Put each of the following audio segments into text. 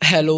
Hello,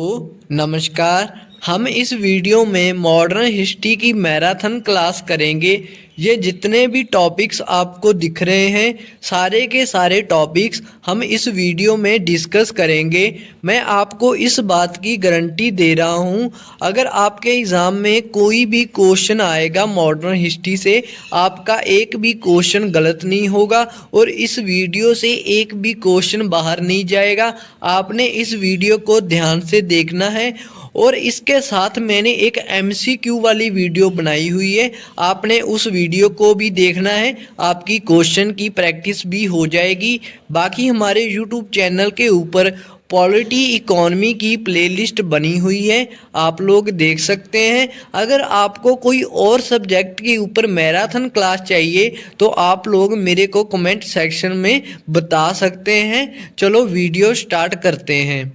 नमस्कार। हम इस वीडियो में मॉडर्न हिस्ट्री की मैराथन क्लास करेंगे। ये जितने भी टॉपिक्स आपको दिख रहे हैं, सारे के सारे टॉपिक्स हम इस वीडियो में डिस्कस करेंगे। मैं आपको इस बात की गारंटी दे रहा हूँ, अगर आपके एग्ज़ाम में कोई भी क्वेश्चन आएगा मॉडर्न हिस्ट्री से, आपका एक भी क्वेश्चन गलत नहीं होगा और इस वीडियो से एक भी क्वेश्चन बाहर नहीं जाएगा। आपने इस वीडियो को ध्यान से देखना है और इसके साथ मैंने एक MCQ वाली वीडियो बनाई हुई है, आपने उस वीडियो को भी देखना है। आपकी क्वेश्चन की प्रैक्टिस भी हो जाएगी। बाकी हमारे YouTube चैनल के ऊपर पॉलिटी इकोनॉमी की प्लेलिस्ट बनी हुई है, आप लोग देख सकते हैं। अगर आपको कोई और सब्जेक्ट के ऊपर मैराथन क्लास चाहिए तो आप लोग मेरे को कमेंट सेक्शन में बता सकते हैं। चलो वीडियो स्टार्ट करते हैं।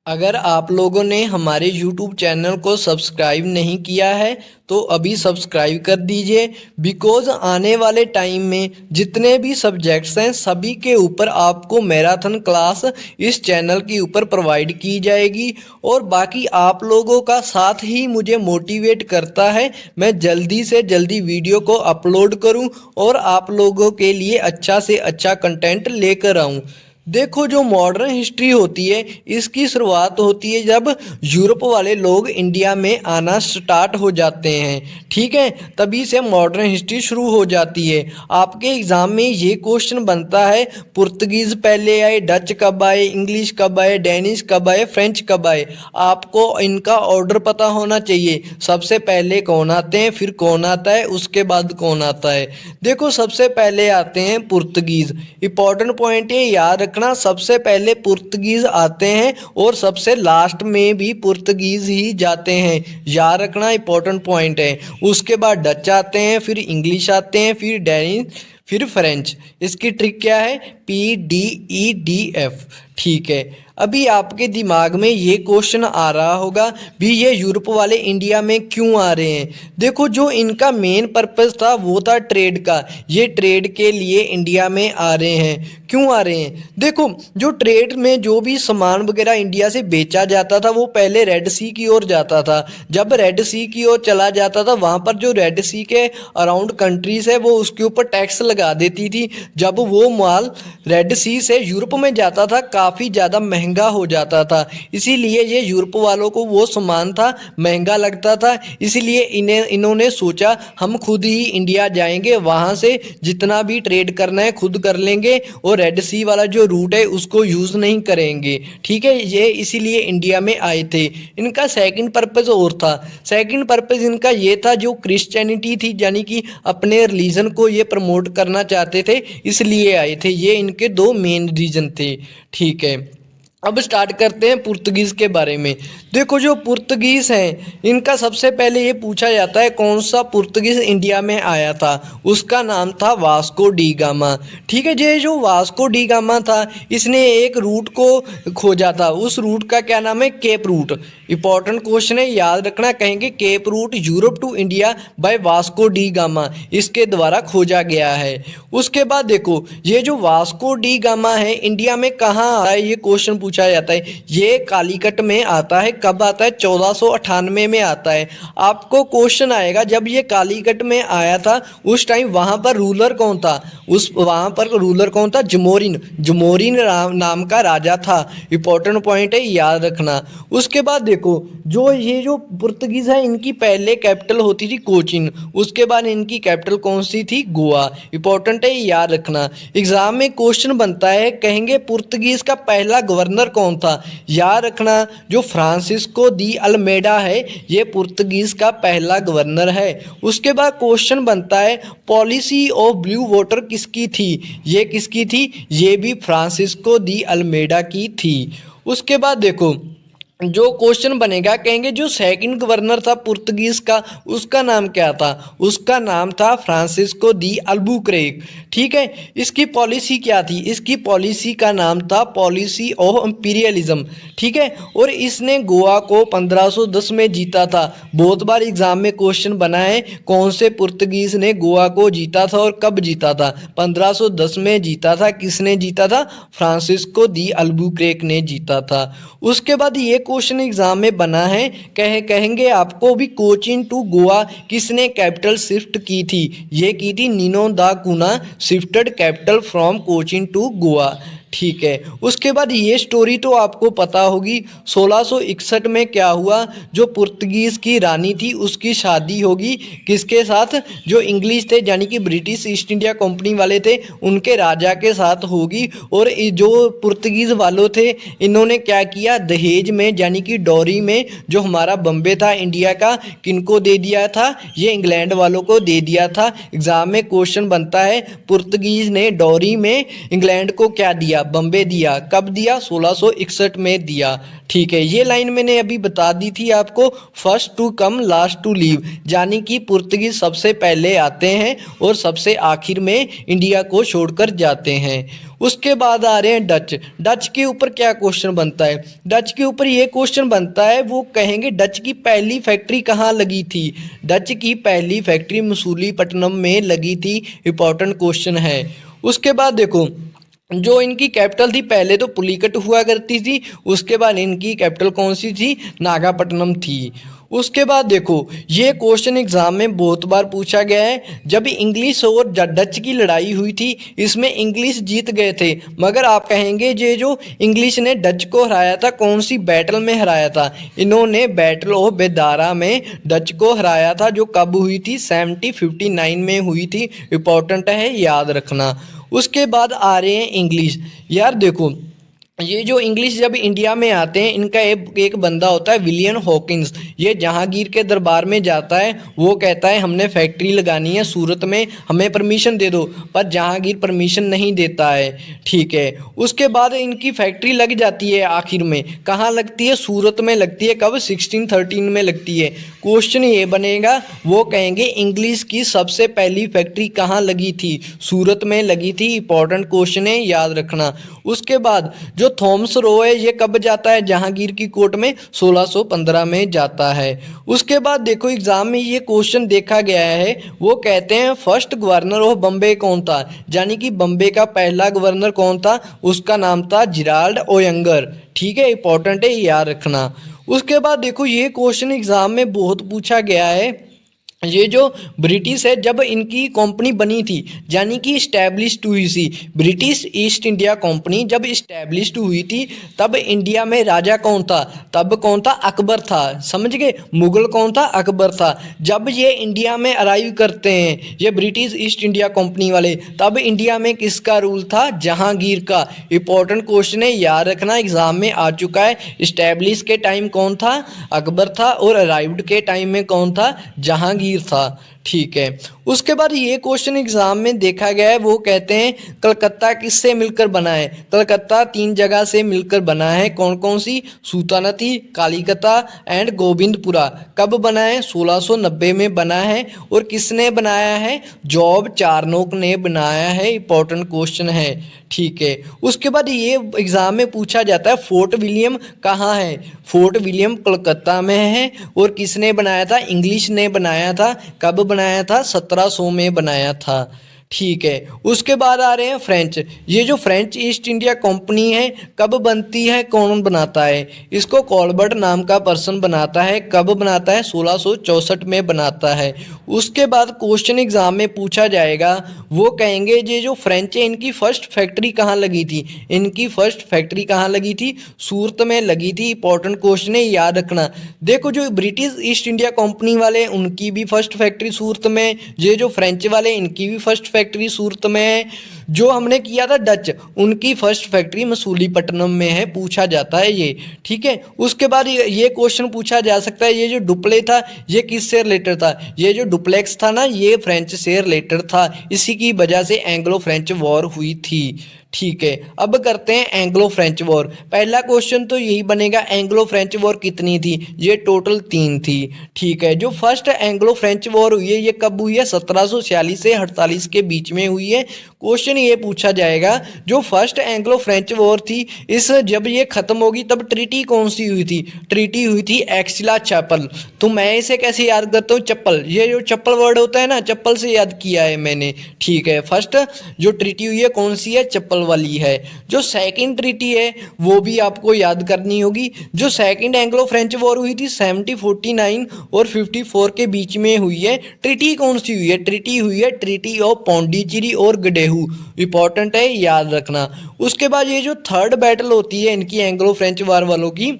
अगर आप लोगों ने हमारे YouTube चैनल को सब्सक्राइब नहीं किया है तो अभी सब्सक्राइब कर दीजिए, बिकॉज़ आने वाले टाइम में जितने भी सब्जेक्ट्स हैं सभी के ऊपर आपको मैराथन क्लास इस चैनल के ऊपर प्रोवाइड की जाएगी। और बाकी आप लोगों का साथ ही मुझे मोटिवेट करता है मैं जल्दी से जल्दी वीडियो को अपलोड करूं और आप लोगों के लिए अच्छा से अच्छा कंटेंट लेकर आऊं। देखो, जो मॉडर्न हिस्ट्री होती है इसकी शुरुआत होती है जब यूरोप वाले लोग इंडिया में आना स्टार्ट हो जाते हैं, ठीक है, तभी से मॉडर्न हिस्ट्री शुरू हो जाती है। आपके एग्ज़ाम में ये क्वेश्चन बनता है, पुर्तगीज़ पहले आए, डच कब आए, इंग्लिश कब आए, डेनिश कब आए, फ्रेंच कब आए। आपको इनका ऑर्डर पता होना चाहिए, सबसे पहले कौन आते हैं, फिर कौन आता है, उसके बाद कौन आता है। देखो, सबसे पहले आते हैं पुर्तगीज़। इंपॉर्टेंट पॉइंट ये याद रखना, सबसे पहले पुर्तगीज आते हैं और सबसे लास्ट में भी पुर्तगीज ही जाते हैं, याद रखना, इंपॉर्टेंट पॉइंट है। उसके बाद डच आते हैं, फिर इंग्लिश आते हैं, फिर डेनिश, फिर फ्रेंच। इसकी ट्रिक क्या है, PDEDF, ठीक है। अभी आपके दिमाग में ये क्वेश्चन आ रहा होगा भी ये यूरोप वाले इंडिया में क्यों आ रहे हैं। देखो, जो इनका मेन पर्पस था वो था ट्रेड का, ये ट्रेड के लिए इंडिया में आ रहे हैं। क्यों आ रहे हैं, देखो, जो ट्रेड में जो भी सामान वगैरह इंडिया से बेचा जाता था वो पहले रेड सी की ओर जाता था। जब रेड सी की ओर चला जाता था, वहाँ पर जो रेड सी के अराउंड कंट्रीज है वो उसके ऊपर टैक्स लगा देती थी। जब वो माल रेड सी से यूरोप में जाता था काफ़ी ज़्यादा महंगा हो जाता था, इसीलिए ये यूरोप वालों को वो सामान था महंगा लगता था। इसीलिए इन्होंने सोचा हम खुद ही इंडिया जाएंगे, वहाँ से जितना भी ट्रेड करना है खुद कर लेंगे और रेड सी वाला जो रूट है उसको यूज़ नहीं करेंगे, ठीक है। ये इसीलिए इंडिया में आए थे। इनका सेकंड पर्पस और था, सेकंड पर्पस इनका ये था, जो क्रिश्चियनिटी थी यानी कि अपने रिलीजन को ये प्रमोट करना चाहते थे, इसलिए आए थे। ये इनके दो मेन रीजन थे, ठीक है। अब स्टार्ट करते हैं पुर्तगीज़ के बारे में। देखो, जो पुर्तगीज़ हैं इनका सबसे पहले ये पूछा जाता है कौन सा पुर्तगीज़ इंडिया में आया था, उसका नाम था वास्को डी गामा, ठीक है। ये जो वास्को डी गामा था इसने एक रूट को खोजा था, उस रूट का क्या नाम है, केप रूट। इंपॉर्टेंट क्वेश्चन है, याद रखना, कहेंगे Cape route Europe to India by Vasco da Gama, इसके द्वारा खोजा गया है। उसके बाद देखो, ये जो वास्को डी गामा है इंडिया में कहाँ आता है, ये क्वेश्चन पूछा जाता है। ये कालीकट में आता है। कब आता है, 1498 में आता है। आपको क्वेश्चन आएगा जब ये कालीकट में आया था उस टाइम वहां पर रूलर कौन था, वहां पर रूलर कौन था, जमोरिन नाम का राजा था। इंपॉर्टेंट पॉइंट है, याद रखना। उसके बाद देखो, ये जो पुर्तगीज है इनकी पहले कैपिटल होती थी कोचिन, उसके बाद इनकी कैपिटल कौन सी थी, गोवा। इंपॉर्टेंट है, याद रखना। एग्जाम में क्वेश्चन बनता है, कहेंगे पुर्तगीज का पहला गवर्नर कौन था, याद रखना, जो फ्रांसिस्को दी अल्मेडा है ये पुर्तगीज का पहला गवर्नर है। उसके बाद क्वेश्चन बनता है, पॉलिसी ऑफ ब्लू वाटर किसकी थी, ये किसकी थी, ये भी फ्रांसिस्को दी अल्मेडा की थी। उसके बाद देखो, जो क्वेश्चन बनेगा कहेंगे जो सेकंड गवर्नर था पुर्तगीज का उसका नाम क्या था, उसका नाम था फ्रांसिस्को दी अल्बुकरेक। ठीक है, इसकी पॉलिसी क्या थी, इसकी पॉलिसी का नाम था पॉलिसी ऑफ इंपीरियलिज्म। ठीक है, और इसने गोवा को 1510 में जीता था। बहुत बार एग्जाम में क्वेश्चन बना है कौन से पुर्तगीज ने गोवा को जीता था और कब जीता था। 1510 में जीता था। किसने जीता था, फ्रांसिस्को दी अल्बुकरेक ने जीता था। उसके बाद ये क्वेश्चन एग्जाम में बना है, कहेंगे आपको भी कोचीन टू गोवा किसने कैपिटल शिफ्ट की थी, ये की थी Nino da Cunha shifted capital from Cochin to Goa. ठीक है, उसके बाद ये स्टोरी तो आपको पता होगी 1661 में क्या हुआ, जो पुर्तगीज की रानी थी उसकी शादी होगी किसके साथ, जो इंग्लिश थे यानी कि ब्रिटिश ईस्ट इंडिया कंपनी वाले थे उनके राजा के साथ होगी। और जो पुर्तगीज वालों थे इन्होंने क्या किया, दहेज में यानी कि डॉरी में जो हमारा बम्बे था इंडिया का किनको दे दिया था, ये इंग्लैंड वालों को दे दिया था। एग्जाम में क्वेश्चन बनता है पुर्तगीज ने डॉरी में इंग्लैंड को क्या दिया, बम्बे दिया। कब दिया, 1661 में दिया। ठीक है, ये लाइन मैंने अभी बता दी थी आपको, first to come last to leave, यानी कि पुर्तगीज सबसे पहले आते हैं और सबसे आखिर में इंडिया को छोड़कर जाते हैं। उसके बाद आ रहे हैं डच। डच के ऊपर क्या क्वेश्चन बनता है, डच के ऊपर ये क्वेश्चन बनता है, वो कहेंगे डच की पहली फैक्ट्री कहाँ लगी थी। डच की पहली फैक्ट्री मसूलीपट्टनम में लगी थी। इंपॉर्टेंट क्वेश्चन है। उसके बाद देखो जो इनकी कैपिटल थी, पहले तो पुलिकट हुआ करती थी, उसके बाद इनकी कैपिटल कौन सी थी, नागापट्टनम थी। उसके बाद देखो ये क्वेश्चन एग्जाम में बहुत बार पूछा गया है, जब इंग्लिश और डच की लड़ाई हुई थी इसमें इंग्लिश जीत गए थे, मगर आप कहेंगे ये जो इंग्लिश ने डच को हराया था कौन सी बैटल में हराया था, इन्होंने बैटल ऑफ बेदारा में डच को हराया था, जो कब हुई थी, 1759 में हुई थी। इंपॉर्टेंट है, याद रखना। उसके बाद आ रहे हैं इंग्लिश। यार देखो ये जो इंग्लिश जब इंडिया में आते हैं इनका एक बंदा होता है विलियम हॉकिंस, ये जहांगीर के दरबार में जाता है, वो कहता है हमने फैक्ट्री लगानी है सूरत में, हमें परमिशन दे दो, पर जहांगीर परमिशन नहीं देता है। ठीक है, उसके बाद इनकी फैक्ट्री लग जाती है, आखिर में कहाँ लगती है, सूरत में लगती है। कब, 1613 में लगती है। क्वेश्चन ये बनेगा, वो कहेंगे इंग्लिश की सबसे पहली फैक्ट्री कहाँ लगी थी, सूरत में लगी थी। इंपॉर्टेंट क्वेश्चन है, याद रखना। उसके बाद जो थॉमस रो है ये कब जाता है जहांगीर की कोर्ट में, 1615 में जाता है। उसके बाद देखो एग्जाम में ये क्वेश्चन देखा गया है, वो कहते हैं फर्स्ट गवर्नर ऑफ बम्बे कौन था, यानी कि बम्बे का पहला गवर्नर कौन था, उसका नाम था जेराल्ड ओयंगर। ठीक है, इंपॉर्टेंट है, याद रखना। उसके बाद देखो ये क्वेश्चन एग्जाम में बहुत पूछा गया है, ये जो ब्रिटिश है जब इनकी कंपनी बनी थी यानी कि इस्टेब्लिश्ड हुई थी, ब्रिटिश ईस्ट इंडिया कंपनी जब इस्टेब्लिश्ड हुई थी तब इंडिया में राजा कौन था, तब कौन था, अकबर था। समझ गए, मुगल कौन था, अकबर था। जब ये इंडिया में अराइव करते हैं ये ब्रिटिश ईस्ट इंडिया कंपनी वाले, तब इंडिया में किसका रूल था, जहांगीर का। इंपॉर्टेंट क्वेश्चन है, याद रखना, एग्जाम में आ चुका है। इस्टेब्लिश के टाइम कौन था, अकबर था, और अराइव्ड के टाइम में कौन था, जहांगीर था। ठीक है, उसके बाद ये क्वेश्चन एग्जाम में देखा गया है, वो कहते हैं कलकत्ता किससे मिलकर बना है। कलकत्ता 3 जगह से मिलकर बना है, कौन कौन सी, सूतानती, कालिकता एंड गोविंदपुरा। कब बना है, 1690 में बना है। और किसने बनाया है, जॉब चारनोक ने बनाया है। इंपॉर्टेंट क्वेश्चन है। ठीक है, उसके बाद ये एग्जाम में पूछा जाता है फोर्ट विलियम कहाँ है, फोर्ट विलियम कलकत्ता में है। और किसने बनाया था, इंग्लिश ने बनाया था। कब बनाया था, 1700 में बनाया था। ठीक है, उसके बाद आ रहे हैं फ्रेंच। ये जो फ्रेंच ईस्ट इंडिया कंपनी है कब बनती है, कौन बनाता है, इसको कॉलबर्ट नाम का पर्सन बनाता है। कब बनाता है, 1664 में बनाता है। उसके बाद क्वेश्चन एग्जाम में पूछा जाएगा, वो कहेंगे ये जो फ्रेंच है इनकी फर्स्ट फैक्ट्री कहाँ लगी थी, इनकी फर्स्ट फैक्ट्री कहाँ लगी थी, सूरत में लगी थी। इंपॉर्टेंट क्वेश्चन है, याद रखना। देखो जो ब्रिटिश ईस्ट इंडिया कंपनी वाले उनकी भी फर्स्ट फैक्ट्री सूरत में, ये जो फ्रेंच वाले इनकी भी फर्स्ट फैक्ट्री सूरत में है। जो हमने किया था डच, उनकी फर्स्ट फैक्ट्री मसूलीपट्टनम में है, पूछा जाता है ये। ठीक है, उसके बाद ये क्वेश्चन पूछा जा सकता है, ये जो डुप्ले था ये किससे रिलेटेड था? ये जो डुप्लेक्स था ना, ये फ्रेंच से रिलेटेड था, इसी की वजह से एंग्लो फ्रेंच वॉर हुई थी। ठीक है, अब करते हैं एंग्लो फ्रेंच वॉर। पहला क्वेश्चन तो यही बनेगा, एंग्लो फ्रेंच वॉर कितनी थी? ये टोटल 3 थी। ठीक है, जो फर्स्ट एंग्लो फ्रेंच वॉर हुई है ये कब हुई है? 1746 से 48 के बीच में हुई है। क्वेश्चन ये पूछा जाएगा, जो फर्स्ट एंग्लो फ्रेंच वॉर थी, इस जब ये खत्म होगी तब ट्रीटी कौन सी हुई थी? ट्रीटी हुई थी एक्सिला चैपल। तो मैं इसे कैसे याद करता हूँ? चप्पल, ये जो चप्पल वर्ड होता है ना, चप्पल से याद किया है मैंने। ठीक है, फर्स्ट जो ट्रीटी हुई है कौन सी है? चप्पल वाली है। जो सेकंड ट्रीटी है वो भी आपको याद करनी होगी। जो सेकंड एंग्लो फ्रेंच वॉर हुई थी 1749 और 54 के बीच में हुई है, ट्रीटी कौन सी हुई है? ट्रीटी हुई है ट्रीटी ऑफ पौंडीचेरी और गडेहू। इंपॉर्टेंट है, याद रखना। उसके बाद ये जो थर्ड बैटल होती है इनकी एंग्लो फ्रेंच वॉर वालों की,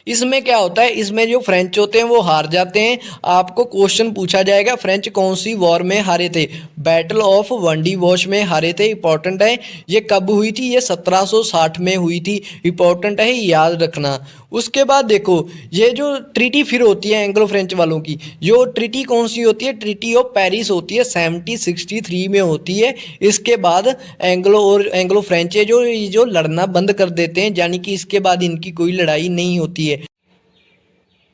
इसमें क्या होता है? इसमें जो फ्रेंच होते हैं वो हार जाते हैं। आपको क्वेश्चन पूछा जाएगा, फ्रेंच कौन सी वॉर में हारे थे? बैटल ऑफ वंडी वॉश में हारे थे। इंपॉर्टेंट है, ये कब हुई थी? ये 1760 में हुई थी। इंपॉर्टेंट है, याद रखना। उसके बाद देखो, ये जो ट्रीटी फिर होती है एंग्लो फ्रेंच वालों की, जो ट्रीटी कौन सी होती है? ट्रीटी ऑफ पेरिस होती है, 1763 में होती है। इसके बाद एंग्लो और एंग्लो फ्रेंच जो लड़ना बंद कर देते हैं, यानी कि इसके बाद इनकी कोई लड़ाई नहीं होती है।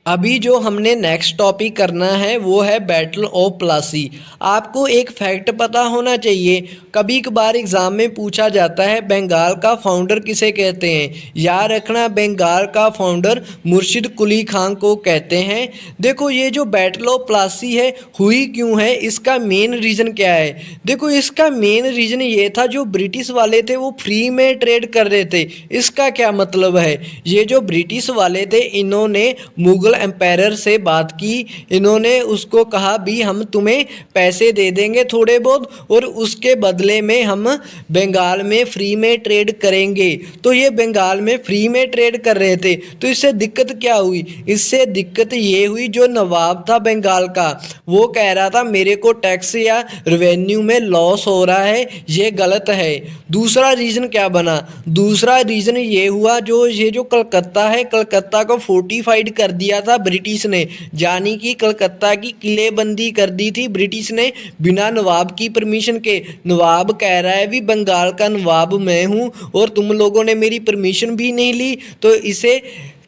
अभी जो हमने नेक्स्ट टॉपिक करना है वो है बैटल ऑफ प्लासी। आपको एक फैक्ट पता होना चाहिए, कभी कभार एग्जाम में पूछा जाता है बंगाल का फाउंडर किसे कहते हैं? याद रखना, बंगाल का फाउंडर मुर्शिद कुली खान को कहते हैं। देखो, ये जो बैटल ऑफ प्लासी है हुई क्यों है, इसका मेन रीज़न क्या है? देखो, इसका मेन रीज़न ये था, जो ब्रिटिश वाले थे वो फ्री में ट्रेड कर रहे थे। इसका क्या मतलब है? ये जो ब्रिटिश वाले थे इन्होंने मुगल एम्पायर से बात की, इन्होंने उसको कहा भी हम तुम्हें पैसे दे देंगे थोड़े बहुत, और उसके बदले में हम बंगाल में फ्री में ट्रेड करेंगे। तो ये बंगाल में फ्री में ट्रेड कर रहे थे, तो इससे दिक्कत क्या हुई? इससे दिक्कत ये हुई, जो नवाब था बंगाल का वो कह रहा था मेरे को टैक्स या रेवेन्यू में लॉस हो रहा है, ये गलत है। दूसरा रीज़न क्या बना? दूसरा रीज़न ये हुआ, ये जो कलकत्ता है, कलकत्ता को फोर्टिफाइड कर दिया था ब्रिटिश ने, यानी कि कलकत्ता की किलेबंदी कर दी थी ब्रिटिश ने बिना नवाब की परमिशन के। नवाब कह रहा है भी बंगाल का नवाब मैं हूँ और तुम लोगों ने मेरी परमिशन भी नहीं ली। तो इसे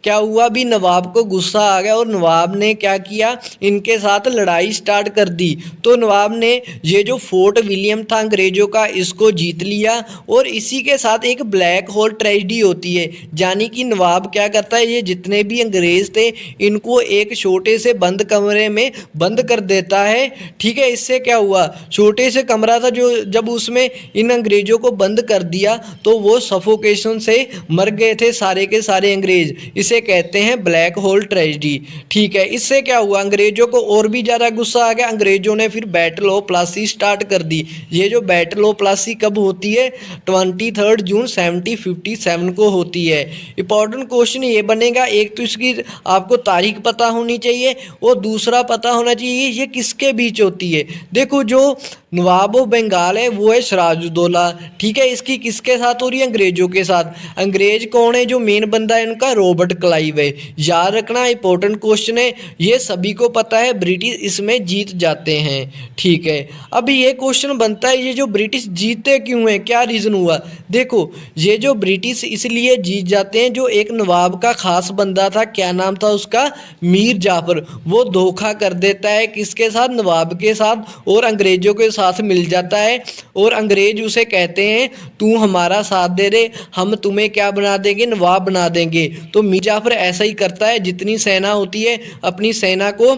क्या हुआ भी, नवाब को गुस्सा आ गया और नवाब ने क्या किया, इनके साथ लड़ाई स्टार्ट कर दी। तो नवाब ने ये जो फोर्ट विलियम था अंग्रेज़ों का, इसको जीत लिया। और इसी के साथ एक ब्लैक होल ट्रेजेडी होती है, यानी कि नवाब क्या करता है, ये जितने भी अंग्रेज़ थे इनको एक छोटे से बंद कमरे में बंद कर देता है। ठीक है, इससे क्या हुआ, छोटे से कमरा था जो, जब उसमें इन अंग्रेज़ों को बंद कर दिया तो वो सफोकेशन से मर गए थे सारे के सारे अंग्रेज़। इसे कहते हैं ब्लैक होल ट्रेजेडी। ठीक है, इससे क्या हुआ, अंग्रेजों को और भी ज़्यादा गुस्सा आ गया। अंग्रेजों ने फिर बैटल ऑफ प्लासी स्टार्ट कर दी। ये जो बैटल ऑफ प्लासी कब होती है? 23 जून 1757 को होती है। इंपॉर्टेंट क्वेश्चन ये बनेगा, एक तो इसकी आपको तारीख पता होनी चाहिए और दूसरा पता होना चाहिए ये किसके बीच होती है। देखो, जो नवाब ऑफ बंगाल है वो है सिराजुद्दौला। ठीक है, इसकी किसके साथ हो रही है? अंग्रेजों के साथ। अंग्रेज कौन है? जो मेन बंदा है उनका रॉबर्ट क्लाइव है। याद रखना, इंपॉर्टेंट क्वेश्चन है, ये सभी को पता है, ब्रिटिश इसमें जीत जाते हैं। ठीक है, अब ये क्वेश्चन बनता है, ये जो ब्रिटिश जीतते क्यों हैं, क्या रीज़न हुआ? देखो, ये जो ब्रिटिश इसलिए जीत जाते हैं, जो एक नवाब का खास बंदा था, क्या नाम था उसका? मीर जाफर। वो धोखा कर देता है किसके साथ? नवाब के साथ, और अंग्रेजों के साथ मिल जाता है। और अंग्रेज उसे कहते हैं तू हमारा साथ दे दे, हम तुम्हें क्या बना देंगे? नवाब बना देंगे। तो मीर जाफर ऐसा ही करता है, जितनी सेना होती है अपनी सेना को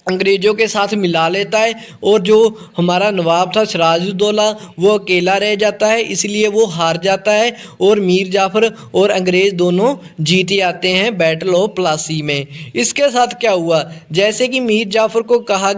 अंग्रेज़ों के साथ मिला लेता है, और जो हमारा नवाब था सिराजुद्दौला वो अकेला रह जाता है, इसलिए वो हार जाता है और मीर जाफ़र और अंग्रेज़ दोनों जीत जाते हैं बैटल ऑफ प्लासी में। इसके साथ क्या हुआ, जैसे कि मीर जाफ़र को कहा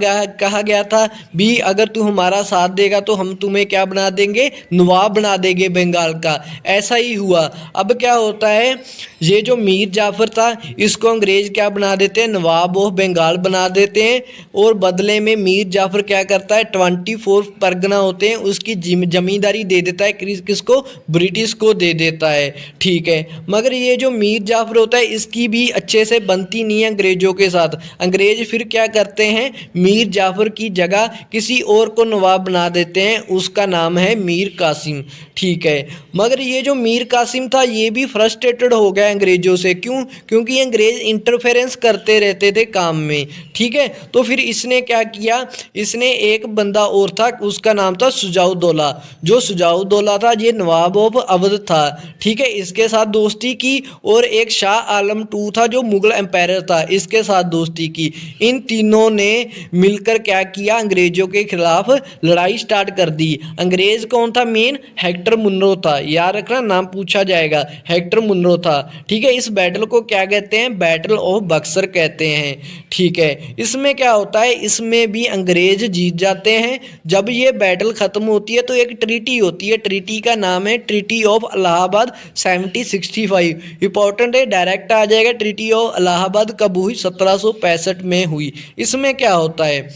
गया था भी अगर तू हमारा साथ देगा तो हम तुम्हें क्या बना देंगे? नवाब बना देंगे बंगाल का। ऐसा ही हुआ। अब क्या होता है, ये जो मीर जाफ़र था इसको अंग्रेज़ क्या बना देते हैं? नवाब ऑफ बंगाल बना देते हैं। हैं और बदले में मीर जाफर क्या करता है 24 परगना होते हैं उसकी जमींदारी दे देता है, किसको, ब्रिटिश को दे देता है। ठीक है, मगर ये जो मीर जाफर होता है इसकी भी अच्छे से बनती नहीं है अंग्रेजों के साथ। अंग्रेज फिर क्या करते हैं, मीर जाफर की जगह किसी और को नवाब बना देते हैं, उसका नाम है मीर कासिम। ठीक है, मगर ये जो मीर कासिम था ये भी फ्रस्ट्रेटेड हो गया अंग्रेजों से। क्यों? क्योंकि अंग्रेज इंटरफेरेंस करते रहते थे काम में। ठीक है, तो फिर इसने क्या किया, इसने एक बंदा और था, उसका नाम था सुजाउद्दौला। जो सुजाउद्दौला था ये नवाब ऑफ अवध था। ठीक है, इसके साथ दोस्ती की, और एक शाह आलम टू था जो मुगल एम्पायर था, इसके साथ दोस्ती की। इन तीनों ने मिलकर क्या किया, अंग्रेजों के खिलाफ लड़ाई स्टार्ट कर दी। अंग्रेज कौन था मेन, हेक्टर मुनरो था, याद रखना नाम पूछा जाएगा, हेक्टर मुनरो था। ठीक है, इस बैटल को क्या कहते हैं, बैटल ऑफ बक्सर कहते हैं। ठीक है, इसमें क्या होता है, इसमें भी अंग्रेज जीत जाते हैं। जब ये बैटल खत्म होती है तो एक ट्रीटी होती है, ट्रीटी का नाम है ट्रीटी ऑफ इलाहाबाद 1765। इंपॉर्टेंट है, डायरेक्ट आ जाएगा। ट्रीटी ऑफ इलाहाबाद कब हुई, 1765 में हुई। इसमें क्या होता है,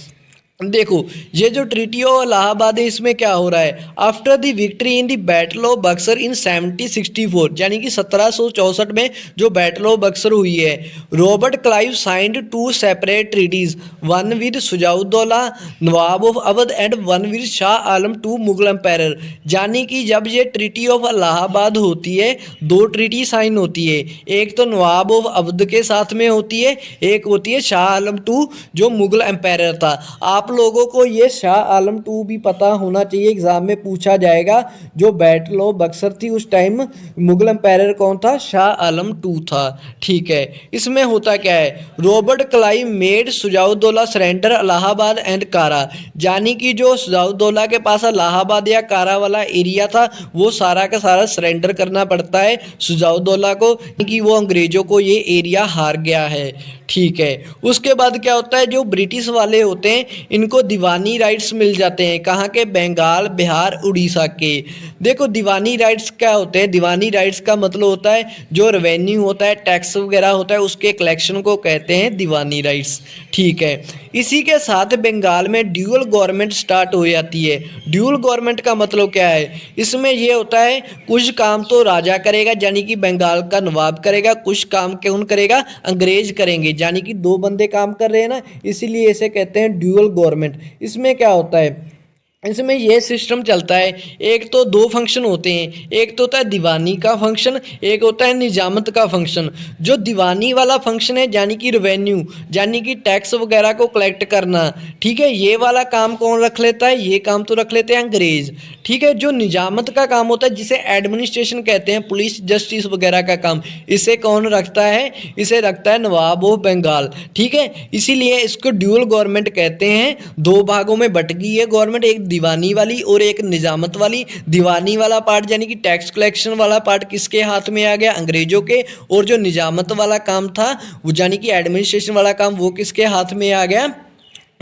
देखो ये जो ट्रीटी ऑफ इलाहाबाद है इसमें क्या हो रहा है, after the victory in the battle of Buxar in 1764, यानी कि 1764 में जो बैटल ऑफ बक्सर हुई है, Robert Clive signed 2 separate treaties, one with Shujauddaula nawab of Awadh and one with Shah Alam two Mughal empire. यानी कि जब ये ट्रीटी ऑफ इलाहाबाद होती है 2 ट्रीटी साइन होती है, एक तो नवाब ऑफ अवध के साथ में होती है, एक होती है शाह आलम टू जो मुगल एम्पायर था। आप लोगों को ये शाह आलम टू भी पता होना चाहिए, एग्जाम में पूछा जाएगा। जो बैटल ऑफ बक्सर थी उस टाइम मुगल एम्पायर कौन था, शाह आलम टू था। ठीक है, इसमें होता क्या है, Robert Clive made Shuja-ud-Daula surrender Allahabad and कारा, यानी कि जो सुजाउद्दौला के पास इलाहाबाद या कारा वाला एरिया था वो सारा का सारा सरेंडर करना पड़ता है सुजाउद्दौला को, कि वो अंग्रेजों को ये एरिया हार गया है। ठीक है, उसके बाद क्या होता है, जो ब्रिटिश वाले होते हैं इनको दीवानी राइट्स मिल जाते हैं, कहाँ के, बंगाल, बिहार, उड़ीसा के। देखो दीवानी राइट्स क्या होते हैं, दीवानी राइट्स का मतलब होता है जो रेवेन्यू होता है, टैक्स वगैरह होता है, उसके कलेक्शन को कहते हैं दीवानी राइट्स। ठीक है, इसी के साथ बंगाल में ड्यूअल गवर्नमेंट स्टार्ट हो जाती है। ड्यूअल गवर्नमेंट का मतलब क्या है, इसमें ये होता है कुछ काम तो राजा करेगा यानी कि बंगाल का नवाब करेगा, कुछ काम कौन करेगा, अंग्रेज करेंगे, यानी कि 2 बंदे काम कर रहे हैं ना, इसीलिए इसे कहते हैं ड्यूअल गवर्नमेंट। इसमें क्या होता है, इसमें यह सिस्टम चलता है, एक तो 2 फंक्शन होते हैं, एक तो होता है दीवानी का फंक्शन, एक होता है निजामत का फंक्शन। जो दीवानी वाला फंक्शन है यानी कि रेवेन्यू, यानी कि टैक्स वगैरह को कलेक्ट करना, ठीक है, ये वाला काम कौन रख लेता है, ये काम तो रख लेते हैं अंग्रेज। ठीक है, जो निजामत का काम होता है जिसे एडमिनिस्ट्रेशन कहते हैं, पुलिस जस्टिस वगैरह का काम, इसे कौन रखता है, इसे रखता है नवाब ऑफ बंगाल। ठीक है, इसीलिए इसको ड्यूअल गवर्नमेंट कहते हैं। 2 भागों में बट गई है गवर्नमेंट, एक दीवानी वाली और एक निजामत वाली। दीवानी वाला पार्ट यानी कि टैक्स कलेक्शन वाला पार्ट किसके हाथ में आ गया, अंग्रेजों के, और जो निजामत वाला काम था वो यानी कि एडमिनिस्ट्रेशन वाला काम वो किसके हाथ में आ गया,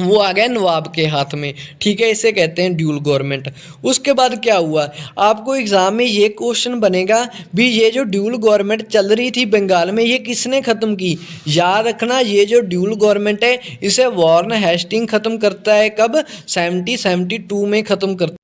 वो आ गया नवाब के हाथ में। ठीक है, इसे कहते हैं ड्यूल गवर्नमेंट। उसके बाद क्या हुआ, आपको एग्जाम में ये क्वेश्चन बनेगा भी, ये जो ड्यूल गवर्नमेंट चल रही थी बंगाल में ये किसने ख़त्म की। याद रखना ये जो ड्यूल गवर्नमेंट है इसे वॉरेन हेस्टिंग ख़त्म करता है, कब, 1772 में ख़त्म करता है।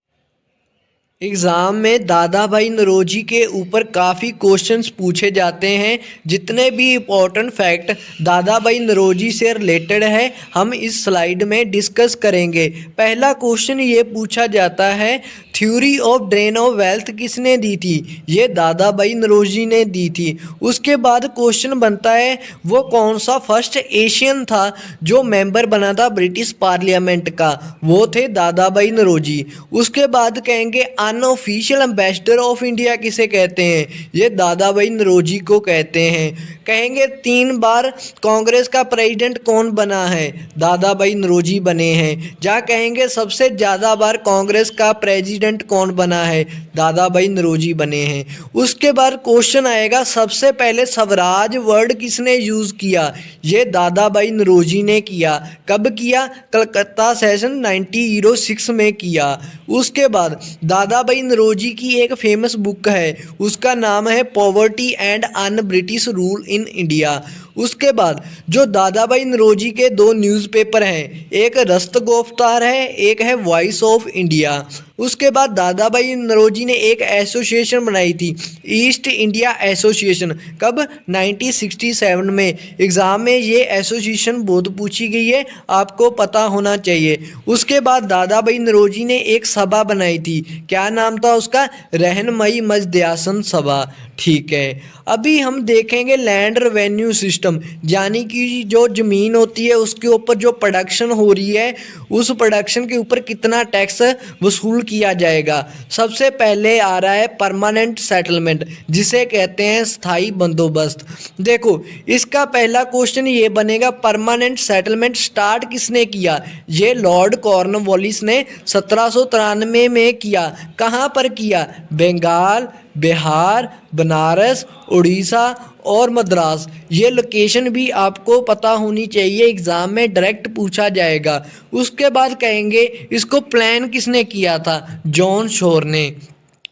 एग्ज़ाम में दादा भाई नौरोजी के ऊपर काफ़ी क्वेश्चंस पूछे जाते हैं। जितने भी इम्पोर्टेंट फैक्ट दादा भाई नौरोजी से रिलेटेड है हम इस स्लाइड में डिस्कस करेंगे। पहला क्वेश्चन ये पूछा जाता है, theory of drain of wealth किसने दी थी, ये दादा भाई नौरोजी ने दी थी। उसके बाद क्वेश्चन बनता है वो कौन सा फर्स्ट एशियन था जो मेंबर बना था ब्रिटिश पार्लियामेंट का, वो थे दादा भाई नौरोजी। उसके बाद कहेंगे अनऑफिशियल एम्बेसडर ऑफ इंडिया किसे कहते हैं, ये दादा भाई नौरोजी को कहते हैं। कहेंगे 3 बार कांग्रेस का प्रेसिडेंट कौन बना है, दादा भाई नौरोजी बने हैं। जहाँ कहेंगे सबसे ज़्यादा बार कांग्रेस का प्रेसिडेंट कौन बना है, दादा भाई नौरोजी बने हैं। उसके बाद क्वेश्चन आएगा सबसे पहले स्वराज वर्ड किसने यूज़ किया, ये दादा भाई नौरोजी ने किया। कब किया, कलकत्ता सेशन 1906 में किया। उसके बाद दादा दादाबाई नौरोजी की एक फेमस बुक है, उसका नाम है poverty and un British rule in India. उसके बाद जो दादाबाई नौरोजी के दो न्यूज़पेपर हैं, एक रस्तगोफ्तार है, एक है वॉइस ऑफ इंडिया। उसके बाद दादाबाई नौरोजी ने एक एसोसिएशन बनाई थी, ईस्ट इंडिया एसोसिएशन। कब? 1967 में। एग्ज़ाम में ये एसोसिएशन बहुत पूछी गई है, आपको पता होना चाहिए। उसके बाद दादाबाई नौरोजी ने एक सभा बनाई थी, क्या नाम था उसका? रहनुमाई मजदयासन सभा। ठीक है, अभी हम देखेंगे लैंड रेवेन्यू सिस्टम, यानी कि जो ज़मीन होती है उसके ऊपर जो प्रोडक्शन हो रही है, उस प्रोडक्शन के ऊपर कितना टैक्स वसूल किया जाएगा। सबसे पहले आ रहा है परमानेंट सेटलमेंट, जिसे कहते हैं स्थायी बंदोबस्त। देखो, इसका पहला क्वेश्चन ये बनेगा, परमानेंट सेटलमेंट स्टार्ट किसने किया? ये लॉर्ड कॉर्नवालिस ने 1793 में किया। कहाँ पर किया? बंगाल, बिहार, बनारस, उड़ीसा और मद्रास। ये लोकेशन भी आपको पता होनी चाहिए, एग्ज़ाम में डायरेक्ट पूछा जाएगा। उसके बाद कहेंगे इसको प्लान किसने किया था? जॉन शोर ने।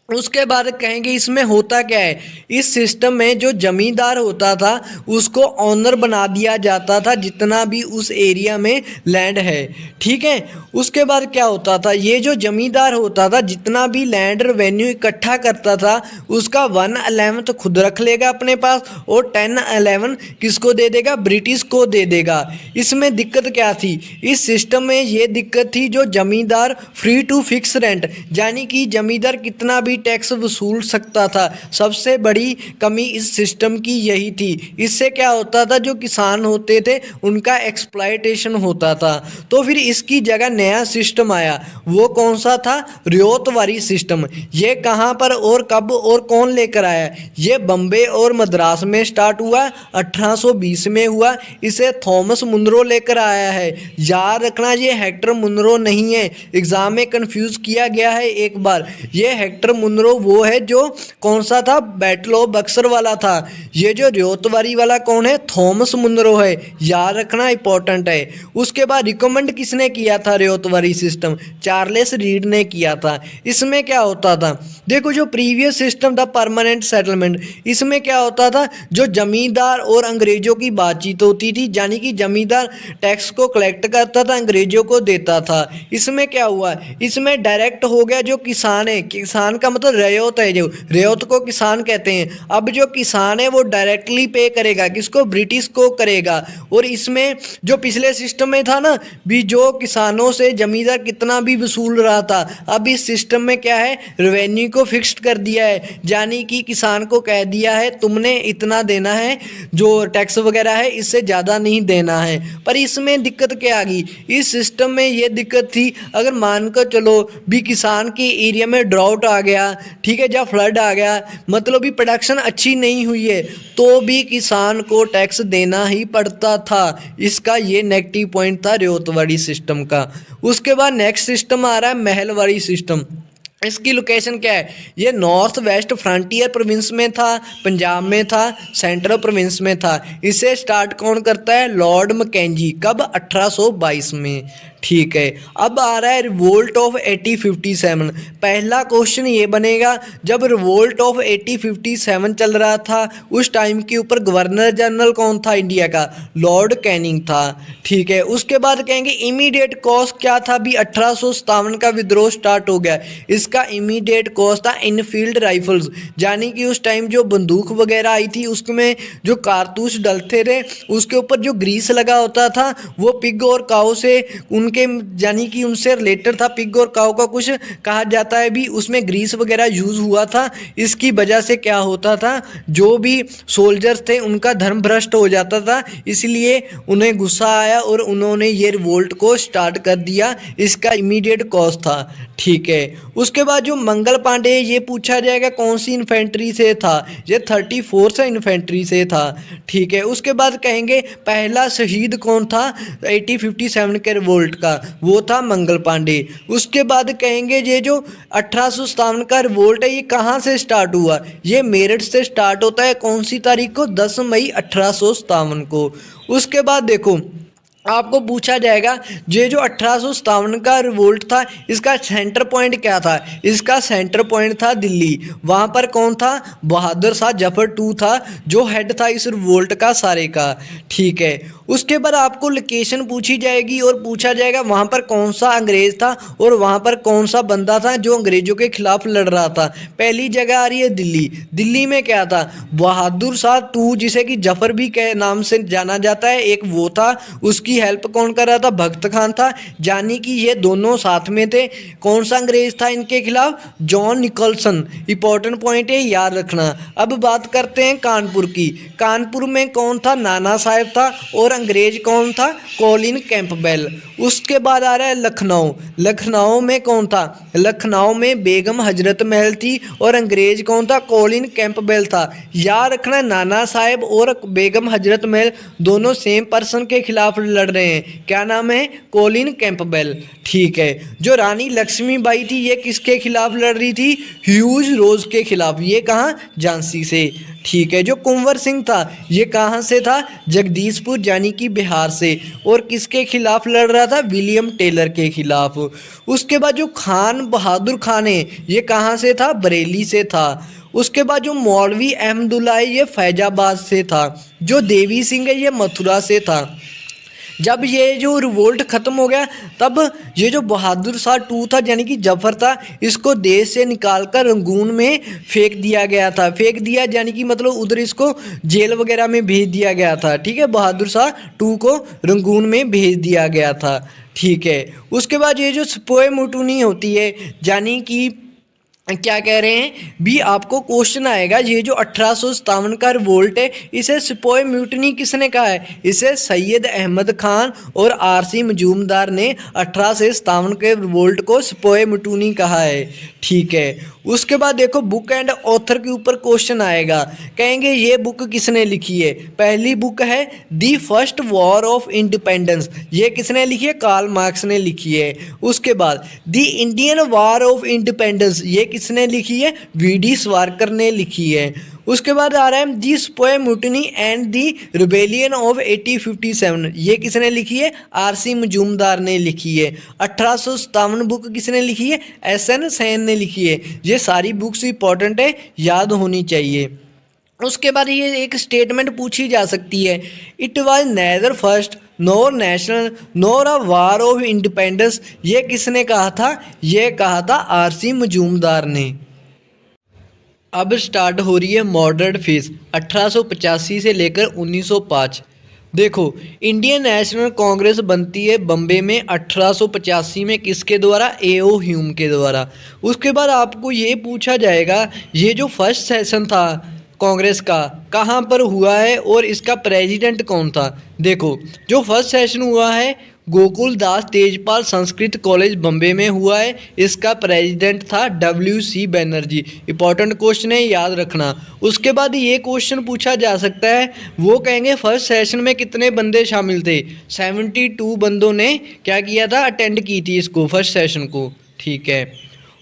उसके बाद कहेंगे इसमें होता क्या है? इस सिस्टम में जो जमींदार होता था उसको ऑनर बना दिया जाता था, जितना भी उस एरिया में लैंड है। ठीक है, उसके बाद क्या होता था? ये जो जमींदार होता था जितना भी लैंड रेवेन्यू इकट्ठा करता था उसका 1/11 खुद रख लेगा अपने पास और 10/11 किसको दे देगा? ब्रिटिश को दे देगा। इसमें दिक्कत क्या थी? इस सिस्टम में ये दिक्कत थी, जो जमींदार फ्री टू फिक्स रेंट, यानी कि जमींदार कितना भी टैक्स वसूल सकता था। सबसे बड़ी कमी इस सिस्टम की यही थी। इससे क्या होता था? जो किसान होते थे उनका एक्सप्लॉयटेशन होता था। तो फिर इसकी जगह नया सिस्टम आया, वो कौन सा था? रियायतवारी सिस्टम। ये कहाँ पर और कब और कौन लेकर आया? ये बम्बे और मद्रास में स्टार्ट हुआ, 1820 में हुआ। इसे थॉमस मुनरो लेकर आया है। याद रखना, ये हेक्टर मुनरो नहीं है, एग्जाम में कंफ्यूज किया गया है एक बार। ये हेक्टर मुनरो वो है जो कौन सा था? बैटल ऑफ बक्सर वाला था। ये जो रियायतवारी वाला कौन है? थॉमस मुनरो है, याद रखना, इंपॉर्टेंट है। उसके बाद रिकमेंड किसने किया था रियायतवारी सिस्टम? चार्ल्स रीड ने किया था। इसमें क्या होता था? देखो, जो प्रीवियस सिस्टम था परमानेंट सेटलमेंट, इसमें क्या होता था? जो जमींदार और अंग्रेजों की बातचीत होती थी, यानी कि जमींदार टैक्स को कलेक्ट करता था, अंग्रेजों को देता था। इसमें क्या हुआ? इसमें डायरेक्ट हो गया जो किसान है, किसान का मतलब रैयत है, जो रैयत को किसान कहते हैं। अब जो किसान है वो डायरेक्टली पे करेगा, किसको? ब्रिटिश को करेगा। और इसमें जो पिछले सिस्टम में था ना, भी जो किसानों से जमींदार कितना भी वसूल रहा था, अब इस सिस्टम में क्या है? रेवेन्यू को फिक्स्ड कर दिया है, यानी कि किसान को कह दिया है तुमने इतना देना है, जो टैक्स वगैरह है इससे ज़्यादा नहीं देना है। पर इसमें दिक्कत क्या आ गई? इस सिस्टम में ये दिक्कत थी, अगर मानकर चलो भी किसान के एरिया में ड्राउट आ गया, ठीक है, जब फ्लड आ गया, मतलब भी प्रोडक्शन अच्छी नहीं हुई है, तो भी किसान को टैक्स देना ही पड़ता था। इसका ये नेगेटिव पॉइंट था रियायतवारी सिस्टम का। उसके बाद नेक्स्ट सिस्टम आ रहा है महलवारी सिस्टम। इसकी लोकेशन क्या है? ये नॉर्थ वेस्ट फ्रंटियर प्रोविंस में था, पंजाब में था, सेंट्रल प्रोविंस में था। इसे स्टार्ट कौन करता है? Lord Mackenzie. कब? 1822 में। ठीक है, अब आ रहा है रिवोल्ट ऑफ 1857। पहला क्वेश्चन ये बनेगा, जब रिवोल्ट ऑफ 1857 चल रहा था उस टाइम के ऊपर गवर्नर जनरल कौन था इंडिया का? लॉर्ड कैनिंग था। ठीक है, उसके बाद कहेंगे इमीडिएट कॉज क्या था? भी 1857 का विद्रोह स्टार्ट हो गया। इसका इमीडिएट कॉज था इनफील्ड राइफल्स, यानी कि उस टाइम जो बंदूक वगैरह आई थी उसमें जो कारतूस डलते थे उसके ऊपर जो ग्रीस लगा होता था वो पिग और काऊ से उनके यानी कि उनसे रिलेटेड था। पिग और काऊ का कुछ कहा जाता है भी, उसमें ग्रीस वगैरह यूज हुआ था। इसकी वजह से क्या होता था? जो भी सोल्जर्स थे उनका धर्म भ्रष्ट हो जाता था, इसलिए उन्हें गुस्सा आया और उन्होंने ये रिवोल्ट को स्टार्ट कर दिया। इसका इमीडिएट कॉज था। ठीक है, उसके बाद जो मंगल पांडे, ये पूछा जाएगा कौन सी इन्फेंट्री से था? ये 34th इन्फेंट्री से था। ठीक है, उसके बाद कहेंगे पहला शहीद कौन था 1857 के रिवोल्ट का? वो था मंगल पांडे। उसके बाद कहेंगे ये जो 1857 का रिवोल्ट है ये कहाँ से स्टार्ट हुआ? ये मेरठ से स्टार्ट होता है। कौन सी तारीख को? 10 मई 1857 को। उसके बाद देखो आपको पूछा जाएगा ये जो 1857 का रिवोल्ट था इसका सेंटर पॉइंट क्या था। इसका सेंटर पॉइंट था दिल्ली। वहाँ पर कौन था, बहादुर शाह जफर टू था जो हेड था इस रिवोल्ट का सारे का। ठीक है, उसके बाद आपको लोकेशन पूछी जाएगी और पूछा जाएगा वहाँ पर कौन सा अंग्रेज था और वहाँ पर कौन सा बंदा था जो अंग्रेजों के खिलाफ लड़ रहा था। पहली जगह आ रही है दिल्ली। दिल्ली में क्या था, बहादुर शाह टू जिसे कि जफर भी के नाम से जाना जाता है, एक वो था। उसकी हेल्प कौन कर रहा था, भगत खान था। यानी कि ये दोनों साथ में थे। कौन सा अंग्रेज था इनके खिलाफ, जॉन निकोलसन। इंपॉर्टेंट पॉइंट है, याद रखना। अब बात करते हैं कानपुर की। कानपुर में कौन था, नाना साहेब था और अंग्रेज कौन था, कॉलिन कैंपबेल। उसके बाद आ रहा है लखनऊ। लखनऊ में कौन था, लखनऊ में बेगम हजरत महल थी और अंग्रेज कौन था, कॉलिन कैंपबेल था। याद रखना, नाना साहेब और बेगम हजरत महल दोनों सेम पर्सन के खिलाफ लड़ रहे हैं। क्या नाम है, कॉलिन कैंपबेल। ठीक है, जो रानी लक्ष्मीबाई थी ये किसके खिलाफ लड़ रही थी, ह्यूज रोज के खिलाफ। ये कहाँ, झांसी से। ठीक है, जो कुंवर सिंह था ये कहाँ से था, जगदीशपुर यानी कि बिहार से। और किसके खिलाफ लड़ रहा था, विलियम टेलर के खिलाफ। उसके बाद जो खान बहादुर खान है ये कहाँ से था, बरेली से था। उसके बाद जो मौलवी अहमदुल्ला है ये फैजाबाद से था। जो देवी सिंह है ये मथुरा से था। जब ये जो रिवोल्ट ख़त्म हो गया तब ये जो बहादुर शाह टू था यानी कि जफर था, इसको देश से निकाल कर रंगून में फेंक दिया गया था। फेंक दिया यानी कि मतलब उधर इसको जेल वगैरह में भेज दिया गया था। ठीक है, बहादुर शाह टू को रंगून में भेज दिया गया था। ठीक है, उसके बाद ये जो सिपोए मुटुनी होती है यानी कि क्या कह रहे हैं भी, आपको क्वेश्चन आएगा ये जो 1857 का रिवोल्ट है इसे सिपोए म्यूटनी किसने कहा है। इसे सैयद अहमद खान और आरसी मजूमदार ने 1857 के रिवोल्ट को सिपोए म्यूटनी कहा है। ठीक है, उसके बाद देखो बुक एंड ऑथर के ऊपर क्वेश्चन आएगा। कहेंगे ये बुक किसने लिखी है। पहली बुक है the first war of independence. ये किसने लिखी है, कार्ल मार्क्स ने लिखी है। उसके बाद दी इंडियन वॉर ऑफ इंडिपेंडेंस ये किसने लिखी है, वीडी सावरकर ने लिखी है। उसके बाद आ रहा है the sepoy mutiny and the rebellion of 1857। ये किसने लिखी है, आरसी मजूमदार ने लिखी है। 1857 बुक किसने लिखी है, एसएन सेन ने लिखी है। ये सारी बुक्स इंपॉर्टेंट है, याद होनी चाहिए। उसके बाद ये एक स्टेटमेंट पूछी जा सकती है, it was neither first nor national nor a war of independence. ये किसने कहा था, ये कहा था आरसी मजूमदार ने। अब स्टार्ट हो रही है मॉडरेट फेज 1885 से लेकर 1905। देखो, इंडियन नेशनल कांग्रेस बनती है बम्बे में 1885 में, किसके द्वारा, एओ ह्यूम के द्वारा। उसके बाद आपको ये पूछा जाएगा ये जो फर्स्ट सेशन था कांग्रेस का कहाँ पर हुआ है और इसका प्रेसिडेंट कौन था। देखो, जो फर्स्ट सेशन हुआ है गोकुल दास तेजपाल संस्कृत कॉलेज बम्बे में हुआ है। इसका प्रेसिडेंट था WC बनर्जी। इंपॉर्टेंट क्वेश्चन है, याद रखना। उसके बाद ये क्वेश्चन पूछा जा सकता है, वो कहेंगे फर्स्ट सेशन में कितने बंदे शामिल थे। 72 बंदों ने क्या किया था, अटेंड की थी इसको, फर्स्ट सेशन को। ठीक है,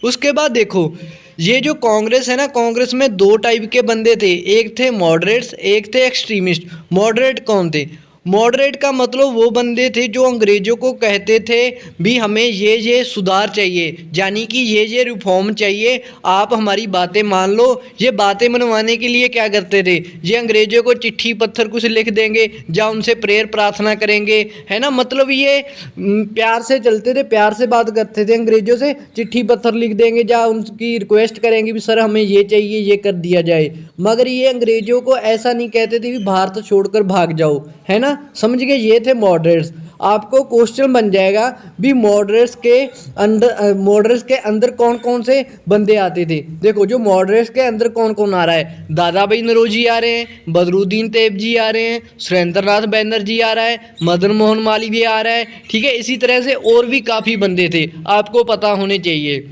उसके बाद देखो ये जो कांग्रेस है ना, कांग्रेस में दो टाइप के बंदे थे, एक थे मॉडरेट्स, एक थे एक्सट्रीमिस्ट। मॉडरेट कौन थे, मॉडरेट का मतलब वो बंदे थे जो अंग्रेजों को कहते थे भी हमें ये सुधार चाहिए, यानी कि ये रिफॉर्म चाहिए, आप हमारी बातें मान लो। ये बातें मनवाने के लिए क्या करते थे, ये अंग्रेजों को चिट्ठी पत्थर कुछ लिख देंगे या उनसे प्रेयर प्रार्थना करेंगे, है ना। मतलब ये प्यार से चलते थे, प्यार से बात करते थे अंग्रेजों से, चिट्ठी पत्थर लिख देंगे या उनकी रिक्वेस्ट करेंगे भी सर हमें ये चाहिए, ये कर दिया जाए। मगर ये अंग्रेजों को ऐसा नहीं कहते थे भी भारत छोड़कर भाग जाओ, है ना। समझ गए, ये थे मॉडरेट्स। आपको क्वेश्चन बन जाएगा भी मॉडरेट्स के अंदर कौन कौन से बंदे आते थे। देखो, जो मॉडरेट्स के अंदर कौन कौन आ रहा है, दादा भाई नौरोजी आ रहे हैं, बदरुद्दीन तैयबजी आ रहे हैं, सुरेंद्रनाथ बैनर्जी आ रहा है, मदन मोहन मालवीय आ रहा है। ठीक है, इसी तरह से और भी काफ़ी बंदे थे, आपको पता होने चाहिए।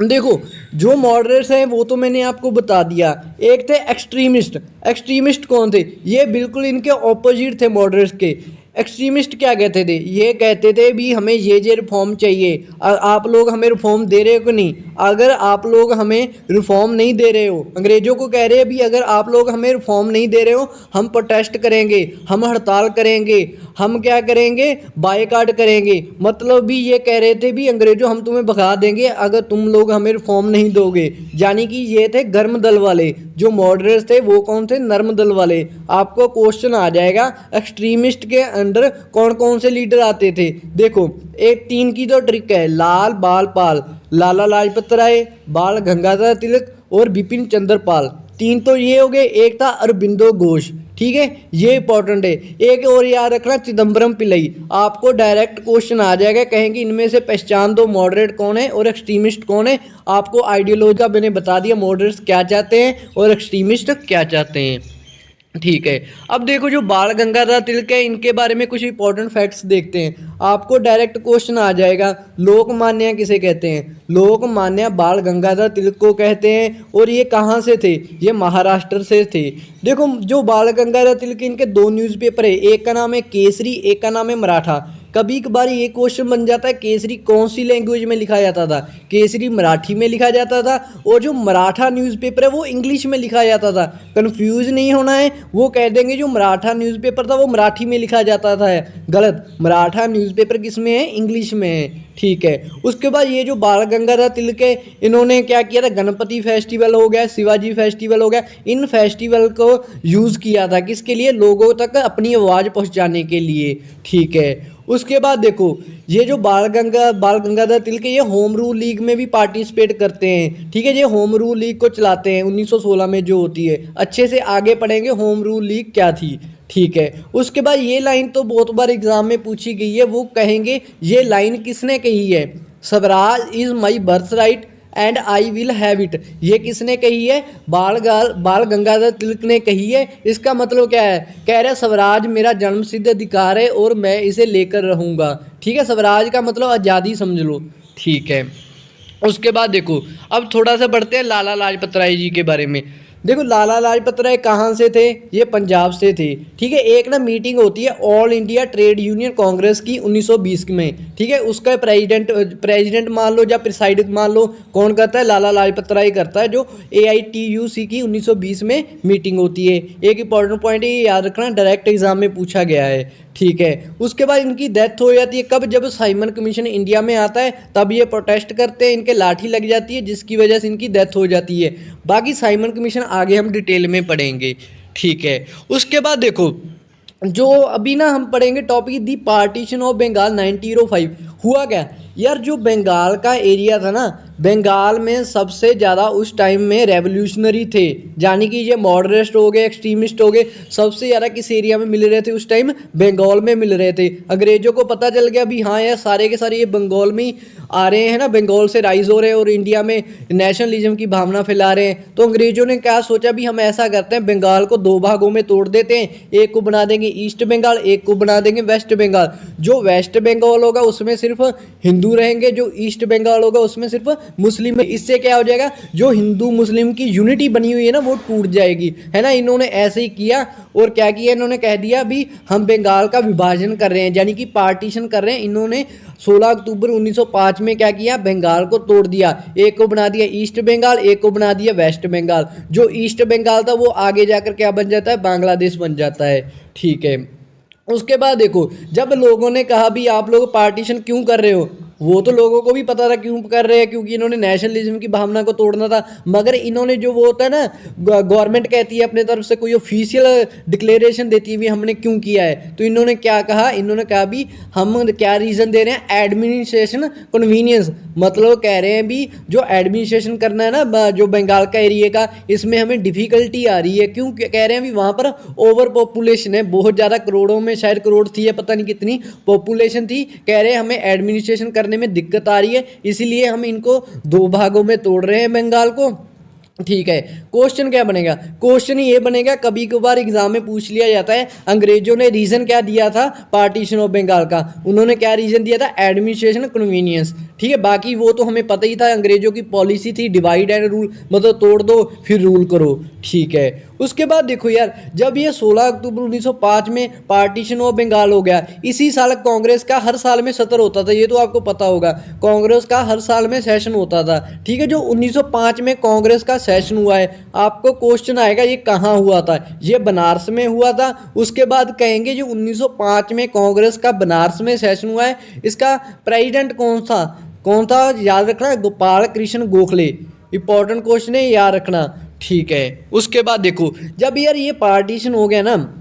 देखो, जो मॉडरेट्स हैं वो तो मैंने आपको बता दिया। एक थे एक्सट्रीमिस्ट। एक्सट्रीमिस्ट कौन थे, ये बिल्कुल इनके ऑपोजिट थे मॉडरेट्स के। एक्सट्रीमिस्ट क्या कहते थे, ये कहते थे भी हमें ये रिफॉर्म चाहिए, आप लोग हमें रिफॉर्म दे रहे हो कि नहीं। अगर आप लोग हमें रिफॉर्म नहीं दे रहे हो, अंग्रेजों को कह रहे हैं भी अगर आप लोग हमें रिफॉर्म नहीं दे रहे हो हम प्रोटेस्ट करेंगे, हम हड़ताल करेंगे, हम क्या करेंगे, बायकॉट करेंगे। मतलब भी ये कह रहे थे भी अंग्रेजों हम तुम्हें भगा देंगे अगर तुम लोग हमें रिफॉर्म नहीं दोगे। यानी कि ये थे गर्म दल वाले, जो मॉडरेट्स थे वो कौन थे, नर्म दल वाले। आपको क्वेश्चन आ जाएगा एक्सट्रीमिस्ट के अंडर कौन कौन से लीडर आते थे। देखो एक 3 की तो ट्रिक है, लाल बाल पाल, लाला लाजपत राय, बाल गंगाधर तिलक और बिपिन चंद्र पाल। 3 तो ये हो गए, एक था अरबिंदो घोष, ठीक है, ये इंपॉर्टेंट है। एक और याद रखना, चिदम्बरम पिल्लई। आपको डायरेक्ट क्वेश्चन आ जाएगा, कहेंगे इनमें से पहचान दो मॉडरेट कौन है और एक्सट्रीमिस्ट कौन है। आपको आइडियोलॉजी का मैंने बता दिया, मॉडरेट्स क्या चाहते हैं और एक्सट्रीमिस्ट क्या चाहते हैं, ठीक है। अब देखो जो बाल गंगाधर तिलक है, इनके बारे में कुछ इंपॉर्टेंट फैक्ट्स देखते हैं। आपको डायरेक्ट क्वेश्चन आ जाएगा, लोकमान्य किसे कहते हैं, लोकमान्य बाल गंगाधर तिलक को कहते हैं। और ये कहाँ से थे, ये महाराष्ट्र से थे। देखो जो बाल गंगाधर तिलक, इनके 2 न्यूज़पेपर है, एक का नाम है केसरी, एक का नाम है मराठा। कभी कभार ये क्वेश्चन बन जाता है, केसरी कौन सी लैंग्वेज में लिखा जाता था, केसरी मराठी में लिखा जाता था, और जो मराठा न्यूज़पेपर है वो इंग्लिश में लिखा जाता था। कंफ्यूज नहीं होना है, वो कह देंगे जो मराठा न्यूज़पेपर था वो मराठी में लिखा जाता था, गलत। मराठा न्यूज़पेपर किस में है, इंग्लिश में है, ठीक है। उसके बाद ये जो बाल गंगाधर तिलक है, इन्होंने क्या किया था, गणपति फेस्टिवल हो गया, शिवाजी फेस्टिवल हो गया, इन फेस्टिवल को यूज़ किया था किसके लिए, लोगों तक अपनी आवाज़ पहुंचाने के लिए, ठीक है। उसके बाद देखो ये जो बाल गंगाधर तिलक है, ये होम रूल लीग में भी पार्टिसिपेट करते हैं, ठीक है। ये होम रूल लीग को चलाते हैं 1916 में जो होती है। अच्छे से आगे पढ़ेंगे होम रूल लीग क्या थी, ठीक है। उसके बाद ये लाइन तो बहुत बार एग्जाम में पूछी गई है, वो कहेंगे ये लाइन किसने कही है, Swaraj is my birth right and I will have it. ये किसने कही है, बाल गंगाधर तिलक ने कही है। इसका मतलब क्या है, कह रहे स्वराज मेरा जन्म सिद्ध अधिकार है और मैं इसे लेकर रहूँगा, ठीक है। स्वराज का मतलब आज़ादी समझ लो, ठीक है। उसके बाद देखो अब थोड़ा सा बढ़ते हैं लाला लाजपत राय जी के बारे में। देखो लाला लाजपत राय कहाँ से थे, ये पंजाब से थे, ठीक है। एक ना मीटिंग होती है all India trade union Congress की 1920 में, ठीक है। उसका प्रेसिडेंट मान लो या प्रिसाइड मान लो, कौन करता है, लाला लाजपत राय करता है। जो AITUC की 1920 में मीटिंग होती है। एक इंपॉर्टेंट पॉइंट है, ये याद रखना, डायरेक्ट एग्जाम में पूछा गया है, ठीक है। उसके बाद इनकी डेथ हो जाती है कब, जब साइमन कमीशन इंडिया में आता है, तब ये प्रोटेस्ट करते हैं, इनके लाठी लग जाती है, जिसकी वजह से इनकी डेथ हो जाती है। बाकी साइमन कमीशन आगे हम डिटेल में पढ़ेंगे, ठीक है। उसके बाद देखो जो अभी ना हम पढ़ेंगे topic, the partition of Bengal 1905। हुआ क्या यार, जो बंगाल का एरिया था ना, बंगाल में सबसे ज़्यादा उस टाइम में रेवोल्यूशनरी थे, यानी कि ये मॉडरेट हो गए, एक्सट्रीमिस्ट हो गए, सबसे ज़्यादा किस एरिया में मिल रहे थे उस टाइम, बंगाल में मिल रहे थे। अंग्रेजों को पता चल गया भी हाँ यार सारे के सारे ये बंगाल में ही आ रहे हैं ना, बंगाल से राइज हो रहे हैं और इंडिया में नेशनलिज्म की भावना फैला रहे हैं। तो अंग्रेजों ने क्या सोचा भी हम ऐसा करते हैं, बंगाल को 2 भागों में तोड़ देते हैं, एक को बना देंगे ईस्ट बंगाल, एक को बना देंगे वेस्ट बंगाल। जो वेस्ट बंगाल होगा उसमें सिर्फ हिंदू रहेंगे, जो ईस्ट बंगाल होगा उसमें सिर्फ मुस्लिम। इससे क्या हो जाएगा, जो हिंदू मुस्लिम की यूनिटी बनी हुई है ना वो टूट जाएगी, है ना। इन्होंने ऐसे ही किया और क्या किया, इन्होंने कह दिया भी हम बंगाल का विभाजन कर रहे हैं, यानी कि पार्टीशन कर रहे हैं। इन्होंने 16 अक्टूबर 1905 में क्या किया, बंगाल को तोड़ दिया, एक को बना दिया ईस्ट बंगाल, एक को बना दिया वेस्ट बंगाल। जो ईस्ट बंगाल था वो आगे जाकर क्या बन जाता है, बांग्लादेश बन जाता है, ठीक है। उसके बाद देखो जब लोगों ने कहा भी आप लोग पार्टीशन क्यों कर रहे हो, वो तो लोगों को भी पता था क्यों कर रहे हैं, क्योंकि इन्होंने नेशनलिज्म की भावना को तोड़ना था। मगर इन्होंने जो वो होता है ना, गवर्नमेंट कहती है अपने तरफ से कोई ऑफिशियल डिक्लेरेशन देती है भी हमने क्यों किया है, तो इन्होंने क्या कहा, इन्होंने कहा भी हम क्या रीज़न दे रहे हैं, एडमिनिस्ट्रेशन कन्वीनियंस। मतलब कह रहे हैं भी जो एडमिनिस्ट्रेशन करना है ना जो बंगाल का एरिया का, इसमें हमें डिफ़िकल्टी आ रही है। क्यों कह रहे हैं भी वहाँ पर ओवर पॉपुलेशन है, बहुत ज़्यादा, करोड़ों में, शायद करोड़ थी या पता नहीं कितनी पॉपुलेशन थी। कह रहे हैं हमें एडमिनिस्ट्रेशन करने में दिक्कत आ रही है, इसीलिए हम इनको 2 भागों में तोड़ रहे हैं बंगाल को, ठीक है। क्वेश्चन क्या बनेगा, क्वेश्चन ये बनेगा, कभी कभार एग्जाम में पूछ लिया जाता है, अंग्रेजों ने रीजन क्या दिया था पार्टीशन ऑफ बंगाल का, उन्होंने क्या रीजन दिया था, एडमिनिस्ट्रेशन कन्वीनियंस, ठीक है। बाकी वो तो हमें पता ही था, अंग्रेजों की पॉलिसी थी डिवाइड एंड रूल, मतलब तोड़ दो फिर रूल करो, ठीक है। उसके बाद देखो यार, जब ये 16 अक्टूबर 1905 में पार्टीशन ऑफ बंगाल हो गया, इसी साल कांग्रेस का हर साल में सत्र होता था, ये तो आपको पता होगा, कांग्रेस का हर साल में सेशन होता था, ठीक है। जो 1905 में कांग्रेस का सेशन हुआ है, आपको क्वेश्चन आएगा ये कहाँ हुआ था, ये बनारस में हुआ था। उसके बाद कहेंगे जो 1905 में कांग्रेस का बनारस में सेशन हुआ है, इसका प्रेसिडेंट कौन था याद रखना, गोपाल कृष्ण गोखले, इंपॉर्टेंट क्वेश्चन है, याद रखना, ठीक है। उसके बाद देखो, जब यार ये पार्टीशन हो गया ना,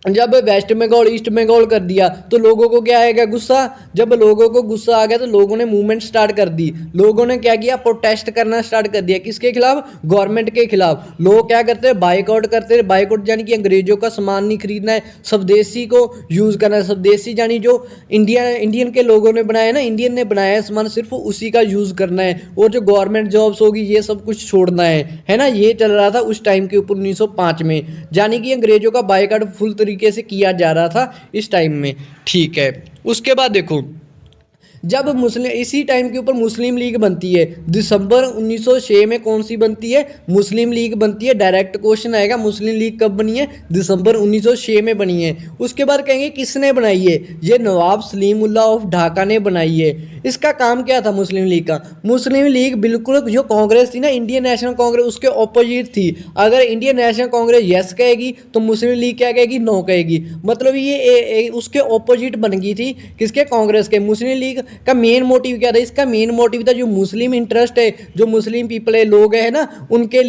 जब वेस्ट बंगाल ईस्ट बंगाल कर दिया तो लोगों को क्या आएगा, गुस्सा। जब लोगों को गुस्सा आ गया तो लोगों ने मूवमेंट स्टार्ट कर दी, लोगों ने क्या किया, प्रोटेस्ट करना स्टार्ट कर दिया, किसके खिलाफ, गवर्नमेंट के खिलाफ। लोग क्या करते हैं, बाइकआउट करते हैं, बाइकआउट यानी कि अंग्रेजों का सामान नहीं खरीदना है, स्वदेशी को यूज़ करना है, स्वदेशी यानी जो इंडियन के लोगों ने बनाया ना, इंडियन ने बनाया है सामान, सिर्फ उसी का यूज़ करना है, और जो गवर्नमेंट जॉब्स होगी ये सब कुछ छोड़ना है ना। ये चल रहा था उस टाइम के ऊपर 1905 में, यानी कि अंग्रेजों का बाइकआउट फुल तरीके से किया जा रहा था इस टाइम में, ठीक है। उसके बाद देखो, जब मुस्लिम, इसी टाइम के ऊपर मुस्लिम लीग बनती है, दिसंबर 1906 में कौन सी बनती है, मुस्लिम लीग बनती है। डायरेक्ट क्वेश्चन आएगा, मुस्लिम लीग कब बनी है, दिसंबर 1906 में बनी है। उसके बाद कहेंगे किसने बनाई है, ये नवाब सलीमुल्लाह ऑफ ढाका ने बनाई है। इसका काम क्या था मुस्लिम लीग का, मुस्लिम लीग बिल्कुल जो कांग्रेस थी ना, इंडियन नेशनल कांग्रेस, उसके ऑपोजिट थी। अगर इंडियन नेशनल कांग्रेस यस कहेगी तो मुस्लिम लीग क्या कहेगी, नो कहेगी, मतलब ये उसके ऑपोजिट बन गई थी, किसके, कांग्रेस के। मुस्लिम लीग का मेन मोटिव क्या था, इसका मेन मोटिव था जो मुस्लिम इंटरेस्ट है, जो मुस्लिम पीपल है, लोग है ना, उनके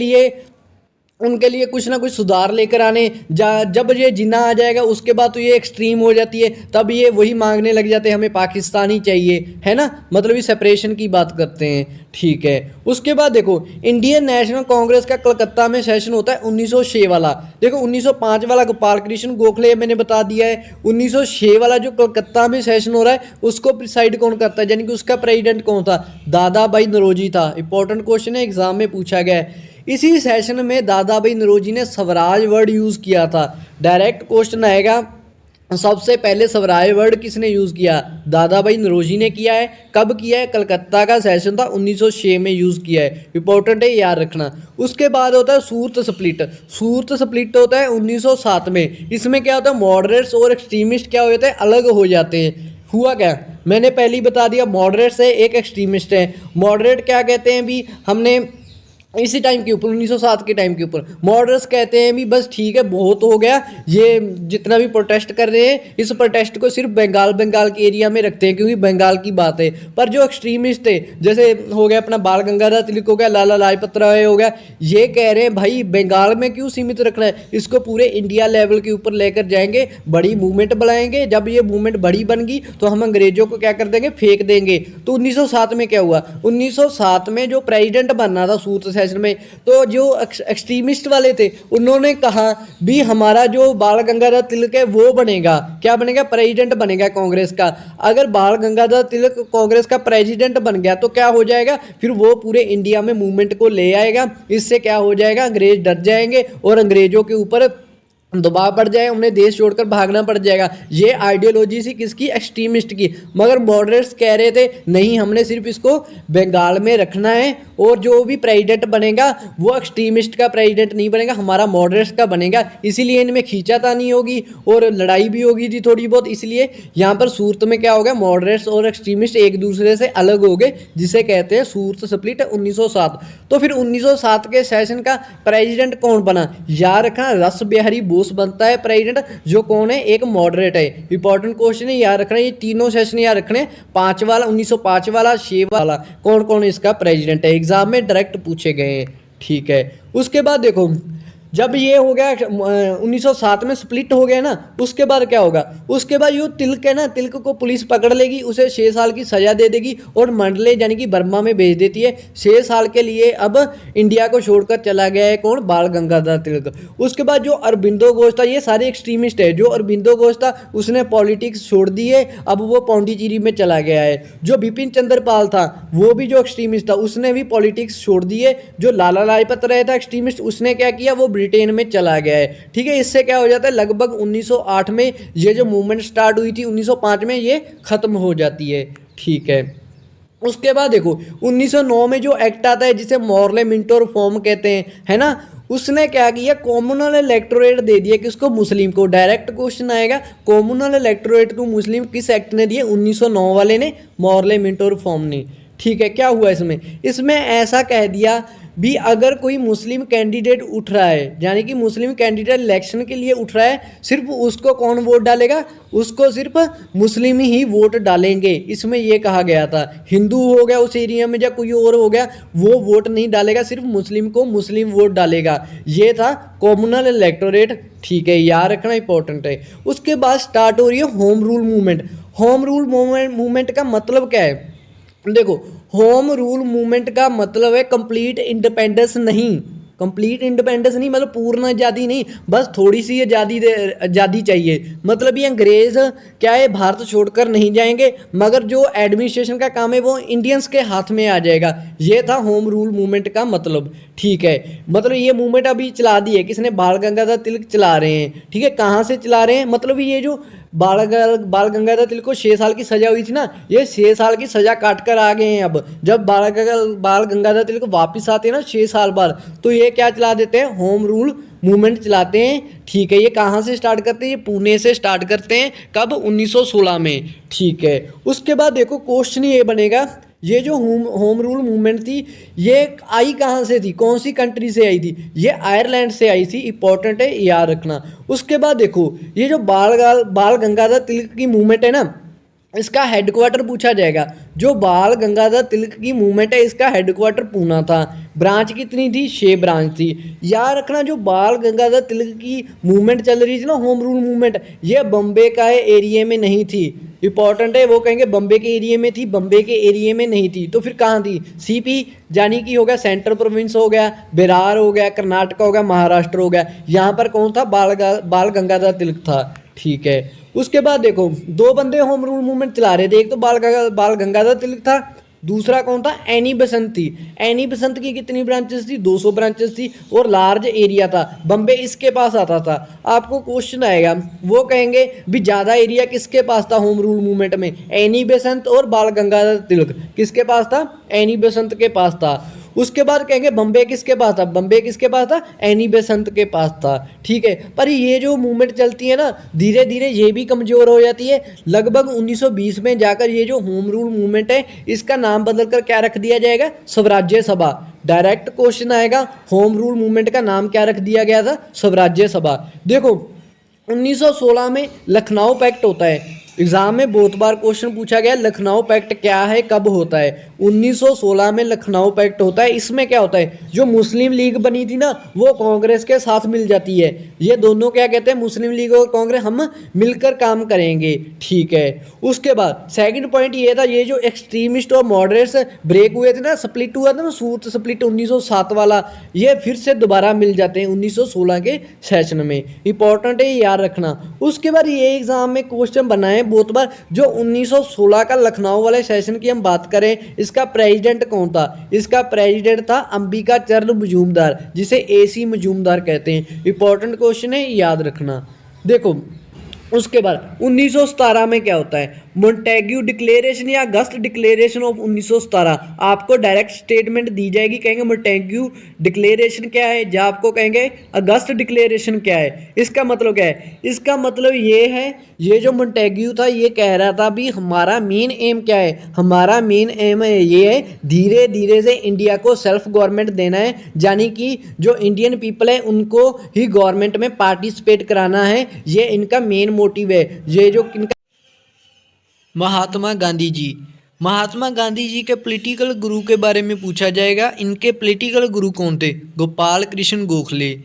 लिए कुछ ना कुछ सुधार लेकर आने। जब ये जिन्ना आ जाएगा उसके बाद तो ये एक्सट्रीम हो जाती है, तब ये वही मांगने लग जाते हैं हमें पाकिस्तानी चाहिए, है ना, मतलब ये सेपरेशन की बात करते हैं, ठीक है। उसके बाद देखो, इंडियन नेशनल कांग्रेस का कलकत्ता में सेशन होता है 1906 वाला। देखो 1905 वाला गोपाल कृष्ण गोखले मैंने बता दिया है, 1906 वाला जो कलकत्ता में सेशन हो रहा है उसको प्रिसाइड कौन करता है, यानी कि उसका प्रेसिडेंट कौन था, दादा भाई नौरोजी था। इंपॉर्टेंट क्वेश्चन है, एग्जाम में पूछा गया है। इसी सेशन में दादा भाई नौरोजी ने स्वराज वर्ड यूज़ किया था। डायरेक्ट क्वेश्चन आएगा, सबसे पहले स्वराज वर्ड किसने यूज़ किया, दादा भाई नौरोजी ने किया है। कब किया है, कलकत्ता का सेशन था 1906 में यूज़ किया है, इंपॉर्टेंट है, याद रखना। उसके बाद होता है सूरत स्प्लिट। सूरत स्प्लिट होता है 1907 में। इसमें क्या होता है, मॉडरेट्स और एक्सट्रीमिस्ट क्या हो जाते हैं, अलग हो जाते हैं। हुआ क्या, मैंने पहले ही बता दिया, मॉडरेट्स है, एक एक्सट्रीमिस्ट है। मॉडरेट क्या कहते हैं भी, हमने इसी टाइम के ऊपर 1907 के टाइम के ऊपर मॉडरेट्स कहते हैं भी बस ठीक है, बहुत हो गया, ये जितना भी प्रोटेस्ट कर रहे हैं इस प्रोटेस्ट को सिर्फ बंगाल के एरिया में रखते हैं क्योंकि बंगाल की बात है। पर जो एक्सट्रीमिस्ट थे, जैसे हो गया अपना बाल गंगाधर तिलक हो गया, लाला लाजपत राय हो गया, ये कह रहे हैं भाई बंगाल में क्यों सीमित रखना है, इसको पूरे इंडिया लेवल के ऊपर लेकर जाएंगे, बड़ी मूवमेंट बनाएंगे। जब ये मूवमेंट बड़ी बन गई तो हम अंग्रेजों को क्या कर देंगे, फेंक देंगे। तो 1907 में क्या हुआ, 1907 में जो प्रेसिडेंट बनना था सूरत में, तो जो एक्सट्रीमिस्ट वाले थे उन्होंने कहा भी हमारा जो बाल गंगाधर तिलक है वो बनेगा, क्या बनेगा, प्रेसिडेंट बनेगा कांग्रेस का। अगर बाल गंगाधर तिलक कांग्रेस का प्रेसिडेंट बन गया तो क्या हो जाएगा, फिर वो पूरे इंडिया में मूवमेंट को ले आएगा। इससे क्या हो जाएगा, अंग्रेज डर जाएंगे और अंग्रेजों के ऊपर दबाव बढ़ जाए, उन्हें देश छोड़कर भागना पड़ जाएगा। ये आइडियोलॉजी थी किसकी, एक्सट्रीमिस्ट की। मगर मॉडरेट्स कह रहे थे नहीं, हमने सिर्फ इसको बंगाल में रखना है और जो भी प्रेसिडेंट बनेगा वो एक्सट्रीमिस्ट का प्रेसिडेंट नहीं बनेगा, हमारा मॉडरेट्स का बनेगा। इसीलिए इनमें खींचातानी होगी और लड़ाई भी होगी थी थोड़ी बहुत। इसलिए यहाँ पर सूरत में क्या हो गया, मॉडरेट्स और एक्सट्रीमिस्ट एक दूसरे से अलग हो गए, जिसे कहते हैं सूरत स्प्लिट 1907। तो फिर 1907 के सेशन का प्रेसिडेंट कौन बना, याद रखना, रास बिहारी बोस बनता है प्रेसिडेंट, जो कौन है, एक मॉडरेट है। इंपॉर्टेंट क्वेश्चन है, याद रखना, ये तीनों सेशन याद रखने, 5 वाला, 1905 वाला, 6 वाला, कौन कौन इसका प्रेसिडेंट है, एग्जाम में डायरेक्ट पूछे गए हैं, ठीक है। उसके बाद देखो, जब ये हो गया 1907 में स्प्लिट हो गया ना, उसके बाद क्या होगा, उसके बाद ये तिलक है ना, तिलक को पुलिस पकड़ लेगी, उसे 6 साल की सजा दे देगी और मंडले यानी कि बर्मा में भेज देती है 6 साल के लिए। अब इंडिया को छोड़कर चला गया है कौन, बाल गंगाधर तिलक। उसके बाद जो अरबिंदो घोष था, ये सारे एक्सट्रीमिस्ट है। जो अरबिंदो घोष था उसने पॉलिटिक्स छोड़ दी है, अब वो पौंडीचेरी में चला गया है। जो बिपिन चंद्र पाल था वो भी जो एक्सट्रीमिस्ट था उसने भी पॉलिटिक्स छोड़ दी है। जो लाला लाजपत राय था एक्सट्रीमिस्ट, उसने क्या किया, वो ब्रिटेन में चला गया है, ठीक है। इससे क्या हो जाता है, लगभग 1908 में ये जो मूवमेंट स्टार्ट हुई थी 1905 में ये खत्म हो जाती है, ठीक है। उसके बाद देखो 1909 में जो एक्ट आता है जिसे मॉर्ले मिंटो रिफॉर्म कहते हैं, है ना, उसने क्या किया, कॉम्युनल इलेक्टोरेट दे दिया किसको, मुस्लिम को। डायरेक्ट क्वेश्चन आएगा, कॉम्युनल इलेक्टोरेट टू मुस्लिम किस एक्ट ने दिए, 1909 वाले ने, मॉर्ले मिंटो रिफॉर्म ने। ठीक है, क्या हुआ इसमें, इसमें ऐसा कह दिया भी अगर कोई मुस्लिम कैंडिडेट उठ रहा है, यानी कि मुस्लिम कैंडिडेट इलेक्शन के लिए उठ रहा है, सिर्फ उसको कौन वोट डालेगा, उसको सिर्फ मुस्लिम ही वोट डालेंगे। इसमें ये कहा गया था, हिंदू हो गया उस एरिया में या कोई और हो गया, वो वोट नहीं डालेगा, सिर्फ मुस्लिम को मुस्लिम वोट डालेगा। ये था कॉम्युनल इलेक्टोरेट। ठीक है, याद रखना इंपॉर्टेंट है। उसके बाद स्टार्ट हो रही है home rule movement. Home rule movement का मतलब क्या है, देखो होम रूल मूवमेंट का मतलब है कंप्लीट इंडिपेंडेंस नहीं, कंप्लीट इंडिपेंडेंस नहीं मतलब पूर्ण आज़ादी नहीं, बस थोड़ी सी आज़ादी चाहिए। मतलब ये अंग्रेज़ क्या है, भारत छोड़कर नहीं जाएंगे, मगर जो एडमिनिस्ट्रेशन का काम है वो इंडियंस के हाथ में आ जाएगा। ये था होम रूल मूवमेंट का मतलब। ठीक है, मतलब ये मूवमेंट अभी चला दी है किसने, बाल गंगाधर तिलक चला रहे हैं। ठीक है, कहाँ से चला रहे हैं, मतलब ये जो बाल गंगाधर तिलक को 6 साल की सज़ा हुई थी ना, ये 6 साल की सज़ा काट कर आ गए हैं। अब जब बाल गंगाधर तिलक वापस आते हैं ना 6 साल बाद, तो ये क्या चला देते हैं, होम रूल मूवमेंट चलाते हैं। ठीक है, ये कहाँ से स्टार्ट करते हैं, ये पुणे से स्टार्ट करते हैं, कब, 1916 में। ठीक है, उसके बाद देखो क्वेश्चन ये बनेगा, ये जो होम रूल मूवमेंट थी ये आई कहाँ से थी, कौन सी कंट्री से आई थी, ये आयरलैंड से आई थी। इंपॉर्टेंट है, याद रखना। उसके बाद देखो ये जो बाल गंगाधर तिलक की मूवमेंट है ना, इसका हेडक्वार्टर पूछा जाएगा। जो बाल गंगाधर तिलक की मूवमेंट है इसका हेडक्वार्टर पूना था। ब्रांच कितनी थी, 6 ब्रांच थी। याद रखना, जो बाल गंगाधर तिलक की मूवमेंट चल रही थी ना, होम रूल मूवमेंट, ये बम्बे का एरिया में नहीं थी। इंपॉर्टेंट है, वो कहेंगे बम्बे के एरिया में थी, बम्बे के एरिया में नहीं थी। तो फिर कहाँ थी, सीपी यानी कि हो गया सेंट्रल प्रोविंस हो गया, बिहार हो गया, कर्नाटक हो गया, महाराष्ट्र हो गया। यहाँ पर कौन था, बाल गंगाधर तिलक था। ठीक है, उसके बाद देखो 2 बंदे होम रूल मूवमेंट चला रहे थे, एक तो बाल गंगाधर तिलक था, दूसरा कौन था, एनी बेसेंट थी। एनी बेसेंट की कितनी ब्रांचेस थी, 200 ब्रांचेस थी, और लार्ज एरिया था। बम्बे इसके पास आता था। आपको क्वेश्चन आएगा, वो कहेंगे भी ज़्यादा एरिया किसके पास था होम रूल मूवमेंट में, एनी बेसेंट और बाल गंगाधर तिलक, किसके पास था, एनी बेसेंट के पास था। उसके बाद कहेंगे बम्बे किसके पास था, बम्बे किसके पास था, एनी बेसेंट के पास था। ठीक है, पर ये जो मूवमेंट चलती है ना, धीरे धीरे ये भी कमज़ोर हो जाती है। लगभग 1920 में जाकर ये जो होम रूल मूवमेंट है इसका नाम बदल कर क्या रख दिया जाएगा, स्वराज्य सभा। डायरेक्ट क्वेश्चन आएगा, होम रूल मूवमेंट का नाम क्या रख दिया गया था, स्वराज्य सभा। देखो 1916 में लखनऊ पैक्ट होता है। एग्जाम में बहुत बार क्वेश्चन पूछा गया, लखनऊ पैक्ट क्या है, कब होता है, 1916 में लखनऊ पैक्ट होता है। इसमें क्या होता है, जो मुस्लिम लीग बनी थी ना वो कांग्रेस के साथ मिल जाती है। ये दोनों क्या कहते हैं, मुस्लिम लीग और कांग्रेस हम मिलकर काम करेंगे। ठीक है, उसके बाद सेकंड पॉइंट ये था, ये जो एक्सट्रीमिस्ट और मॉडरेट्स ब्रेक हुए थे ना, स्प्लिट हुआ था ना, सूत स्प्लिट 1907 वाला, ये फिर से दोबारा मिल जाते हैं 1916 के सेशन में। इंपॉर्टेंट है, याद रखना। उसके बाद ये एग्जाम में क्वेश्चन बनाए बहुत बार, जो 1916 का लखनऊ वाले सेशन की हम बात करें, इसका प्रेसिडेंट कौन था, इसका प्रेसिडेंट था अंबिका चरण मजूमदार, जिसे एसी मजूमदार कहते हैं। इंपॉर्टेंट क्वेश्चन है, याद रखना। देखो उसके बाद 1917 में क्या होता है, मोंटेग्यू डिक्लेरेशन या अगस्त डिक्लेरेशन ऑफ 1917। आपको डायरेक्ट स्टेटमेंट दी जाएगी, कहेंगे मोंटेग्यू डिक्लेरेशन क्या है, या आपको कहेंगे अगस्त डिक्लेरेशन क्या है। इसका मतलब क्या है, इसका मतलब ये है, ये जो मोंटेग्यू था ये कह रहा था भी हमारा मेन एम क्या है, हमारा मेन एम है ये है धीरे धीरे से इंडिया को सेल्फ गवर्नमेंट देना है, यानी कि जो इंडियन पीपल है उनको ही गवर्नमेंट में पार्टिसिपेट कराना है। ये इनका मेन मोटिव है। ये जो इनका महात्मा गांधी जी, महात्मा गांधी जी के पॉलिटिकल गुरु के बारे में पूछा जाएगा। इनके पॉलिटिकल गुरु कौन थे, गोपाल कृष्ण गोखले।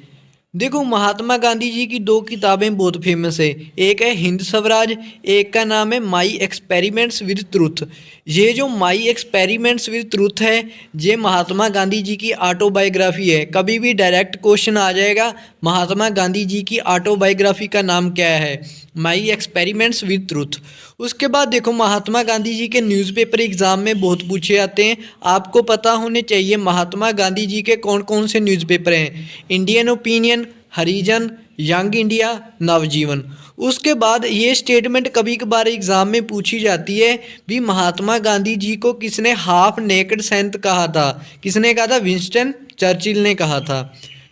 देखो महात्मा गांधी जी की 2 किताबें बहुत फेमस है, एक है हिंद स्वराज, एक का नाम है माई एक्सपेरिमेंट्स विद ट्रूथ। ये जो माई एक्सपेरिमेंट्स विद ट्रूथ है ये महात्मा गांधी जी की ऑटोबायोग्राफी है। कभी भी डायरेक्ट क्वेश्चन आ जाएगा, महात्मा गांधी जी की ऑटोबायोग्राफी का नाम क्या है, माई एक्सपेरिमेंट्स विद ट्रूथ। उसके बाद देखो महात्मा गांधी जी के न्यूज़पेपर एग्ज़ाम में बहुत पूछे जाते हैं, आपको पता होने चाहिए महात्मा गांधी जी के कौन कौन से न्यूज़पेपर हैं, इंडियन ओपिनियन, हरिजन, यंग इंडिया, नवजीवन। उसके बाद ये स्टेटमेंट कभी कभार एग्जाम में पूछी जाती है भी, महात्मा गांधी जी को किसने हाफ नेकेड सेंट कहा था? किसने कहा था? विंस्टन चर्चिल ने कहा था।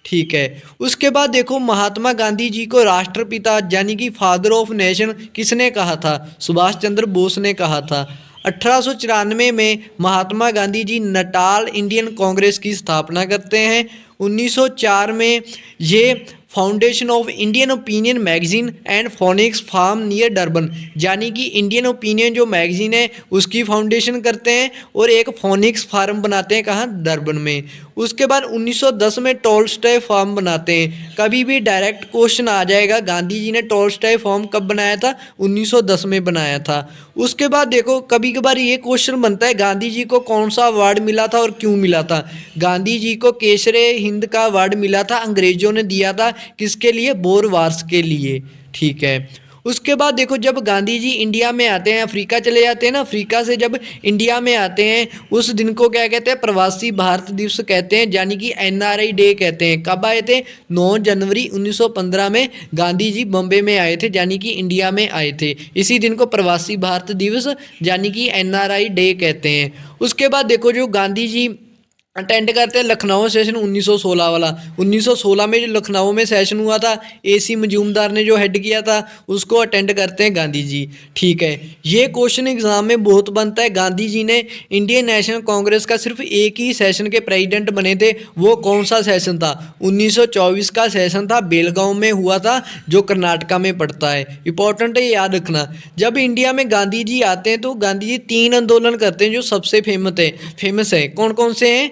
ठीक है, उसके बाद देखो महात्मा गांधी जी को राष्ट्रपिता यानी कि फादर ऑफ नेशन किसने कहा था? सुभाष चंद्र बोस ने कहा था। 1894 में Mahatma Gandhi ji Natal Indian Congress की स्थापना करते हैं। 1904 में ये foundation of Indian Opinion magazine and Phoenix Farm near Durban, यानी कि इंडियन ओपिनियन जो मैगजीन है उसकी फाउंडेशन करते हैं और एक फोनिक्स फार्म बनाते हैं, कहाँ? डरबन में। उसके बाद 1910 में टॉलस्टॉय फार्म बनाते हैं। कभी भी डायरेक्ट क्वेश्चन आ जाएगा, गांधी जी ने टॉलस्टॉय फार्म कब बनाया था? 1910 में बनाया था। उसके बाद देखो कभी कभार ये क्वेश्चन बनता है, गांधी जी को कौन सा अवार्ड मिला था और क्यों मिला था? गांधी जी को केसरे हिंद का अवार्ड मिला था, अंग्रेजों ने दिया था। किसके लिए? बोर वार्स के लिए। ठीक है, उसके बाद देखो जब गांधी जी इंडिया में आते हैं, अफ्रीका चले जाते हैं ना, अफ्रीका से जब इंडिया में आते हैं उस दिन को क्या कहते हैं? प्रवासी भारत दिवस कहते हैं, यानी कि NRI डे कहते हैं। कब आए थे? 9 जनवरी 1915 में गांधी जी बॉम्बे में आए थे, यानी कि इंडिया में आए थे। इसी दिन को प्रवासी भारत दिवस यानी कि NRI डे कहते हैं। उसके बाद देखो जो गांधी जी अटेंड करते हैं लखनऊ सेशन 1916 वाला। 1916 में जो लखनऊ में सेशन हुआ था, AC मजूमदार ने जो हेड किया था, उसको अटेंड करते हैं गांधी जी। ठीक है, ये क्वेश्चन एग्जाम में बहुत बनता है। गांधी जी ने इंडियन नेशनल कांग्रेस का सिर्फ एक ही सेशन के प्रेसिडेंट बने थे, वो कौन सा सेशन था? 1924 का सेशन था, बेलगांव में हुआ था, जो कर्नाटका में पड़ता है। इंपॉर्टेंट है, याद रखना। जब इंडिया में गांधी जी आते हैं तो गांधी जी 3 आंदोलन करते हैं जो सबसे फेमस है। कौन कौन से हैं?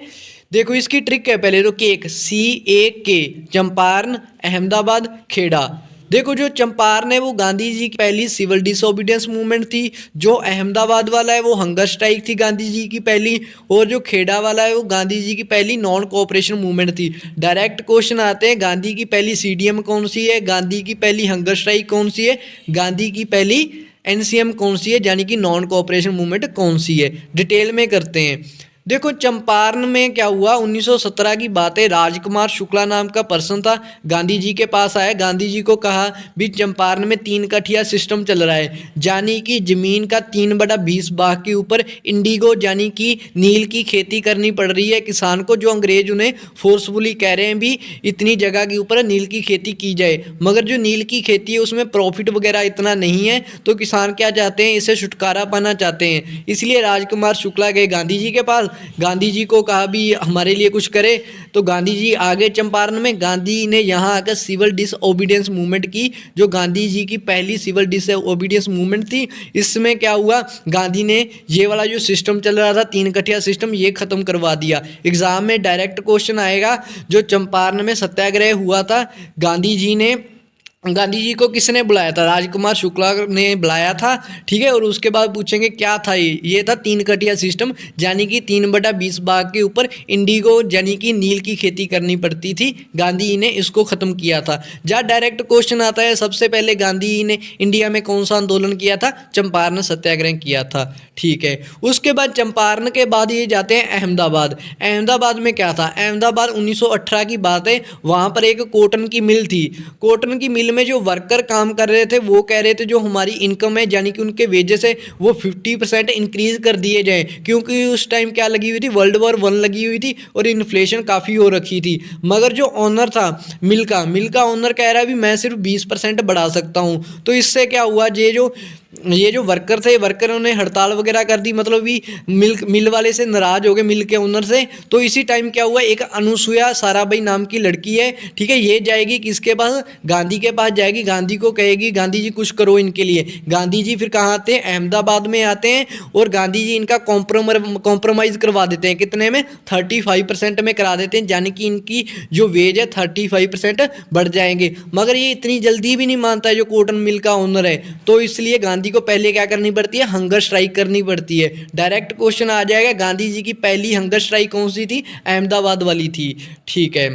देखो इसकी ट्रिक है, पहले तो CAK, चंपारण, अहमदाबाद, खेड़ा। देखो जो चंपारण है वो गांधी जी की पहली सिविल डिसोबीडियंस मूवमेंट थी, जो अहमदाबाद वाला है वो हंगर स्ट्राइक थी गांधी जी की पहली, और जो खेड़ा वाला है वो गांधी जी की पहली नॉन कोऑपरेशन मूवमेंट थी। डायरेक्ट क्वेश्चन आते हैं, गांधी की पहली CDM कौन सी है? गांधी की पहली हंगर स्ट्राइक कौन सी है? गांधी की पहली NCM कौन सी है, यानी कि नॉन कोऑपरेशन मूवमेंट कौन सी है? डिटेल में करते हैं। देखो चंपारण में क्या हुआ, 1917 की बात है। राजकुमार शुक्ला नाम का पर्सन था, गांधी जी के पास आया। गांधी जी को कहा भी चंपारण में 3 कठिया सिस्टम चल रहा है, यानी कि जमीन का 3/20 भाग के ऊपर इंडिगो यानी कि नील की खेती करनी पड़ रही है किसान को, जो अंग्रेज उन्हें फोर्सफुली कह रहे हैं भी इतनी जगह के ऊपर नील की खेती की जाए। मगर जो नील की खेती है उसमें प्रॉफिट वगैरह इतना नहीं है, तो किसान क्या चाहते हैं? इससे छुटकारा पाना चाहते हैं। इसलिए राजकुमार शुक्ला गए गांधी जी के पास, गांधी जी को कहा भी हमारे लिए कुछ करे। तो गांधी जी आगे चंपारण में, गांधी ने यहाँ आकर सिविल डिसओबीडियंस मूवमेंट की, जो गांधी जी की पहली सिविल डिसओबीडियंस मूवमेंट थी। इसमें क्या हुआ, गांधी ने ये वाला जो सिस्टम चल रहा था 3 कठिया सिस्टम, ये खत्म करवा दिया। एग्जाम में डायरेक्ट क्वेश्चन आएगा, जो चंपारण में सत्याग्रह हुआ था, गांधी जी को किसने बुलाया था? राजकुमार शुक्ला ने बुलाया था। ठीक है, और उसके बाद पूछेंगे क्या था ये था 3 कठिया सिस्टम, यानी कि 3/20 भाग के ऊपर इंडिगो यानी कि नील की खेती करनी पड़ती थी। गांधी जी ने इसको ख़त्म किया था। जहाँ डायरेक्ट क्वेश्चन आता है, सबसे पहले गांधी जी ने इंडिया में कौन सा आंदोलन किया था? चंपारण सत्याग्रह किया था। ठीक है, उसके बाद चंपारण के बाद ये जाते हैं अहमदाबाद। अहमदाबाद में क्या था? अहमदाबाद 1918 की बात है, वहाँ पर एक कॉटन की मिल थी। कॉटन की मिल में जो वर्कर काम कर रहे थे वो कह रहे थे जो हमारी इनकम है यानी कि उनके वेजेस है वो 50% इंक्रीज कर दिए जाएं, क्योंकि उस टाइम क्या लगी हुई थी? World War I लगी हुई थी और इन्फ्लेशन काफ़ी हो रखी थी। मगर जो ऑनर था मिल का ऑनर कह रहा है भी मैं सिर्फ 20% बढ़ा सकता हूँ। तो इससे क्या हुआ, ये जो वर्कर थे, वर्करों ने हड़ताल वगैरह कर दी, मतलब भी मिल वाले से नाराज हो गए, मिल के ओनर से। तो इसी टाइम क्या हुआ, एक अनुसुया साराभाई नाम की लड़की है, ठीक है, ये जाएगी किसके पास? गांधी के पास जाएगी। गांधी को कहेगी गांधी जी कुछ करो इनके लिए। गांधी जी फिर कहाँ आते हैं? अहमदाबाद में आते हैं, और गांधी जी इनका कॉम्प्रोमाइज़ करवा देते हैं। कितने में? 35% में करा देते हैं, यानी कि इनकी जो वेज है 35% बढ़ जाएंगे। मगर ये इतनी जल्दी भी नहीं मानता है जो कॉटन मिल का ओनर है, तो इसलिए गांधी को पहले क्या करनी पड़ती है? हंगर स्ट्राइक करनी पड़ती है। डायरेक्ट क्वेश्चन आ जाएगा, गांधी जी की पहली हंगर स्ट्राइक कौन सी थी? अहमदाबाद वाली थी। ठीक है,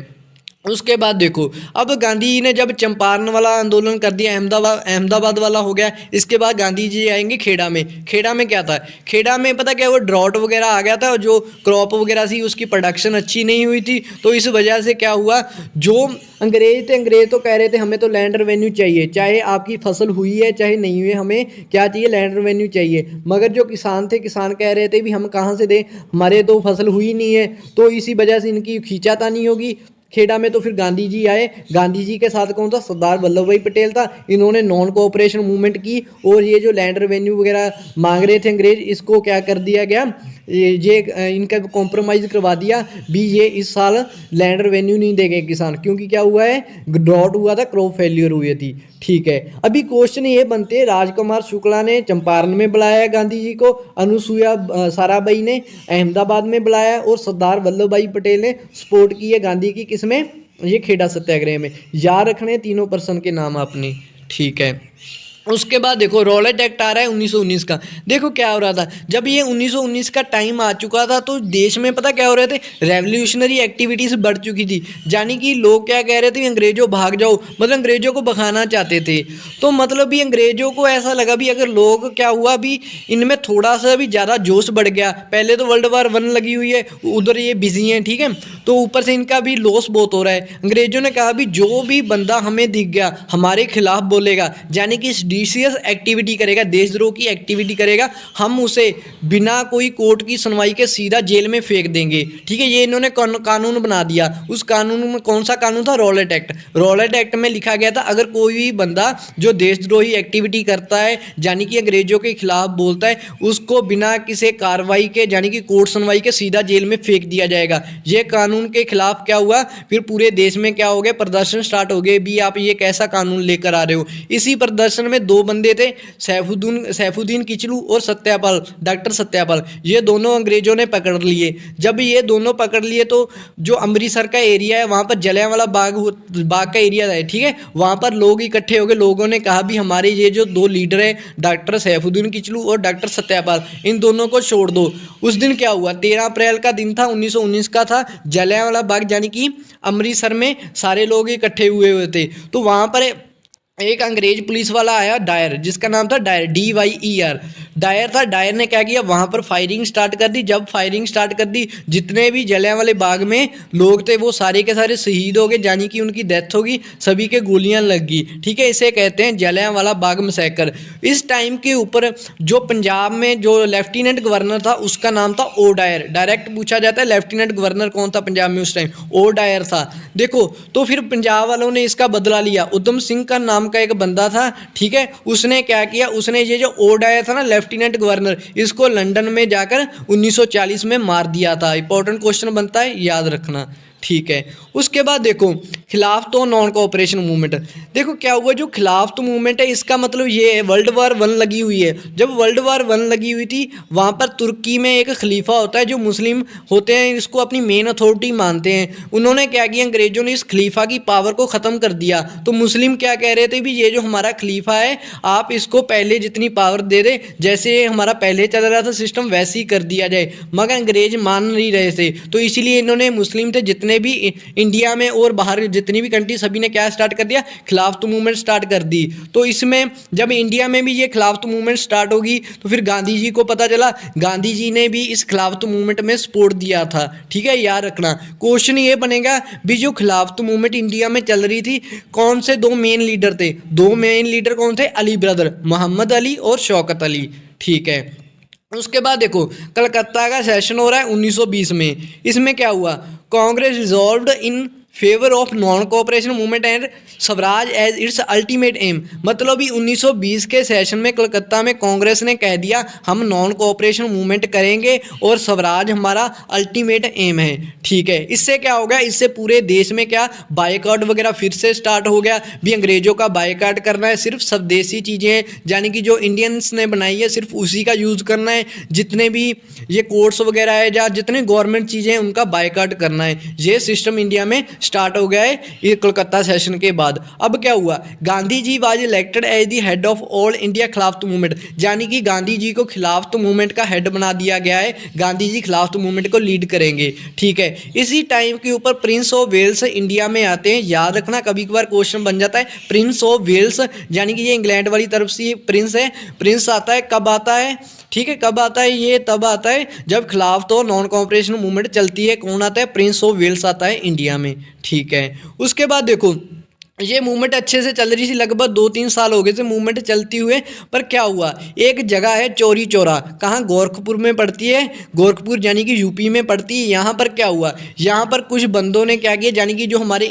उसके बाद देखो, अब गांधी जी ने जब चंपारण वाला आंदोलन कर दिया, अहमदाबाद वाला हो गया, इसके बाद गांधी जी आएंगे खेड़ा में। खेड़ा में क्या था, खेड़ा में पता क्या, वो ड्रॉट वगैरह आ गया था और जो क्रॉप वगैरह थी उसकी प्रोडक्शन अच्छी नहीं हुई थी। तो इस वजह से क्या हुआ, जो अंग्रेज थे, अंग्रेज तो कह रहे थे हमें तो लैंड रेवेन्यू चाहिए, चाहे आपकी फसल हुई है चाहे नहीं हुई है, हमें क्या चाहिए, लैंड रेवेन्यू चाहिए। मगर जो किसान थे, किसान कह रहे थे भी हम कहाँ से दें, हमारे तो फसल हुई नहीं है। तो इसी वजह से इनकी खींचातानी होगी खेड़ा में। तो फिर गांधी जी आए, गांधी जी के साथ कौन था, सरदार वल्लभ भाई पटेल था। इन्होंने नॉन कोऑपरेशन मूवमेंट की और ये जो लैंड रेवेन्यू वगैरह मांग रहे थे अंग्रेज, इसको क्या कर दिया गया, ये इनका कॉम्प्रोमाइज़ करवा दिया भी, ये इस साल लैंड रेवेन्यू नहीं देंगे किसान, क्योंकि क्या हुआ है, ड्रॉट हुआ था, क्रॉप फेल्यूर हुई थी। ठीक है, अभी क्वेश्चन ये बनते हैं, राजकुमार शुक्ला ने चंपारण में बुलाया गांधी जी को, अनुसुईया साराभाई ने अहमदाबाद में बुलाया और सरदार वल्लभ भाई पटेल ने सपोर्ट की है गांधी की, किसमें, ये खेड़ा सत्याग्रह में। याद रखने तीनों पर्सन के नाम आपने। ठीक है, उसके बाद देखो रॉलेट एक्ट आ रहा है 1919 का। देखो क्या हो रहा था, जब ये 1919 का टाइम आ चुका था तो देश में पता क्या हो रहे थे, रेवोल्यूशनरी एक्टिविटीज़ बढ़ चुकी थी। यानी कि लोग क्या कह रहे थे, अंग्रेजों भाग जाओ, मतलब अंग्रेजों को भगाना चाहते थे। तो मतलब भी अंग्रेजों को ऐसा लगा भी अगर लोग, क्या हुआ भी, इनमें थोड़ा सा भी ज़्यादा जोश बढ़ गया। पहले तो वर्ल्ड वार 1 लगी हुई है, उधर ये बिजी हैं, ठीक है, तो ऊपर से इनका भी लॉस बहुत हो रहा है। अंग्रेजों ने कहा भी जो भी बंदा हमें दिख गया हमारे खिलाफ बोलेगा, यानी कि डिसियस एक्टिविटी करेगा, देशद्रोह की एक्टिविटी करेगा, हम उसे बिना कोई कोर्ट की सुनवाई के सीधा जेल में फेंक देंगे। ठीक है, ये इन्होंने कानून बना दिया। उस कानून में कौन सा कानून था, रॉलेट एक्ट। रॉलेट एक्ट में लिखा गया था अगर कोई भी बंदा जो देशद्रोही एक्टिविटी करता है, यानी कि अंग्रेजों के खिलाफ बोलता है, उसको बिना किसी कार्रवाई के, यानी कि कोर्ट सुनवाई के, सीधा जेल में फेंक दिया जाएगा। ये कानून के खिलाफ क्या हुआ, फिर पूरे देश में क्या हो गया, प्रदर्शन स्टार्ट हो गए भी आप ये कैसा कानून लेकर आ रहे हो। इसी प्रदर्शन में 2 बंदे थे, सैफुद्दीन किचलू और सत्यापाल, डॉक्टर सत्यापाल, ये दोनों अंग्रेजों ने पकड़ लिए। जब ये दोनों पकड़ लिए तो जो अमृतसर का एरिया है वहाँ पर जलियांवाला बाग का एरिया है, ठीक है, वहाँ पर लोग इकट्ठे हो गए। लोगों ने कहा भी हमारे ये जो 2 लीडर है, डॉक्टर सैफुद्दीन किचलू और डॉक्टर सत्यापाल, इन दोनों को छोड़ दो। उस दिन क्या हुआ, 13 अप्रैल का दिन था, 1919 का था। जलियांवाला बाग यानी कि अमृतसर में सारे लोग इकट्ठे हुए थे। तो वहाँ पर एक अंग्रेज पुलिस वाला आया, डायर, जिसका नाम था डायर, DYER, डायर था। डायर ने क्या किया, वहाँ पर फायरिंग स्टार्ट कर दी। जब फायरिंग स्टार्ट कर दी, जितने भी जलियांवाले बाग में लोग थे वो सारे के सारे शहीद हो गए, यानी कि उनकी डेथ होगी, सभी के गोलियां लग गई। ठीक है, इसे कहते हैं जलियांवाला बाग मैसेकर। इस टाइम के ऊपर जो पंजाब में जो लेफ्टिनेंट गवर्नर था उसका नाम था ओ डायर। डायरेक्ट पूछा जाता है लेफ्टिनेंट गवर्नर कौन था पंजाब में उस टाइम, ओ डायर था। देखो, तो फिर पंजाब वालों ने इसका बदला लिया। उधम सिंह का नाम का एक बंदा था, ठीक है, उसने क्या किया, उसने ये जो ओ डायर था ना, लेफ्टिनेंट गवर्नर, इसको लंदन में जाकर 1940 में मार दिया था। इंपॉर्टेंट क्वेश्चन बनता है, याद रखना। ठीक है, उसके बाद देखो खिलाफ तो नॉन कोऑपरेशन मूवमेंट। देखो क्या हुआ, जो खिलाफ तो मूवमेंट है इसका मतलब ये है, वर्ल्ड वार 1 लगी हुई है। जब वर्ल्ड वार 1 लगी हुई थी, वहाँ पर तुर्की में एक खलीफा होता है जो मुस्लिम होते हैं, इसको अपनी मेन अथॉरिटी मानते हैं। उन्होंने क्या किया, अंग्रेजों ने इस खलीफा की पावर को ख़त्म कर दिया। तो मुस्लिम क्या कह रहे थे भी, ये जो हमारा खलीफा है आप इसको पहले जितनी पावर दे दे, जैसे हमारा पहले चल रहा था सिस्टम वैसे ही कर दिया जाए। मगर अंग्रेज मान नहीं रहे थे, तो इसीलिए इन्होंने मुस्लिम थे जितने भी इंडिया में और बाहर जितनी भी कंट्री, सभी ने क्या स्टार्ट कर दिया, खिलाफत मूवमेंट स्टार्ट कर दी। तो इसमें जब इंडिया में भी ये खिलाफत मूवमेंट स्टार्ट होगी तो फिर गांधी जी को पता चला, गांधी जी ने भी इस खिलाफत मूवमेंट में सपोर्ट दिया था। ठीक है, याद रखना। क्वेश्चन ये बनेगा भी जो खिलाफत मूवमेंट इंडिया में चल रही थी, कौन से 2 मेन लीडर थे, 2 मेन लीडर कौन थे, अली ब्रदर, मोहम्मद अली और शौकत अली। ठीक है, उसके बाद देखो कलकत्ता का सेशन हो रहा है 1920 में। इसमें क्या हुआ, Congress resolved in favour of non cooperation movement and swaraj as its ultimate aim. मतलब भी 1920 के सेशन में कलकत्ता में कांग्रेस ने कह दिया हम नॉन कोऑपरेशन मूवमेंट करेंगे और स्वराज हमारा अल्टीमेट एम है। ठीक है, इससे क्या हो गया, इससे पूरे देश में क्या बायकॉट वगैरह फिर से स्टार्ट हो गया भी, अंग्रेजों का बायकॉट करना है, सिर्फ स्वदेशी चीज़ें यानी कि जो इंडियंस ने बनाई है सिर्फ उसी का यूज़ करना है, जितने भी ये कोर्ट्स वगैरह है या जितने गवर्नमेंट चीज़ें हैं उनका बायकॉट करना है। ये सिस्टम इंडिया में स्टार्ट हो गया है ये कोलकाता सेशन के बाद। अब क्या हुआ, Gandhi ji was elected as the head of all India Khilafat movement, यानी कि गांधी जी को खिलाफत मूवमेंट का हेड बना दिया गया है, गांधी जी खिलाफत मूवमेंट को लीड करेंगे। ठीक है, इसी टाइम के ऊपर प्रिंस ऑफ वेल्स इंडिया में आते हैं। याद रखना, कभी कभार क्वेश्चन बन जाता है प्रिंस ऑफ वेल्स, यानी कि ये इंग्लैंड वाली तरफ से ये प्रिंस है। प्रिंस आता है, कब आता है, ठीक है, कब आता है, ये तब आता है जब खिलाफत और नॉन कॉपरेशन मूवमेंट चलती है। कौन आता है, प्रिंस ऑफ वेल्स आता है इंडिया में। ठीक है, उसके बाद देखो ये मूवमेंट अच्छे से चल रही थी, लगभग 2-3 साल हो गए थे मूवमेंट चलती हुए। पर क्या हुआ, एक जगह है चौरी चौरा, कहाँ, गोरखपुर में पड़ती है, गोरखपुर यानी कि यूपी में पड़ती है। यहाँ पर क्या हुआ, यहाँ पर कुछ बंदों ने क्या किया, यानी कि जो हमारे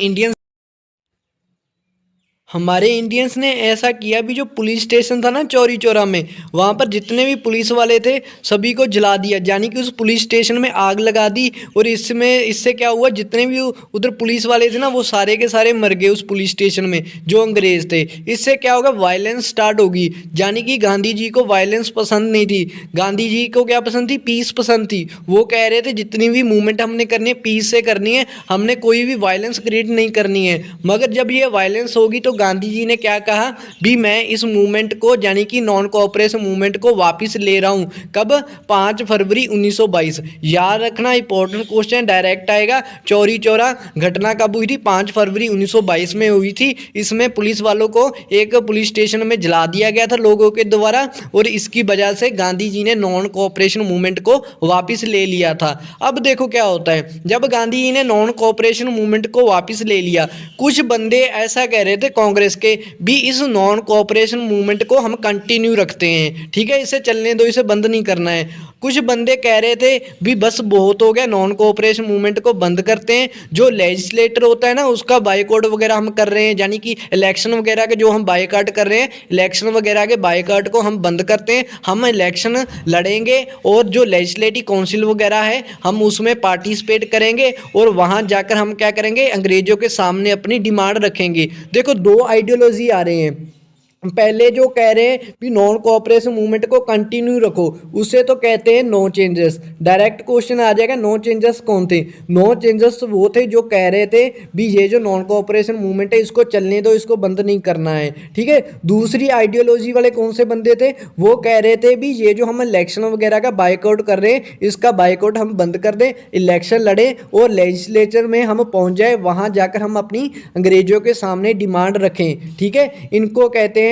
इंडियंस ने ऐसा किया भी, जो पुलिस स्टेशन था ना चौरी चौरा में, वहाँ पर जितने भी पुलिस वाले थे सभी को जला दिया, यानी कि उस पुलिस स्टेशन में आग लगा दी। और इससे क्या हुआ, जितने भी उधर पुलिस वाले थे ना वो सारे के सारे मर गए उस पुलिस स्टेशन में, जो अंग्रेज थे। इससे क्या होगा, वायलेंस स्टार्ट होगी, यानी कि गांधी जी को वायलेंस पसंद नहीं थी। गांधी जी को क्या पसंद थी, पीस पसंद थी। वो कह रहे थे जितनी भी मूवमेंट हमने करनी है पीस से करनी है, हमने कोई भी वायलेंस क्रिएट नहीं करनी है। मगर जब ये वायलेंस होगी तो गांधी जी ने क्या कहा भी, मैं इस मूवमेंट को यानी कि नॉन कोऑपरेशन मूवमेंट को वापस ले रहा हूं। कब, 5 फरवरी 1922। याद रखना, इंपॉर्टेंट क्वेश्चन डायरेक्ट आएगा। चौरी चौरा घटना कब हुई थी, 5 फरवरी 1922 में हुई थी। इसमें पुलिस वालों को एक पुलिस स्टेशन में जला दिया गया था लोगों के द्वारा, और इसकी वजह से गांधी जी ने नॉन कोऑपरेशन मूवमेंट को वापस ले लिया था। अब देखो क्या होता है, जब गांधी जी ने नॉन कोऑपरेशन मूवमेंट को वापस ले लिया, कुछ बंदे ऐसा कह रहे थे कांग्रेस के भी, इस नॉन कोऑपरेशन मूवमेंट को हम कंटिन्यू रखते हैं, ठीक है, इसे चलने दो, इसे बंद नहीं करना है। कुछ बंदे कह रहे थे भी बस बहुत हो गया, नॉन कोऑपरेशन मूवमेंट को बंद करते हैं। जो लेजिस्लेटर होता है ना उसका बायकॉट वगैरह हम कर रहे हैं, यानी कि इलेक्शन वगैरह के जो हम बायकॉट कर रहे हैं, इलेक्शन वगैरह के बायकॉट को हम बंद करते हैं। हम इलेक्शन लड़ेंगे और जो लेजिस्लेटिव काउंसिल वगैरह है हम उसमें पार्टिसिपेट करेंगे, और वहाँ जाकर हम क्या करेंगे, अंग्रेजों के सामने अपनी डिमांड रखेंगे। देखो दो आइडियोलॉजी आ रहे हैं। पहले जो कह रहे हैं भी नॉन कोऑपरेशन मूवमेंट को कंटिन्यू रखो, उसे तो कहते हैं नो चेंजेस। डायरेक्ट क्वेश्चन आ जाएगा, नो चेंजेस कौन थे। नो चेंजेस वो थे जो कह रहे थे भी ये जो नॉन कोऑपरेशन मूवमेंट है इसको चलने दो, इसको बंद नहीं करना है, ठीक है। दूसरी आइडियोलॉजी वाले कौन से बंदे थे, वो कह रहे थे भी ये जो हम इलेक्शन वगैरह का बायकॉट कर रहे हैं इसका बायकॉट हम बंद कर दें, इलेक्शन लड़े और लेजिस्लेचर में हम पहुंच जाए, वहां जाकर हम अपनी अंग्रेजों के सामने डिमांड रखें, ठीक है। इनको कहते हैं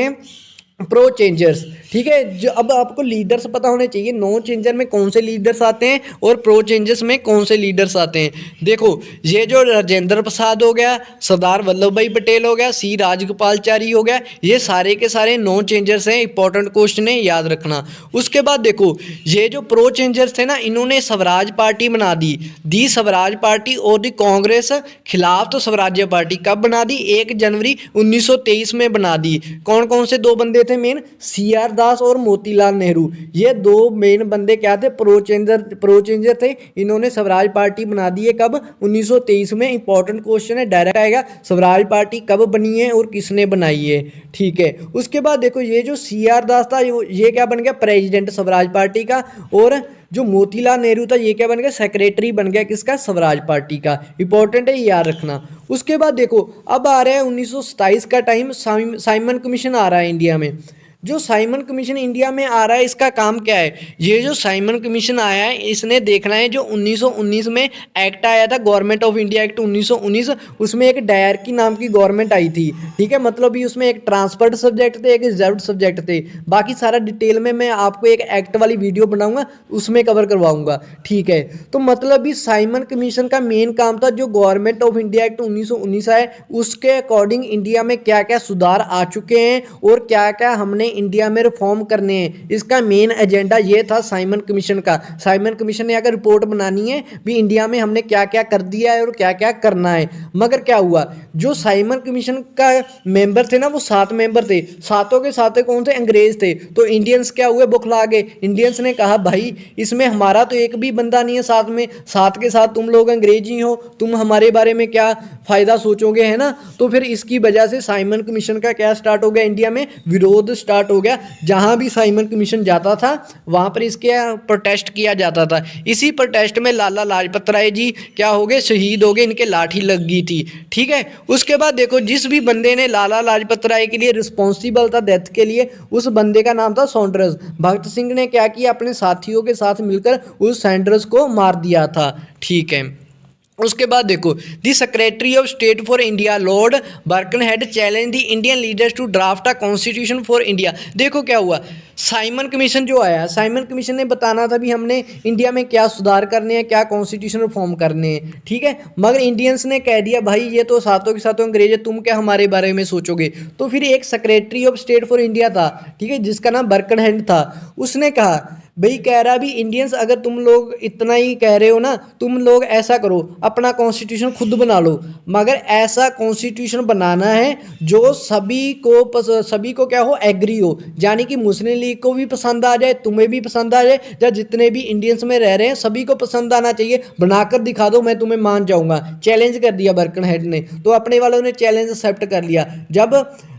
प्रो चेंजर्स, ठीक है। जो अब आपको लीडर्स पता होने चाहिए, नो चेंजर में कौन से लीडर्स आते हैं और प्रो चेंजर्स में कौन से लीडर्स आते हैं। देखो ये जो राजेंद्र प्रसाद हो गया, सरदार वल्लभ भाई पटेल हो गया, सी राजगोपालचारी हो गया, ये सारे के सारे नो चेंजर्स हैं। इंपॉर्टेंट क्वेश्चन है, याद रखना। उसके बाद देखो ये जो प्रो चेंजर्स थे ना, इन्होंने स्वराज पार्टी बना दी स्वराज पार्टी और दी कांग्रेस खिलाफ तो स्वराज्य पार्टी कब बना दी, 1 जनवरी 1923 में बना दी। कौन कौन से दो बंदे थे मेन, CR दास और मोतीलाल नेहरू, ये दो मेन बंदे क्या थे, प्रो चेंजर थे। इन्होंने स्वराज पार्टी बना दी है कब, 1923 में। इंपॉर्टेंट क्वेश्चन है, डायरेक्ट आएगा, स्वराज पार्टी कब बनी है और किसने बनाई है, ठीक है। उसके बाद देखो ये जो CR दास था ये क्या बन गया, प्रेसिडेंट स्वराज पार्टी का, और जो मोतीलाल नेहरू था ये क्या बन गया, सेक्रेटरी बन गया, किसका, स्वराज पार्टी का। इंपॉर्टेंट है, याद रखना। उसके बाद देखो अब आ रहा है 1927 का टाइम, साइमन कमीशन आ रहा है इंडिया में। जो साइमन कमीशन इंडिया में आ रहा है इसका काम क्या है, ये जो साइमन कमीशन आया है इसने देखना है जो 1919 में एक्ट आया था, गवर्नमेंट ऑफ इंडिया एक्ट 1919, उसमें एक डायरकी नाम की गवर्नमेंट आई थी, ठीक है। मतलब भी उसमें एक ट्रांसफर्ड सब्जेक्ट थे, एक रिजर्व्ड सब्जेक्ट थे। बाकी सारा डिटेल में मैं आपको एक एक्ट वाली वीडियो बनाऊंगा, उसमें कवर करवाऊंगा, ठीक है। तो मतलब भी साइमन कमीशन का मेन काम था जो गवर्नमेंट ऑफ इंडिया एक्ट 1919 है उसके अकॉर्डिंग इंडिया में क्या क्या सुधार आ चुके हैं और क्या क्या हमने इंडिया में रिफॉर्म करने हैं। इसका मेन एजेंडा ये था साइमन कमीशन का। साइमन कमीशन ने अगर रिपोर्ट बनानी है भी इंडिया में हमने क्या क्या कर दिया है और क्या क्या करना है। मगर क्या हुआ, जो साइमन कमीशन का मेंबर थे ना वो 7 मेंबर थे, सातों के सातों कौन थे, अंग्रेज थे। तो इंडियंस क्या हुए, बुखला गए। इंडियंस ने कहा भाई इसमें हमारा तो एक भी बंदा नहीं है साथ में, साथ के साथ तुम लोग अंग्रेजी हो, तुम हमारे बारे में क्या फ़ायदा सोचोगे, है ना। तो फिर इसकी वजह से साइमन कमीशन का क्या स्टार्ट हो गया, इंडिया में विरोध स्टार्ट स्टार्ट हो गया। जहाँ भी साइमन कमीशन जाता था वहाँ पर इसके प्रोटेस्ट किया जाता था। इसी प्रोटेस्ट में लाला लाजपत राय जी क्या हो गए, शहीद हो गए, इनके लाठी लग गई थी। ठीक है, उसके बाद देखो जिस भी बंदे ने लाला लाजपत राय के लिए रिस्पॉन्सिबल था डेथ के लिए, उस बंदे का नाम था सॉन्डर्स। भगत सिंह ने क्या किया, अपने साथियों के साथ मिलकर उस सैंडर्स को मार दिया था। ठीक है, उसके बाद देखो the Secretary of State for India Lord Birkenhead challenge the Indian leaders to draft a constitution for India. देखो क्या हुआ, साइमन कमीशन जो आया, साइमन कमीशन ने बताना था भी हमने इंडिया में क्या सुधार करने हैं, क्या कॉन्स्टिट्यूशन रिफॉर्म करने हैं। ठीक है, मगर इंडियंस ने कह दिया भाई ये तो सातों के सातों अंग्रेज है, तुम क्या हमारे बारे में सोचोगे। तो फिर एक secretary of State for India था, ठीक है, जिसका नाम बर्कनहेड था। उसने कहा भाई, कह रहा भी इंडियंस अगर तुम लोग इतना ही कह रहे हो ना, तुम लोग ऐसा करो अपना कॉन्स्टिट्यूशन खुद बना लो, मगर ऐसा कॉन्स्टिट्यूशन बनाना है जो सभी को क्या हो, एग्री हो, यानी कि मुस्लिम लीग को भी पसंद आ जाए, तुम्हें भी पसंद आ जाए, या जितने भी इंडियंस में रह रहे हैं सभी को पसंद आना चाहिए। बनाकर दिखा दो, मैं तुम्हें मान जाऊंगा। चैलेंज कर दिया बर्कनहेड ने। तो अपने वालों ने चैलेंज एक्सेप्ट कर लिया। जब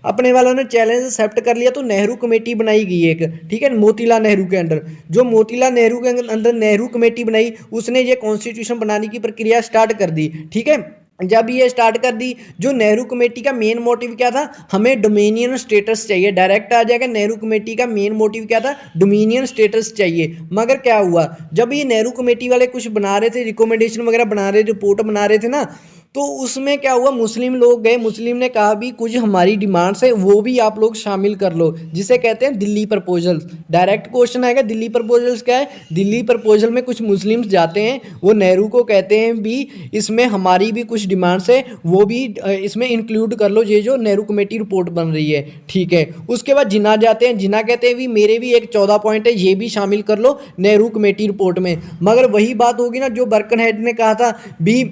अपने वालों ने चैलेंज एक्सेप्ट कर लिया तो नेहरू कमेटी बनाई गई एक, ठीक है, मोतीलाल नेहरू के अंडर। जो मोतीलाल नेहरू के अंदर नेहरू कमेटी बनाई, उसने ये कॉन्स्टिट्यूशन बनाने की प्रक्रिया स्टार्ट कर दी। ठीक है, जब ये स्टार्ट कर दी, जो नेहरू कमेटी का मेन मोटिव क्या था, हमें डोमिनियन स्टेटस चाहिए। डायरेक्ट आ जाएगा, नेहरू कमेटी का मेन मोटिव क्या था, डोमिनियन स्टेटस चाहिए। मगर क्या हुआ, जब ये नेहरू कमेटी वाले कुछ बना रहे थे, रिकमेंडेशन वगैरह बना रहे, रिपोर्ट बना रहे थे ना, तो उसमें क्या हुआ, मुस्लिम लोग गए, मुस्लिम ने कहा भी कुछ हमारी डिमांड्स है वो भी आप लोग शामिल कर लो, जिसे कहते हैं दिल्ली प्रपोजल्स। डायरेक्ट क्वेश्चन आएगा, दिल्ली प्रपोजल्स क्या है। दिल्ली प्रपोजल में कुछ मुस्लिम्स जाते हैं, वो नेहरू को कहते हैं भी इसमें हमारी भी कुछ डिमांड्स है, वो भी इसमें इंक्लूड कर लो, ये जो नेहरू कमेटी रिपोर्ट बन रही है। ठीक है, उसके बाद जिन्ना जाते हैं, जिन्ना कहते हैं भी मेरे भी एक 14 पॉइंट है, ये भी शामिल कर लो नेहरू कमेटी रिपोर्ट में। मगर वही बात होगी ना जो बर्कनहेड ने कहा था भी,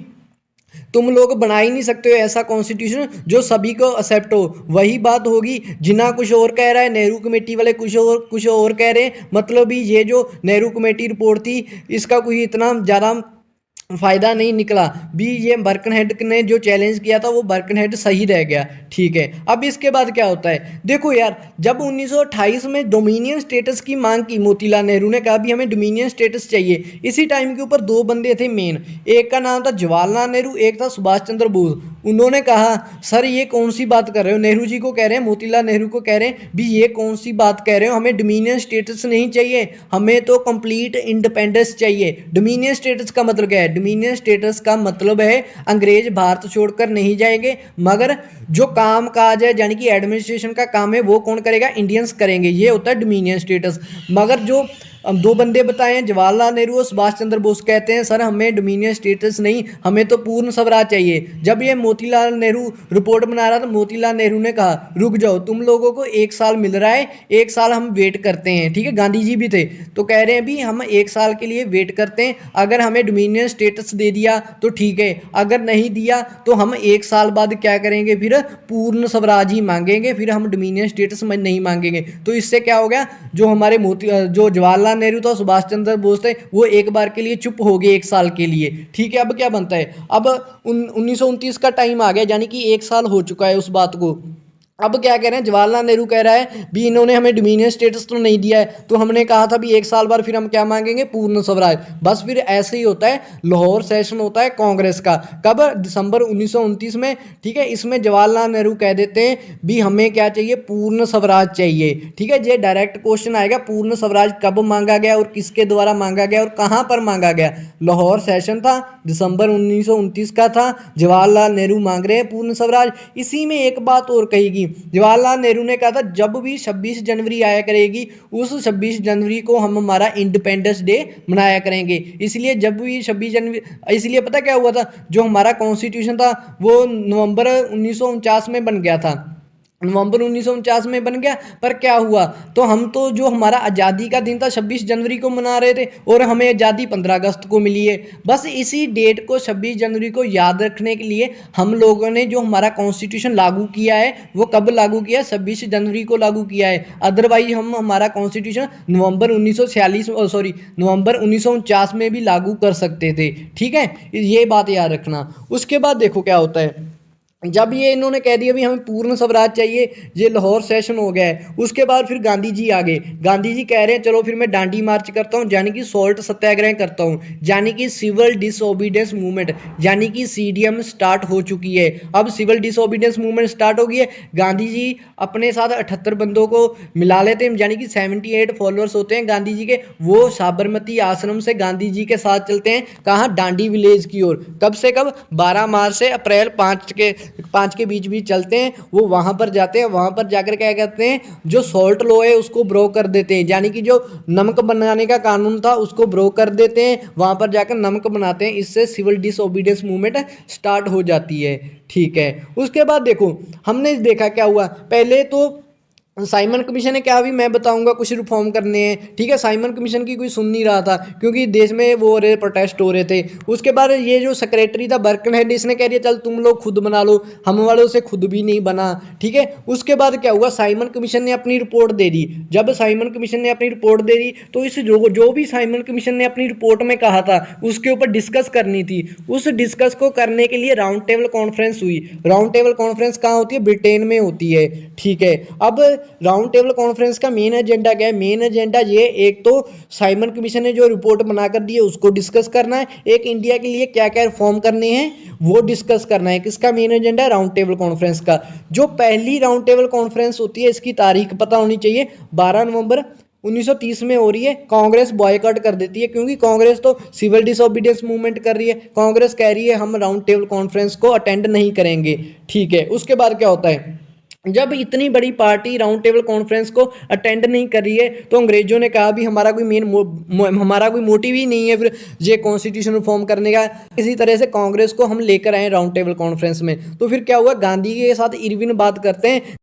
तुम लोग बना ही नहीं सकते हो ऐसा कॉन्स्टिट्यूशन जो सभी को एक्सेप्ट हो। वही बात होगी, जिन्ना कुछ और कह रहा है, नेहरू कमेटी वाले कुछ और कह रहे हैं। मतलब भी ये जो नेहरू कमेटी रिपोर्ट थी, इसका कोई इतना ज़्यादा फ़ायदा नहीं निकला भी। ये बर्कनहेड ने जो चैलेंज किया था वो बर्कनहेड सही रह गया। ठीक है, अब इसके बाद क्या होता है, देखो यार, जब 1928 में डोमिनियन स्टेटस की मांग की, मोतीलाल नेहरू ने कहा भी हमें डोमिनियन स्टेटस चाहिए। इसी टाइम के ऊपर दो बंदे थे मेन, एक का नाम था जवाहरलाल नेहरू, एक था सुभाष चंद्र बोस। उन्होंने कहा सर ये कौन सी बात कर रहे हो, नेहरू जी को कह रहे हैं, मोतीलाल नेहरू को कह रहे हैं भी ये कौन सी बात कह रहे हो, हमें डोमिनियन स्टेटस नहीं चाहिए, हमें तो कंप्लीट इंडिपेंडेंस चाहिए। डोमिनियन स्टेटस का मतलब क्या है, डोमिनियन स्टेटस का मतलब है अंग्रेज भारत छोड़कर नहीं जाएंगे, मगर जो काम काज है यानी कि एडमिनिस्ट्रेशन का काम है वो कौन करेगा, इंडियंस करेंगे। ये होता है डोमिनियन स्टेटस। मगर जो दो बंदे बताए हैं, जवाहरलाल नेहरू और सुभाष चंद्र बोस, कहते हैं सर हमें डोमिनियन स्टेटस नहीं, हमें तो पूर्ण स्वराज चाहिए। जब ये मोतीलाल नेहरू रिपोर्ट बना रहा था, मोतीलाल नेहरू ने कहा रुक जाओ, तुम लोगों को 1 साल मिल रहा है, 1 साल हम वेट करते हैं। ठीक है, गांधी जी भी थे तो कह रहे हैं भी हम 1 साल के लिए वेट करते हैं, अगर हमें डोमिनियन स्टेटस दे दिया तो ठीक है, अगर नहीं दिया तो हम 1 साल बाद क्या करेंगे, फिर पूर्ण स्वराज ही मांगेंगे, फिर हम डोमिनियन स्टेटस में नहीं मांगेंगे। तो इससे क्या हो गया, जो हमारे जो जवाहरलाल नेहरू था, सुभाष चंद्र बोस थे, वो एक बार के लिए चुप हो गए 1 साल के लिए। ठीक है, अब क्या बनता है, अब 1929 का टाइम आ गया, यानी कि 1 साल हो चुका है उस बात को। अब क्या कह रहे हैं, जवाहरलाल नेहरू कह रहा है भी इन्होंने हमें डोमिनियन स्टेटस तो नहीं दिया है, तो हमने कहा था भी 1 साल बाद फिर हम क्या मांगेंगे, पूर्ण स्वराज। बस फिर ऐसे ही होता है, लाहौर सेशन होता है कांग्रेस का, कब, दिसंबर 1929 में। ठीक है, इसमें जवाहरलाल नेहरू कह देते हैं भी हमें क्या चाहिए, पूर्ण स्वराज चाहिए। ठीक है, ये डायरेक्ट क्वेश्चन आएगा, पूर्ण स्वराज कब मांगा गया और किसके द्वारा मांगा गया और कहाँ पर मांगा गया। लाहौर सेशन था, दिसंबर 1929 का था, जवाहरलाल नेहरू मांग रहे हैं पूर्ण स्वराज। इसी में एक बात और कहेगी, जवाहरलाल नेहरू ने कहा था जब भी 26 जनवरी आया करेगी, उस 26 जनवरी को हम हमारा इंडिपेंडेंस डे मनाया करेंगे। इसलिए जब भी 26 जनवरी, इसलिए पता क्या हुआ था, जो हमारा कॉन्स्टिट्यूशन था वो नवंबर 1949 में बन गया था, नवंबर 1949 में बन गया। पर क्या हुआ, तो हम तो जो हमारा आज़ादी का दिन था 26 जनवरी को मना रहे थे, और हमें आज़ादी 15 अगस्त को मिली है। बस इसी डेट को 26 जनवरी को याद रखने के लिए हम लोगों ने जो हमारा कॉन्स्टिट्यूशन लागू किया है वो कब लागू किया, 26 जनवरी को लागू किया है। अदरवाइज हम हमारा कॉन्स्टिट्यूशन नवंबर 1949 में भी लागू कर सकते थे। ठीक है, ये बात याद रखना। उसके बाद देखो क्या होता है, जब ये इन्होंने कह दिया भी हमें पूर्ण स्वराज चाहिए, ये लाहौर सेशन हो गया है। उसके बाद फिर गांधी जी आ गए। गांधी जी कह रहे हैं चलो फिर मैं डांडी मार्च करता हूँ, यानी कि सॉल्ट सत्याग्रह करता हूँ, यानी कि सिविल डिसओबीडियंस मूवमेंट, यानी कि सीडीएम स्टार्ट हो चुकी है। अब सिविल डिसओबीडियंस मूवमेंट स्टार्ट हो गई है। गांधी जी अपने साथ 78 बंदों को मिला लेते हैं, यानी कि 78 फॉलोअर्स होते हैं गांधी जी के। वो साबरमती आश्रम से गांधी जी के साथ चलते हैं कहाँ, डांडी विलेज की ओर। कब से कब, 12 मार्च से अप्रैल 5 के बीच बीच चलते हैं। वो वहाँ पर जाते हैं, वहाँ पर जाकर क्या कहते हैं, जो सॉल्ट लॉ है उसको ब्रो कर देते हैं, यानी कि जो नमक बनाने का कानून था उसको ब्रो कर देते हैं, वहाँ पर जाकर नमक बनाते हैं। इससे सिविल डिसओबीडियंस मूवमेंट स्टार्ट हो जाती है। ठीक है, उसके बाद देखो हमने देखा क्या हुआ। पहले तो साइमन कमीशन ने क्या भी मैं बताऊंगा कुछ रिफॉर्म करने हैं। ठीक है, साइमन कमीशन की कोई सुन नहीं रहा था क्योंकि देश में वो रहे प्रोटेस्ट हो रहे थे। उसके बाद ये जो सेक्रेटरी था बर्कनहेड, इसने कह दिया चल तुम लोग खुद बना लो, हम वालों से खुद भी नहीं बना। ठीक है, उसके बाद क्या हुआ, साइमन कमीशन ने अपनी रिपोर्ट दे दी। जब साइमन कमीशन ने अपनी रिपोर्ट दे दी तो इस जो भी साइमन कमीशन ने अपनी रिपोर्ट में कहा था उसके ऊपर डिस्कस करनी थी। उस डिस्कस को करने के लिए राउंड टेबल कॉन्फ्रेंस हुई। राउंड टेबल कॉन्फ्रेंस कहाँ होती है, ब्रिटेन में होती है। ठीक है, अब राउंड टेबल कॉन्फ्रेंस का मेन एजेंडा क्या है, मेन एजेंडा ये, एक तो साइमन कमीशन ने जो रिपोर्ट बनाकर दी है उसको डिस्कस करना है, एक इंडिया के लिए क्या क्या रिफॉर्म करने हैं वो डिस्कस करना है। किसका मेन एजेंडा है, राउंड टेबल कॉन्फ्रेंस का। जो पहली राउंड टेबल कॉन्फ्रेंस होती है इसकी तारीख पता होनी चाहिए, 12 नवंबर 1930 में हो रही है। कांग्रेस बॉयकॉट कर देती है क्योंकि कांग्रेस तो सिविल डिसोबीडियंस मूवमेंट कर रही है। कांग्रेस कह रही है हम राउंड टेबल कॉन्फ्रेंस को अटेंड नहीं करेंगे। ठीक है, उसके बाद क्या होता है, जब इतनी बड़ी पार्टी राउंड टेबल कॉन्फ्रेंस को अटेंड नहीं कर रही है तो अंग्रेजों ने कहा भी हमारा कोई हमारा कोई मोटिव ही नहीं है फिर ये कॉन्स्टिट्यूशन रिफॉर्म करने का। इसी तरह से कांग्रेस को हम लेकर आए राउंड टेबल कॉन्फ्रेंस में। तो फिर क्या हुआ, गांधी के साथ इरविन बात करते हैं।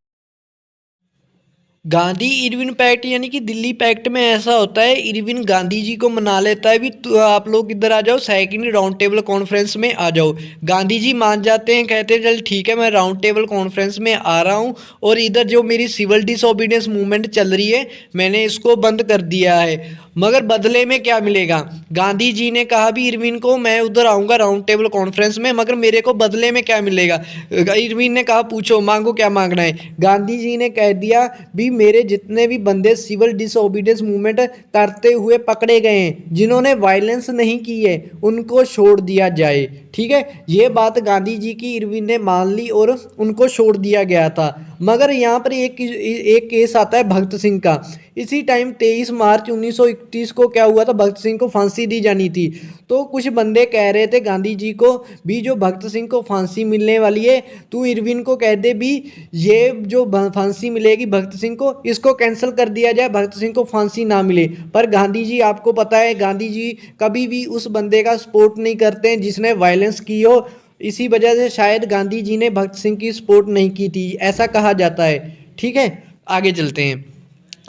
गांधी इरविन पैक्ट यानी कि दिल्ली पैक्ट में ऐसा होता है, इरविन गांधी जी को मना लेता है भी आप लोग इधर आ जाओ, सेकंड राउंड टेबल कॉन्फ्रेंस में आ जाओ। गांधी जी मान जाते हैं, कहते हैं चल ठीक है मैं राउंड टेबल कॉन्फ्रेंस में आ रहा हूँ और इधर जो मेरी सिविल डिसोबीडियंस मूवमेंट चल रही है मैंने इसको बंद कर दिया है। मगर बदले में क्या मिलेगा, गांधी जी ने कहा भी इरविन को मैं उधर आऊँगा राउंड टेबल कॉन्फ्रेंस में, मगर मेरे को बदले में क्या मिलेगा। इरविन ने कहा पूछो मांगो क्या मांगना है। गांधी जी ने कह दिया भी मेरे जितने भी बंदे सिविल डिसओबीडियंस मूवमेंट करते हुए पकड़े गए हैं, जिन्होंने वायलेंस नहीं की है, उनको छोड़ दिया जाए। ठीक है, ये बात गांधी जी की इरविन ने मान ली और उनको छोड़ दिया गया था। मगर यहाँ पर एक केस आता है भगत सिंह का। इसी टाइम 23 मार्च 1931 को क्या हुआ था, भगत सिंह को फांसी दी जानी थी। तो कुछ बंदे कह रहे थे गांधी जी को भी जो भगत सिंह को फांसी मिलने वाली है तू इरविन को कह दे भी ये जो फांसी मिलेगी भगत सिंह को इसको कैंसिल कर दिया जाए, भगत सिंह को फांसी ना मिले। पर गांधी जी, आपको पता है गांधी जी कभी भी उस बंदे का सपोर्ट नहीं करते हैं जिसने वायलेंस की हो। इसी वजह से शायद गांधी जी ने भगत सिंह की सपोर्ट नहीं की थी, ऐसा कहा जाता है। ठीक है, आगे चलते हैं।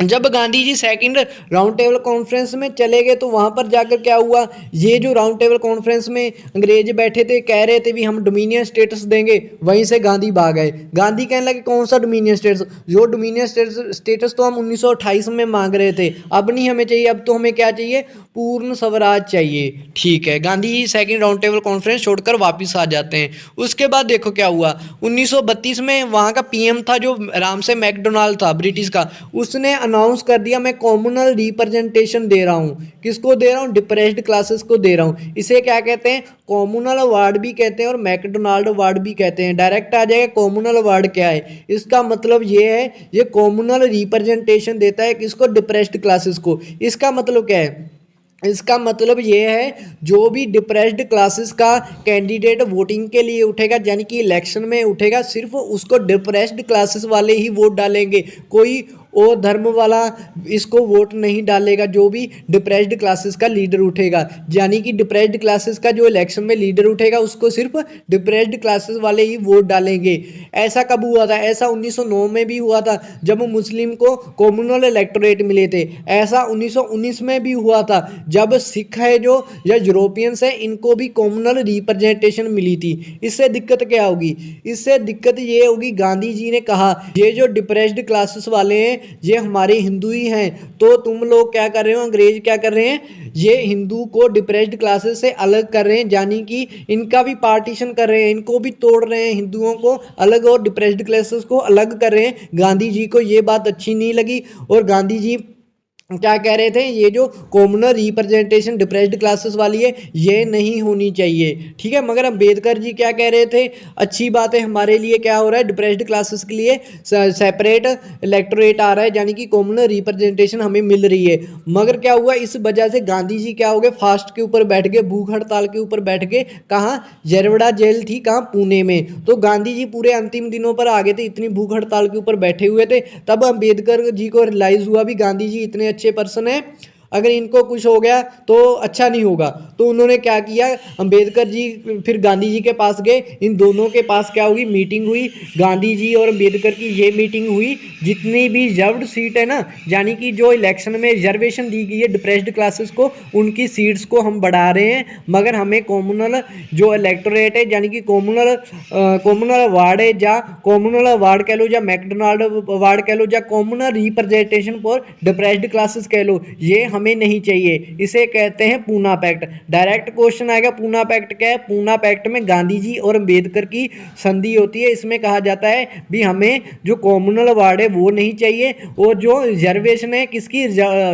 जब Gandhi ji second round table conference में चले गए तो वहाँ पर जाकर क्या हुआ, ये जो राउंड टेबल कॉन्फ्रेंस में अंग्रेज बैठे थे कह रहे थे भी हम डोमिनियन स्टेटस देंगे, वहीं से गांधी भाग गए। गांधी कहने लगे कौन सा डोमिनियन स्टेटस, जो डोमिनियन स्टेटस तो हम 1928 में मांग रहे थे, अब नहीं हमें चाहिए, अब तो हमें क्या चाहिए, पूर्ण स्वराज चाहिए। ठीक है, Gandhi ji second round table conference छोड़कर वापस आ जाते हैं। उसके बाद देखो क्या हुआ, 1932 में वहाँ का पीएम था जो रामसे मैकडोनाल्ड था ब्रिटिश का, उसने अनाउंस कर दिया मैं कॉम्युनल रिप्रेजेंटेशन दे रहा हूँ। किसको दे रहा हूँ, डिप्रेस्ड क्लासेस को दे रहा हूँ। इसे क्या कहते हैं, कॉम्युनल अवार्ड भी कहते हैं और मैकडोनाल्ड अवार्ड भी कहते हैं। डायरेक्ट आ जाएगा कॉम्युनल अवार्ड क्या है, इसका मतलब ये है ये कॉम्युनल रिप्रेजेंटेशन देता है किसको, डिप्रेस्ड क्लासेस को। इसका मतलब क्या है, इसका मतलब ये है जो भी डिप्रेस्ड क्लासेस का कैंडिडेट वोटिंग के लिए उठेगा, यानी कि इलेक्शन में उठेगा, सिर्फ उसको डिप्रेस्ड क्लासेस वाले ही वोट डालेंगे, कोई और धर्म वाला इसको वोट नहीं डालेगा। जो भी डिप्रेस्ड क्लासेस का लीडर उठेगा, यानी कि डिप्रेस्ड क्लासेस का जो इलेक्शन में लीडर उठेगा उसको सिर्फ डिप्रेस्ड क्लासेस वाले ही वोट डालेंगे। ऐसा कब हुआ था, ऐसा 1909 में भी हुआ था जब मुस्लिम को कॉम्युनल इलेक्टोरेट मिले थे। ऐसा 1919 में भी हुआ था जब सिख है जो या यूरोपियंस है इनको भी कॉम्युनल रिप्रेजेंटेशन मिली थी। इससे दिक्कत क्या होगी, इससे दिक्कत ये होगी गांधी जी ने कहा ये जो डिप्रेस्ड क्लासेस वाले हैं ये हमारे हिंदू ही हैं, तो तुम लोग क्या कर रहे हो, अंग्रेज क्या कर रहे हैं, ये हिंदू को डिप्रेस्ड क्लासेस से अलग कर रहे हैं, यानी कि इनका भी पार्टीशन कर रहे हैं, इनको भी तोड़ रहे हैं, हिंदुओं को अलग और डिप्रेस्ड क्लासेस को अलग कर रहे हैं। गांधी जी को ये बात अच्छी नहीं लगी और गांधी जी क्या कह रहे थे, ये जो कॉमनल रिप्रेजेंटेशन डिप्रेस्ड क्लासेस वाली है ये नहीं होनी चाहिए, ठीक है। मगर अम्बेडकर जी क्या कह रहे थे, अच्छी बात है, हमारे लिए क्या हो रहा है, डिप्रेस्ड क्लासेस के लिए सेपरेट इलेक्टोरेट आ रहा है, यानी कि कॉमनल रिप्रेजेंटेशन हमें मिल रही है। मगर क्या हुआ, इस वजह से गांधी जी क्या हो गए, फास्ट के ऊपर बैठ गए, भूख हड़ताल के ऊपर बैठ गए। कहाँ, जरवड़ा जेल थी कहाँ, पुणे में। तो गांधी जी पूरे अंतिम दिनों पर आ गए थे, इतनी भूख हड़ताल के ऊपर बैठे हुए थे। तब अम्बेडकर जी को रियलाइज हुआ भी गांधी जी इतने अच्छे पर्सन है, अगर इनको कुछ हो गया तो अच्छा नहीं होगा। तो उन्होंने क्या किया, अंबेडकर जी फिर गांधी जी के पास गए, इन दोनों के पास क्या हुई, मीटिंग हुई, गांधी जी और अंबेडकर की ये मीटिंग हुई। जितनी भी रिजर्व्ड सीट है ना, यानी कि जो इलेक्शन में रिजर्वेशन दी गई है डिप्रेस्ड क्लासेस को, उनकी सीट्स को हम बढ़ा रहे हैं, मगर हमें कॉमनल जो इलेक्टोरेट है, यानी कि कॉमनल वार्ड है, या कॉमनल वार्ड कह लो, या मैकडोनाल्ड वार्ड कह लो, या communal representation for depressed classes कह लो, ये हमें नहीं चाहिए। इसे कहते हैं पूना पैक्ट। डायरेक्ट क्वेश्चन आएगा, पूना पैक्ट क्या है। पूना पैक्ट में गांधी जी और अंबेडकर की संधि होती है। इसमें कहा जाता है भी हमें जो कॉमनल वार्ड है वो नहीं चाहिए, और जो रिजर्वेशन है किसकी,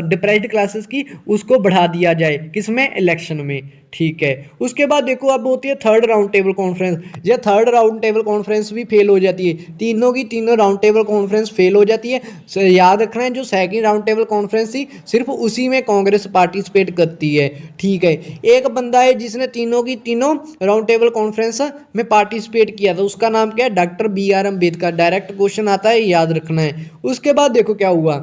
डिप्रेस्ड क्लासेस की, उसको बढ़ा दिया जाए, किसमें, इलेक्शन में, ठीक है। उसके बाद देखो अब होती है थर्ड राउंड टेबल कॉन्फ्रेंस। ये थर्ड राउंड टेबल कॉन्फ्रेंस भी फेल हो जाती है, तीनों की तीनों राउंड टेबल कॉन्फ्रेंस फेल हो जाती है। याद रखना है, जो सेकंड राउंड टेबल कॉन्फ्रेंस थी सिर्फ उसी में कांग्रेस पार्टिसिपेट करती है, ठीक है। एक बंदा है जिसने तीनों की तीनों राउंड टेबल कॉन्फ्रेंस में पार्टिसिपेट किया था, उसका नाम क्या है, doctor BR Ambedkar. Direct question आता है, याद रखना है। उसके बाद देखो क्या हुआ,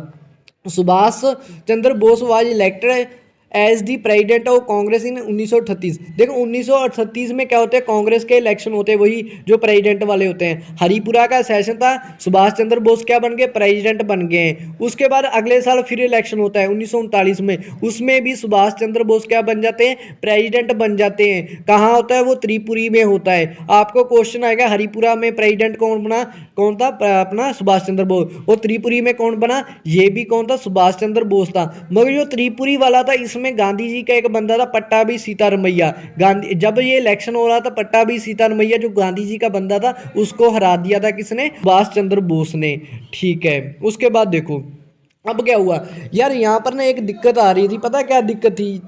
Subhash Chandra Bose was elected as the president of Congress in 1938। देखो 1938 में क्या होते हैं, कांग्रेस के इलेक्शन होते हैं, वही जो प्रेसिडेंट वाले होते हैं। हरिपुरा का सेशन था, सुभाष चंद्र बोस क्या बन गए, प्रेसिडेंट बन गए हैं। उसके बाद अगले साल फिर इलेक्शन होता है 1939 में, उसमें भी सुभाष चंद्र बोस क्या बन जाते हैं, प्रेसिडेंट बन जाते हैं। कहाँ होता है वो, त्रिपुरी में होता है। आपको क्वेश्चन आएगा, हरिपुरा में प्रेसिडेंट कौन बना, कौन था, अपना सुभाष चंद्र बोस। और त्रिपुरी में कौन बना, ये भी कौन था, सुभाष चंद्र बोस था। मगर जो त्रिपुरी वाला था, इसमें गांधी जी का एक बंदा था, पट्टाभी सीतारमैया। गांधी जब ये इलेक्शन हो रहा था, पट्टाभी सीतारमैया जो गांधी जी का बंदा था, उसको हरा दिया था किसने, सुभाष चंद्र बोस ने, ठीक है। उसके बाद देखो अब क्या हुआ यार, यहाँ पर ना एक दिक्कत आ रही थी, पता क्या दिक्कत थी,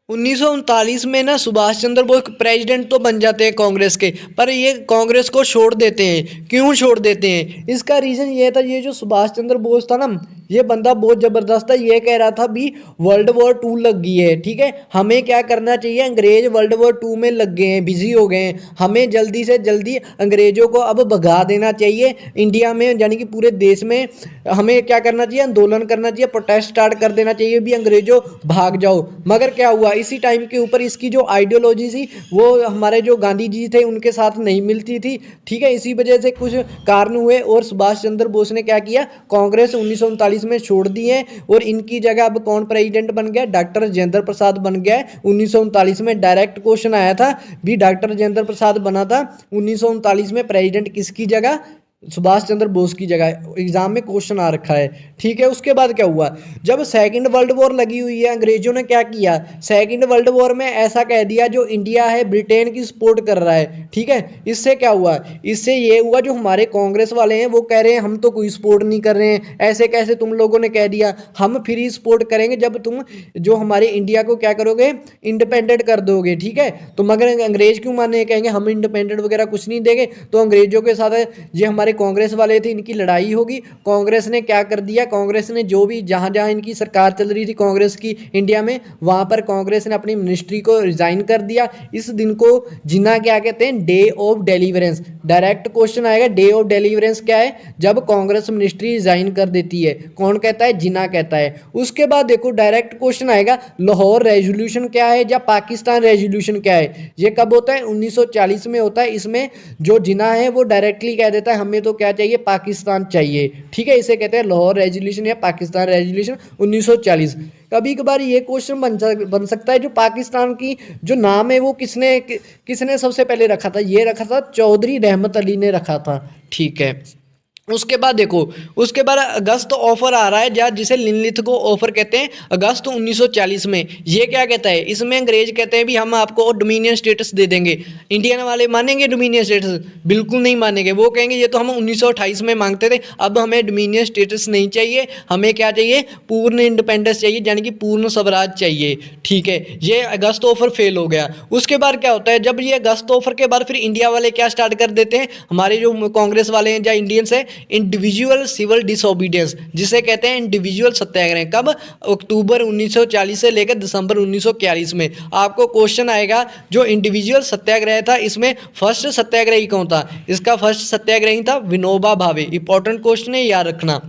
1939 में ना सुभाष चंद्र बोस प्रेसिडेंट तो बन जाते हैं कांग्रेस के, पर ये कांग्रेस को छोड़ देते हैं। क्यों छोड़ देते हैं, इसका रीज़न ये था, ये जो सुभाष चंद्र बोस था ना, ये बंदा बहुत ज़बरदस्त था। ये कह रहा था भी वर्ल्ड वॉर 2 लग गई है, ठीक है, हमें क्या करना चाहिए, अंग्रेज वर्ल्ड वॉर 2 में लग गए हैं, बिजी हो गए हैं, हमें जल्दी से जल्दी अंग्रेजों को अब भगा देना चाहिए इंडिया में, यानी कि पूरे देश में हमें क्या करना चाहिए, आंदोलन करना चाहिए, प्रोटेस्ट स्टार्ट कर देना चाहिए भी, अंग्रेजों भाग जाओ। मगर क्या हुआ, इसी टाइम के ऊपर इसकी जो आइडियोलॉजी थी वो हमारे जो गांधी जी थे उनके साथ नहीं मिलती थी, ठीक है। इसी वजह से कुछ कारण हुए और सुभाष चंद्र बोस ने क्या किया, कांग्रेस 1939 में छोड़ दी है, और इनकी जगह अब कौन प्रेसिडेंट बन गया, डॉक्टर राजेंद्र प्रसाद बन गया है 1939 में। डायरेक्ट क्वेश्चन आया था भी, डॉक्टर राजेंद्र प्रसाद बना था 1939 में प्रेसिडेंट, किसकी जगह, सुभाष चंद्र बोस की जगह। एग्जाम में क्वेश्चन आ रखा है, ठीक है। उसके बाद क्या हुआ, जब सेकंड वर्ल्ड वॉर लगी हुई है, अंग्रेजों ने क्या किया, सेकंड वर्ल्ड वॉर में ऐसा कह दिया जो इंडिया है ब्रिटेन की सपोर्ट कर रहा है, ठीक है। इससे क्या हुआ, इससे ये हुआ जो हमारे कांग्रेस वाले हैं वो कह रहे हैं हम तो कोई सपोर्ट नहीं कर रहे हैं, ऐसे कैसे तुम लोगों ने कह दिया, हम फ्री सपोर्ट करेंगे जब तुम जो हमारे इंडिया को क्या करोगे, इंडिपेंडेंट कर दोगे, ठीक है। तो मगर अंग्रेज क्यों माने, कहेंगे हम इंडिपेंडेंट वगैरह कुछ नहीं देंगे। तो अंग्रेजों के साथ ये हमारे कांग्रेस वाले थे, इनकी लड़ाई होगी। कांग्रेस ने क्या कर दिया, कांग्रेस ने जो भी जहां जहां इनकी सरकार चल रही थी कांग्रेस की इंडिया में, वहां पर कांग्रेस ने अपनी मिनिस्ट्री को रिजाइन कर दिया। इस दिन को जिन्ना क्या कहते हैं, day of deliverance. Direct question आएगा, डे ऑफ डिलीवरेंस क्या है, जब कांग्रेस मिनिस्ट्री रिजाइन कर देती है, कौन कहता है, जिन्ना कहता है। उसके बाद देखो डायरेक्ट क्वेश्चन आएगा, लाहौर रेजोल्यूशन क्या है या पाकिस्तान रेजोल्यूशन क्या है। ये कब होता है, 1940 में होता है। इसमें जो जिन्ना है वो डायरेक्टली कह देता है हमें तो क्या चाहिए, पाकिस्तान चाहिए, ठीक है। इसे कहते हैं लाहौर रेजोल्यूशन या पाकिस्तान रेजोल्यूशन 1940। कभी कभार ये क्वेश्चन बन सकता है जो पाकिस्तान की जो नाम है वो किसने सबसे पहले रखा था, ये रखा था चौधरी रहमत अली ने रखा था, ठीक है। उसके बाद देखो, उसके बाद अगस्त ऑफर आ रहा है जहाँ जिसे लिनलिथगो ऑफर कहते हैं, अगस्त 1940 में। ये क्या कहता है, इसमें अंग्रेज कहते हैं भी हम आपको डोमिनियन स्टेटस दे देंगे। इंडियन वाले मानेंगे डोमिनियन स्टेटस? बिल्कुल नहीं मानेंगे। वो कहेंगे ये तो हम 1928 में मांगते थे, अब हमें डोमिनियन स्टेटस नहीं चाहिए, हमें क्या चाहिए, पूर्ण इंडिपेंडेंस चाहिए, यानी कि पूर्ण स्वराज चाहिए। ठीक है, ये अगस्त ऑफर फेल हो गया। उसके बाद क्या होता है, जब ये अगस्त ऑफर के बाद फिर इंडिया वाले क्या स्टार्ट कर देते हैं, हमारे जो कांग्रेस वाले हैं या इंडियंस हैं, इंडिविजुअल सिविल डिसोबीडियंस, जिसे कहते हैं इंडिविजुअल सत्याग्रह। कब? अक्टूबर 1940 से लेकर दिसंबर 1941 में। आपको क्वेश्चन आएगा जो इंडिविजुअल सत्याग्रह था, इसमें फर्स्ट सत्याग्रही कौन था? इसका फर्स्ट सत्याग्रही था विनोबा भावे। इंपॉर्टेंट क्वेश्चन है, याद रखना।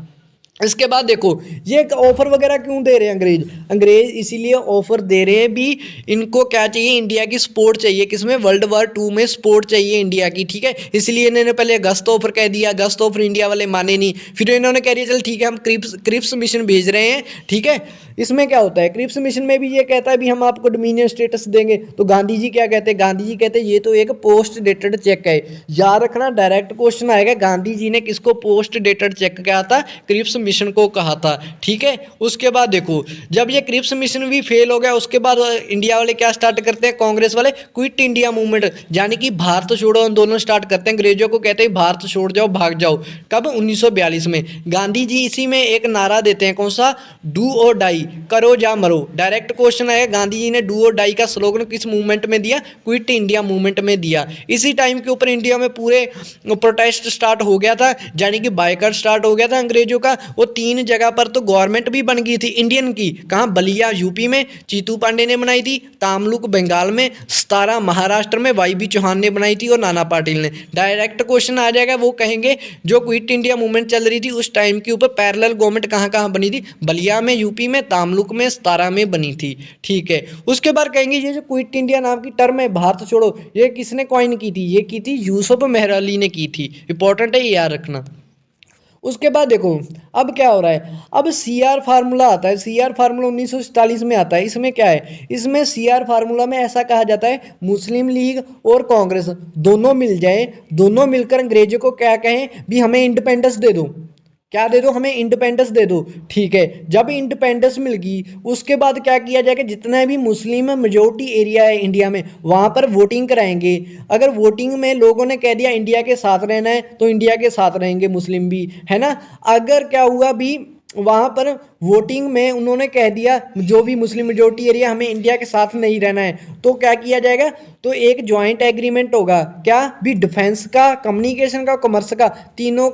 इसके बाद देखो, ये ऑफर वगैरह क्यों दे रहे हैं अंग्रेज? अंग्रेज इसीलिए ऑफर दे रहे हैं भी इनको क्या चाहिए, इंडिया की सपोर्ट चाहिए। किसमें? वर्ल्ड वार 2 में सपोर्ट चाहिए इंडिया की। ठीक है, इसलिए इन्होंने पहले अगस्त ऑफर कह दिया, अगस्त ऑफर इंडिया वाले माने नहीं, फिर इन्होंने कह दिया चल ठीक है हम क्रिप्स मिशन भेज रहे हैं। ठीक है, इसमें क्या होता है, क्रिप्स मिशन में भी ये कहता है भी हम आपको डोमिनियन स्टेटस देंगे। तो गांधी जी क्या कहते हैं, गांधी जी कहते हैं ये तो एक पोस्ट डेटेड चेक है। याद रखना, डायरेक्ट क्वेश्चन आएगा, गांधी जी ने किसको पोस्ट डेटेड चेक कहा था? क्रिप्स मिशन को कहा था। ठीक है, उसके बाद देखो, जब ये क्रिप्स मिशन भी फेल हो गया, उसके बाद इंडिया वाले क्या स्टार्ट करते हैं, कांग्रेस वाले क्विट इंडिया मूवमेंट, यानी कि भारत छोड़ो आंदोलन स्टार्ट करते हैं। अंग्रेजों को कहते हैं भारत छोड़ जाओ, भाग जाओ। कब? 1942 में। गांधी जी इसी में एक नारा देते हैं, कौन सा? डू और डाई, करो या मरो। डायरेक्ट क्वेश्चन आएगा, गांधी जी ने डू और डाई का स्लोगन किस मूवमेंट में दिया? क्विट इंडिया मूवमेंट में दिया। इसी टाइम के ऊपर इंडिया में पूरे प्रोटेस्ट स्टार्ट हो गया था, यानी कि बायकॉट स्टार्ट हो गया था अंग्रेजों का। वो 3 जगह पर तो गवर्नमेंट भी बन गई थी इंडियन की। कहाँ? बलिया यूपी में चीतू पांडे ने बनाई थी, तामलुक बंगाल में, सतारा महाराष्ट्र में वाई बी चौहान ने बनाई थी और नाना पाटिल ने। डायरेक्ट क्वेश्चन आ जाएगा, वो कहेंगे जो क्विट इंडिया मूवमेंट चल रही थी उस टाइम के ऊपर पैरेलल गवर्नमेंट कहाँ कहाँ बनी थी? बलिया में यूपी में, तामलुक में, सतारा में बनी थी। ठीक है, उसके बाद कहेंगे ये जो क्विट इंडिया नाम की टर्म है, भारत छोड़ो, ये किसने कॉइन की थी? ये की थी यूसुफ मेहर अली ने की थी। इंपॉर्टेंट है, ये याद रखना। उसके बाद देखो, अब क्या हो रहा है, अब सीआर फार्मूला आता है। सीआर फार्मूला 1947 में आता है। इसमें क्या है, इसमें सीआर फार्मूला में ऐसा कहा जाता है, मुस्लिम लीग और कांग्रेस दोनों मिल जाए, दोनों मिलकर अंग्रेजों को क्या कहें भी हमें इंडिपेंडेंस दे दो। क्या दे दो? हमें इंडिपेंडेंस दे दो। ठीक है, जब इंडिपेंडेंस मिल गई उसके बाद क्या किया जाएगा, जितना भी मुस्लिम मेजोरिटी एरिया है इंडिया में वहाँ पर वोटिंग कराएंगे। अगर वोटिंग में लोगों ने कह दिया इंडिया के साथ रहना है तो इंडिया के साथ रहेंगे मुस्लिम भी, है ना। अगर क्या हुआ भी वहाँ पर वोटिंग में उन्होंने कह दिया जो भी मुस्लिम मेजोरिटी एरिया हमें इंडिया के साथ नहीं रहना है, तो क्या किया जाएगा, तो एक जॉइंट एग्रीमेंट होगा। क्या भी? डिफेंस का, कम्युनिकेशन का, कॉमर्स का, तीनों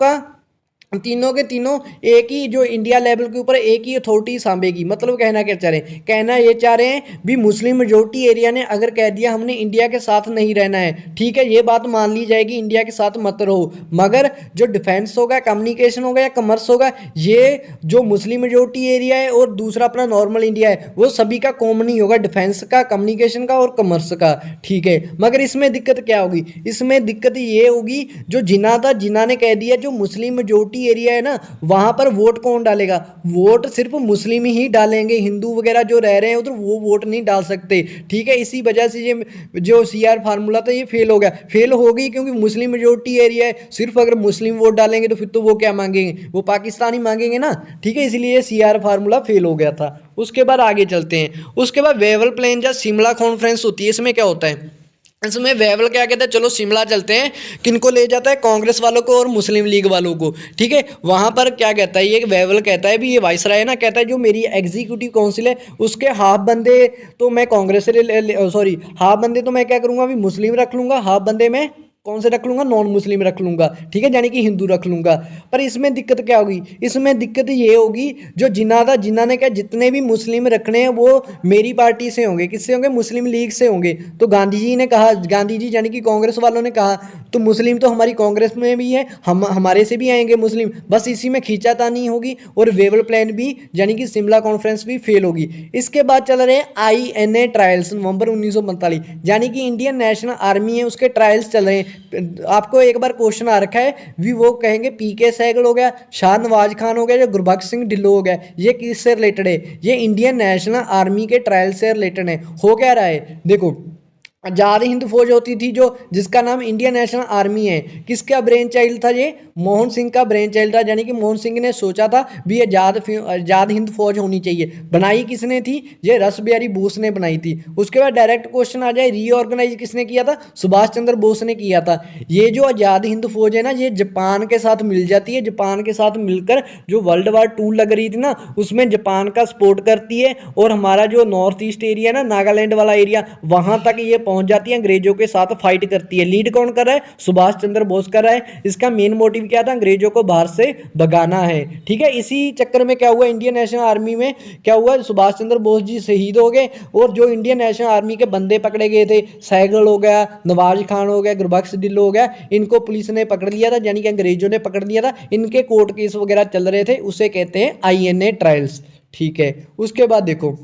के तीनों एक ही जो इंडिया लेवल के ऊपर एक ही अथॉरिटी सांभेगी। मतलब कहना क्या चाह रहे हैं, कहना ये चाह रहे हैं भी मुस्लिम मेजोरिटी एरिया ने अगर कह दिया हमने इंडिया के साथ नहीं रहना है, ठीक है, ये बात मान ली जाएगी, इंडिया के साथ मत रहो, मगर जो डिफेंस होगा, कम्युनिकेशन होगा या कॉमर्स होगा, ये जो मुस्लिम मेजोरिटी एरिया है और दूसरा अपना नॉर्मल इंडिया है, वो सभी का कॉमन ही होगा, डिफेंस का, कम्युनिकेशन का और कॉमर्स का। ठीक है, मगर इसमें दिक्कत क्या होगी, इसमें दिक्कत ये होगी जो जिना था, जिना ने कह दिया जो मुस्लिम मेजोरिटी एरिया है ना वहां पर वोट कौन डालेगा, वोट सिर्फ मुस्लिम ही डालेंगे, हिंदू वगैरह जो रह रहे हैं उधर वो वोट नहीं डाल सकते। ठीक है, इसी वजह से ये जो सीआर फार्मूला था ये फेल हो गया। फेल हो गई क्योंकि मुस्लिम मेजोरिटी एरिया है, सिर्फ अगर मुस्लिम वोट डालेंगे तो फिर तो वो क्या मांगेंगे, वो पाकिस्तानी मांगेंगे ना। ठीक है, इसलिए सीआर फार्मूला फेल हो गया था। उसके बाद आगे चलते हैं। उसके बाद वेवल प्लेन या शिमला कॉन्फ्रेंस होती है। इसमें क्या होता है, इसमें वेवल क्या कहता है, चलो शिमला चलते हैं, किनको ले जाता है, कांग्रेस वालों को और मुस्लिम लीग वालों को। ठीक है, वहां पर क्या कहता है, ये वेवल कहता है भी ये वाइसराय है ना, कहता है जो मेरी एग्जीक्यूटिव काउंसिल है उसके हाफ बंदे तो मैं कांग्रेस से सॉरी हाफ बंदे तो मैं क्या करूंगा, भी मुस्लिम रख लूंगा, हाफ बंदे में कौन से रख लूंगा, नॉन मुस्लिम रख लूंगा। ठीक है, यानी कि हिंदू रख लूंगा। पर इसमें दिक्कत क्या होगी, इसमें दिक्कत ये होगी जो जिन्ना था, जिन्ना ने कहा जितने भी मुस्लिम रखने हैं वो मेरी पार्टी से होंगे, किससे होंगे, मुस्लिम लीग से होंगे। तो गांधी जी ने कहा, गांधी जी यानी कि कांग्रेस वालों ने कहा तो मुस्लिम तो हमारी कांग्रेस में भी है, हम हमारे से भी आएंगे मुस्लिम, बस इसी में खींचातानी होगी और वेवल प्लान भी यानी कि शिमला कॉन्फ्रेंस भी फेल होगी। इसके बाद चल रहे हैं INA ट्रायल्स नवंबर 1945, यानी कि इंडियन नेशनल आर्मी है उसके ट्रायल्स चल रहे हैं। आपको एक बार क्वेश्चन आ रखा है भी, वो कहेंगे PK सहगल हो गया, शाहनवाज खान हो गया, या गुरबख्श सिंह ढिल्लों हो गया, ये किससे रिलेटेड है, ये इंडियन नेशनल आर्मी के ट्रायल से रिलेटेड है। हो क्या रहा है देखो, आज़ाद हिंद फौज होती थी जो, जिसका नाम इंडियन नेशनल आर्मी है, किसका ब्रेन चाइल्ड था ये? मोहन सिंह का ब्रेन चाइल्ड था। यानी कि मोहन सिंह ने सोचा था भी आज़ाद हिंद फौज होनी चाहिए। बनाई किसने थी? ये रस बिहारी बोस ने बनाई थी। उसके बाद डायरेक्ट क्वेश्चन आ जाए, रीऑर्गेनाइज किसने किया था? सुभाष चंद्र बोस ने किया था। ये जो आज़ाद हिंद फौज है ना, ये जापान के साथ मिल जाती है। जापान के साथ मिलकर जो वर्ल्ड वार 2 लग रही थी ना, उसमें जापान का सपोर्ट करती है। और हमारा जो नॉर्थ ईस्ट एरिया ना, नागालैंड वाला एरिया, वहां तक ये पहुंच जाती है, अंग्रेजों के साथ फाइट करती है। लीड कौन कर रहा है? सुभाष चंद्र बोस कर रहा है। इसका मेन मोटिव क्या था? अंग्रेजों को बाहर से भगाना है। ठीक है, इसी चक्कर में क्या हुआ, इंडियन नेशनल आर्मी में क्या हुआ, सुभाष चंद्र बोस जी शहीद हो गए। और जो इंडियन नेशनल आर्मी के बंदे पकड़े गए थे, सहगल हो गया, नवाज खान हो गया, गुरबख्श ढिल्लों हो गया, इनको पुलिस ने पकड़ लिया था, यानी कि अंग्रेजों ने पकड़ लिया था। इनके कोर्ट केस वगैरह चल रहे थे, उसे कहते हैं INA ट्रायल्स। ठीक है, उसके बाद देखो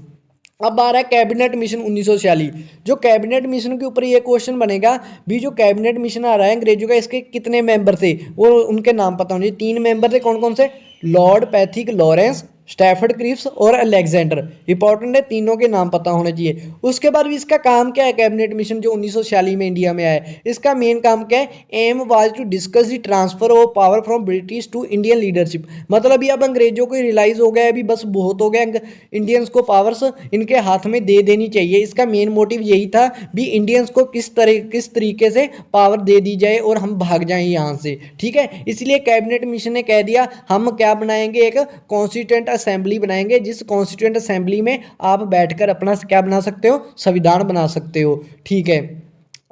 अब आ रहा है कैबिनेट मिशन 1946। जो कैबिनेट मिशन के ऊपर ये क्वेश्चन बनेगा भी, जो कैबिनेट मिशन आ रहा है अंग्रेजों का, इसके कितने मेंबर थे और उनके नाम पता होने चाहिए। 3 मेंबर थे, कौन कौन से? Lord Pethick Lawrence, Stafford Cripps और अलेक्जेंडर। इंपॉर्टेंट है, तीनों के नाम पता होने चाहिए। उसके बाद भी इसका काम क्या है? कैबिनेट मिशन जो 1946 में इंडिया में आया है, इसका मेन काम क्या है? Aim was to discuss the transfer of power from British to Indian leadership. मतलब ये अब अंग्रेजों को रियलाइज हो गया है, अभी बस बहुत हो गया, इंडियंस को पावर्स इनके हाथ में दे देनी चाहिए। इसका मेन मोटिव यही था भी इंडियंस को किस तरीके से पावर दे दी जाए और हम भाग जाएं यहाँ से। ठीक है, इसलिए कैबिनेट मिशन ने कह दिया हम क्या बनाएंगे, एक कॉन्स्टिट्यूएंट असेंबली बनाएंगे, जिस कॉन्स्टिट्यूएंट असेंबली में आप बैठकर अपना क्या बना सकते हो? संविधान बना सकते हो। ठीक है,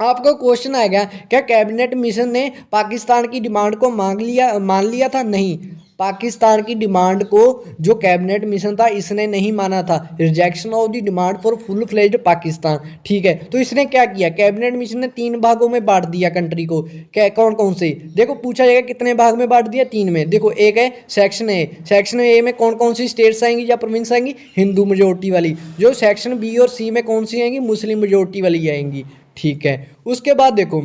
आपको क्वेश्चन आएगा, क्या कैबिनेट मिशन ने पाकिस्तान की डिमांड को मान लिया था? नहीं, पाकिस्तान की डिमांड को जो कैबिनेट मिशन था इसने नहीं माना था। Rejection of the demand for full fledged Pakistan. ठीक है, तो इसने क्या किया? कैबिनेट मिशन ने 3 भागों में बांट दिया कंट्री को। क्या, कौन कौन से? देखो पूछा जाएगा कितने भाग में बांट दिया? 3 में। देखो, एक है सेक्शन ए। सेक्शन ए में कौन कौन सी स्टेट्स आएंगी या प्रोविंस आएंगी? हिंदू मेजोरिटी वाली। जो सेक्शन बी और सी में कौन सी आएंगी? मुस्लिम मेजोरिटी वाली आएंगी। ठीक है, उसके बाद देखो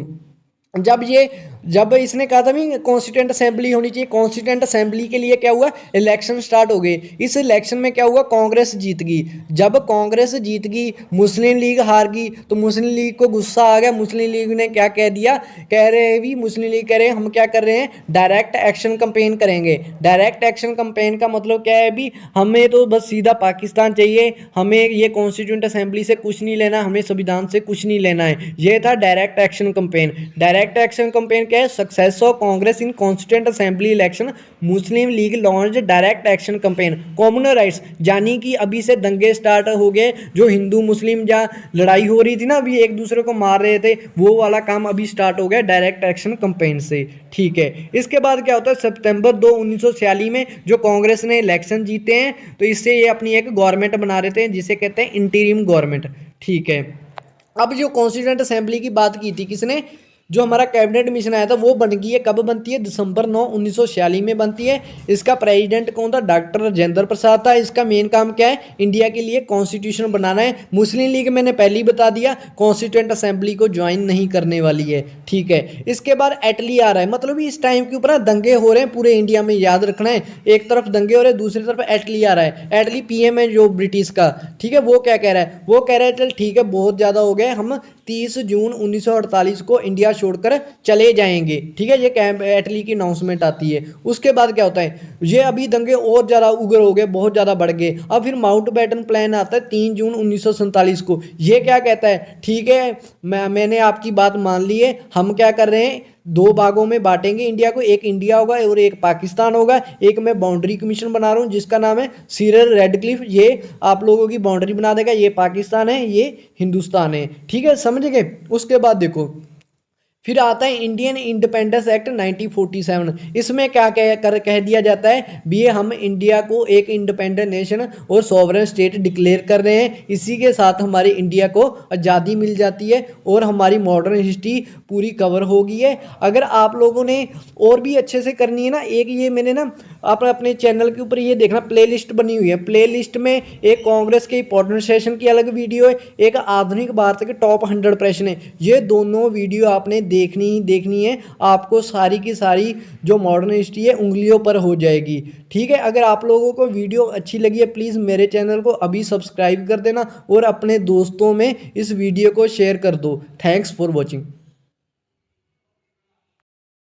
जब इसने कहा था भी कॉन्स्टिट्यूएंट असेंबली होनी चाहिए, कॉन्स्टिट्यूएंट असेंबली के लिए क्या हुआ? इलेक्शन स्टार्ट हो गए। इस इलेक्शन में क्या हुआ? कांग्रेस जीत गई। जब कांग्रेस जीत गई, मुस्लिम लीग हार गई, तो मुस्लिम लीग को गुस्सा आ गया। मुस्लिम लीग ने क्या कह दिया? कह रहे हैं भी, मुस्लिम लीग कह रहे हैं हम क्या कर रहे हैं? डायरेक्ट एक्शन कंपेन करेंगे। डायरेक्ट एक्शन कंपेन का मतलब क्या है भी, हमें तो बस सीधा पाकिस्तान चाहिए, हमें ये कॉन्स्टिट्यूएंट असेंबली से कुछ नहीं लेना, हमें संविधान से कुछ नहीं लेना है। ये था direct action campaign. Direct action campaign क्या है? Success of Congress in constituent assembly election, Muslim league launch direct action campaign. Communal rights, यानी कि अभी से दंगे स्टार्ट हो गए। जो हिंदू मुस्लिम जहाँ लड़ाई हो रही थी ना, अभी एक दूसरे को मार रहे थे, वो वाला काम अभी स्टार्ट हो गया डायरेक्ट एक्शन कंपेन से। ठीक है, इसके बाद क्या होता है? सितंबर 2 1946 में जो कांग्रेस ने इलेक्शन जीते हैं, तो इससे ये अपनी एक गवर्नमेंट बना रहे थे, जिसे कहते हैं इंटीरियम गवर्नमेंट। ठीक है, अब जो कॉन्स्टिट्यूएंट असेंबली की बात की थी किसने? जो हमारा कैबिनेट मिशन आया था, वो बन गई है। कब बनती है? दिसंबर 9 1946 में बनती है। इसका प्रेसिडेंट कौन था? डॉक्टर राजेंद्र प्रसाद था। इसका मेन काम क्या है? इंडिया के लिए कॉन्स्टिट्यूशन बनाना है। मुस्लिम लीग मैंने पहले ही बता दिया, कॉन्स्टिट्यूएंट असेंबली को ज्वाइन नहीं करने वाली है। ठीक है, इसके बाद एटली आ रहा है। मतलब इस टाइम के ऊपर दंगे हो रहे हैं पूरे इंडिया में, याद रखना है। एक तरफ दंगे हो रहे हैं, दूसरी तरफ एटली आ रहा है। एटली PM है जो ब्रिटिश का। ठीक है, वो क्या कह रहा है? वो कह रहा है चल ठीक है, बहुत ज़्यादा हो गए, हम 30 जून 1948 को इंडिया छोड़कर चले जाएंगे। ठीक है, ये कैंप एटली की अनाउंसमेंट आती है। उसके बाद क्या होता है? ये अभी दंगे और ज़्यादा उग्र हो गए, बहुत ज़्यादा बढ़ गए। अब फिर माउंटबेटन प्लान आता है 3 जून 1947 को। ये क्या कहता है? ठीक है, मैंने आपकी बात मान ली है, हम क्या कर रहे हैं? 2 भागों में बांटेंगे इंडिया को, एक इंडिया होगा और एक पाकिस्तान होगा। एक मैं बाउंड्री कमीशन बना रहा हूँ जिसका नाम है सिरल रेडक्लिफ, ये आप लोगों की बाउंड्री बना देगा। ये पाकिस्तान है, ये हिंदुस्तान है। ठीक है, समझ गए? उसके बाद देखो फिर आता है इंडियन इंडिपेंडेंस एक्ट 1947। इसमें क्या कह दिया जाता है भी, हम इंडिया को एक इंडिपेंडेंट नेशन और सॉवरेन स्टेट डिक्लेयर कर रहे हैं। इसी के साथ हमारी इंडिया को आज़ादी मिल जाती है और हमारी मॉडर्न हिस्ट्री पूरी कवर हो गई है। अगर आप लोगों ने और भी अच्छे से करनी है ना, एक ये मैंने ना आप अपने चैनल के ऊपर ये देखना प्लेलिस्ट बनी हुई है। प्लेलिस्ट में एक कांग्रेस के इंपॉर्टेंट सेशन की अलग वीडियो है, एक आधुनिक भारत के टॉप 100 प्रश्न है। ये दोनों वीडियो आपने देखनी है, आपको सारी की सारी जो मॉडर्न हिस्ट्री है उंगलियों पर हो जाएगी। ठीक है, अगर आप लोगों को वीडियो अच्छी लगी है प्लीज़ मेरे चैनल को अभी सब्सक्राइब कर देना और अपने दोस्तों में इस वीडियो को शेयर कर दो। Thanks for watching.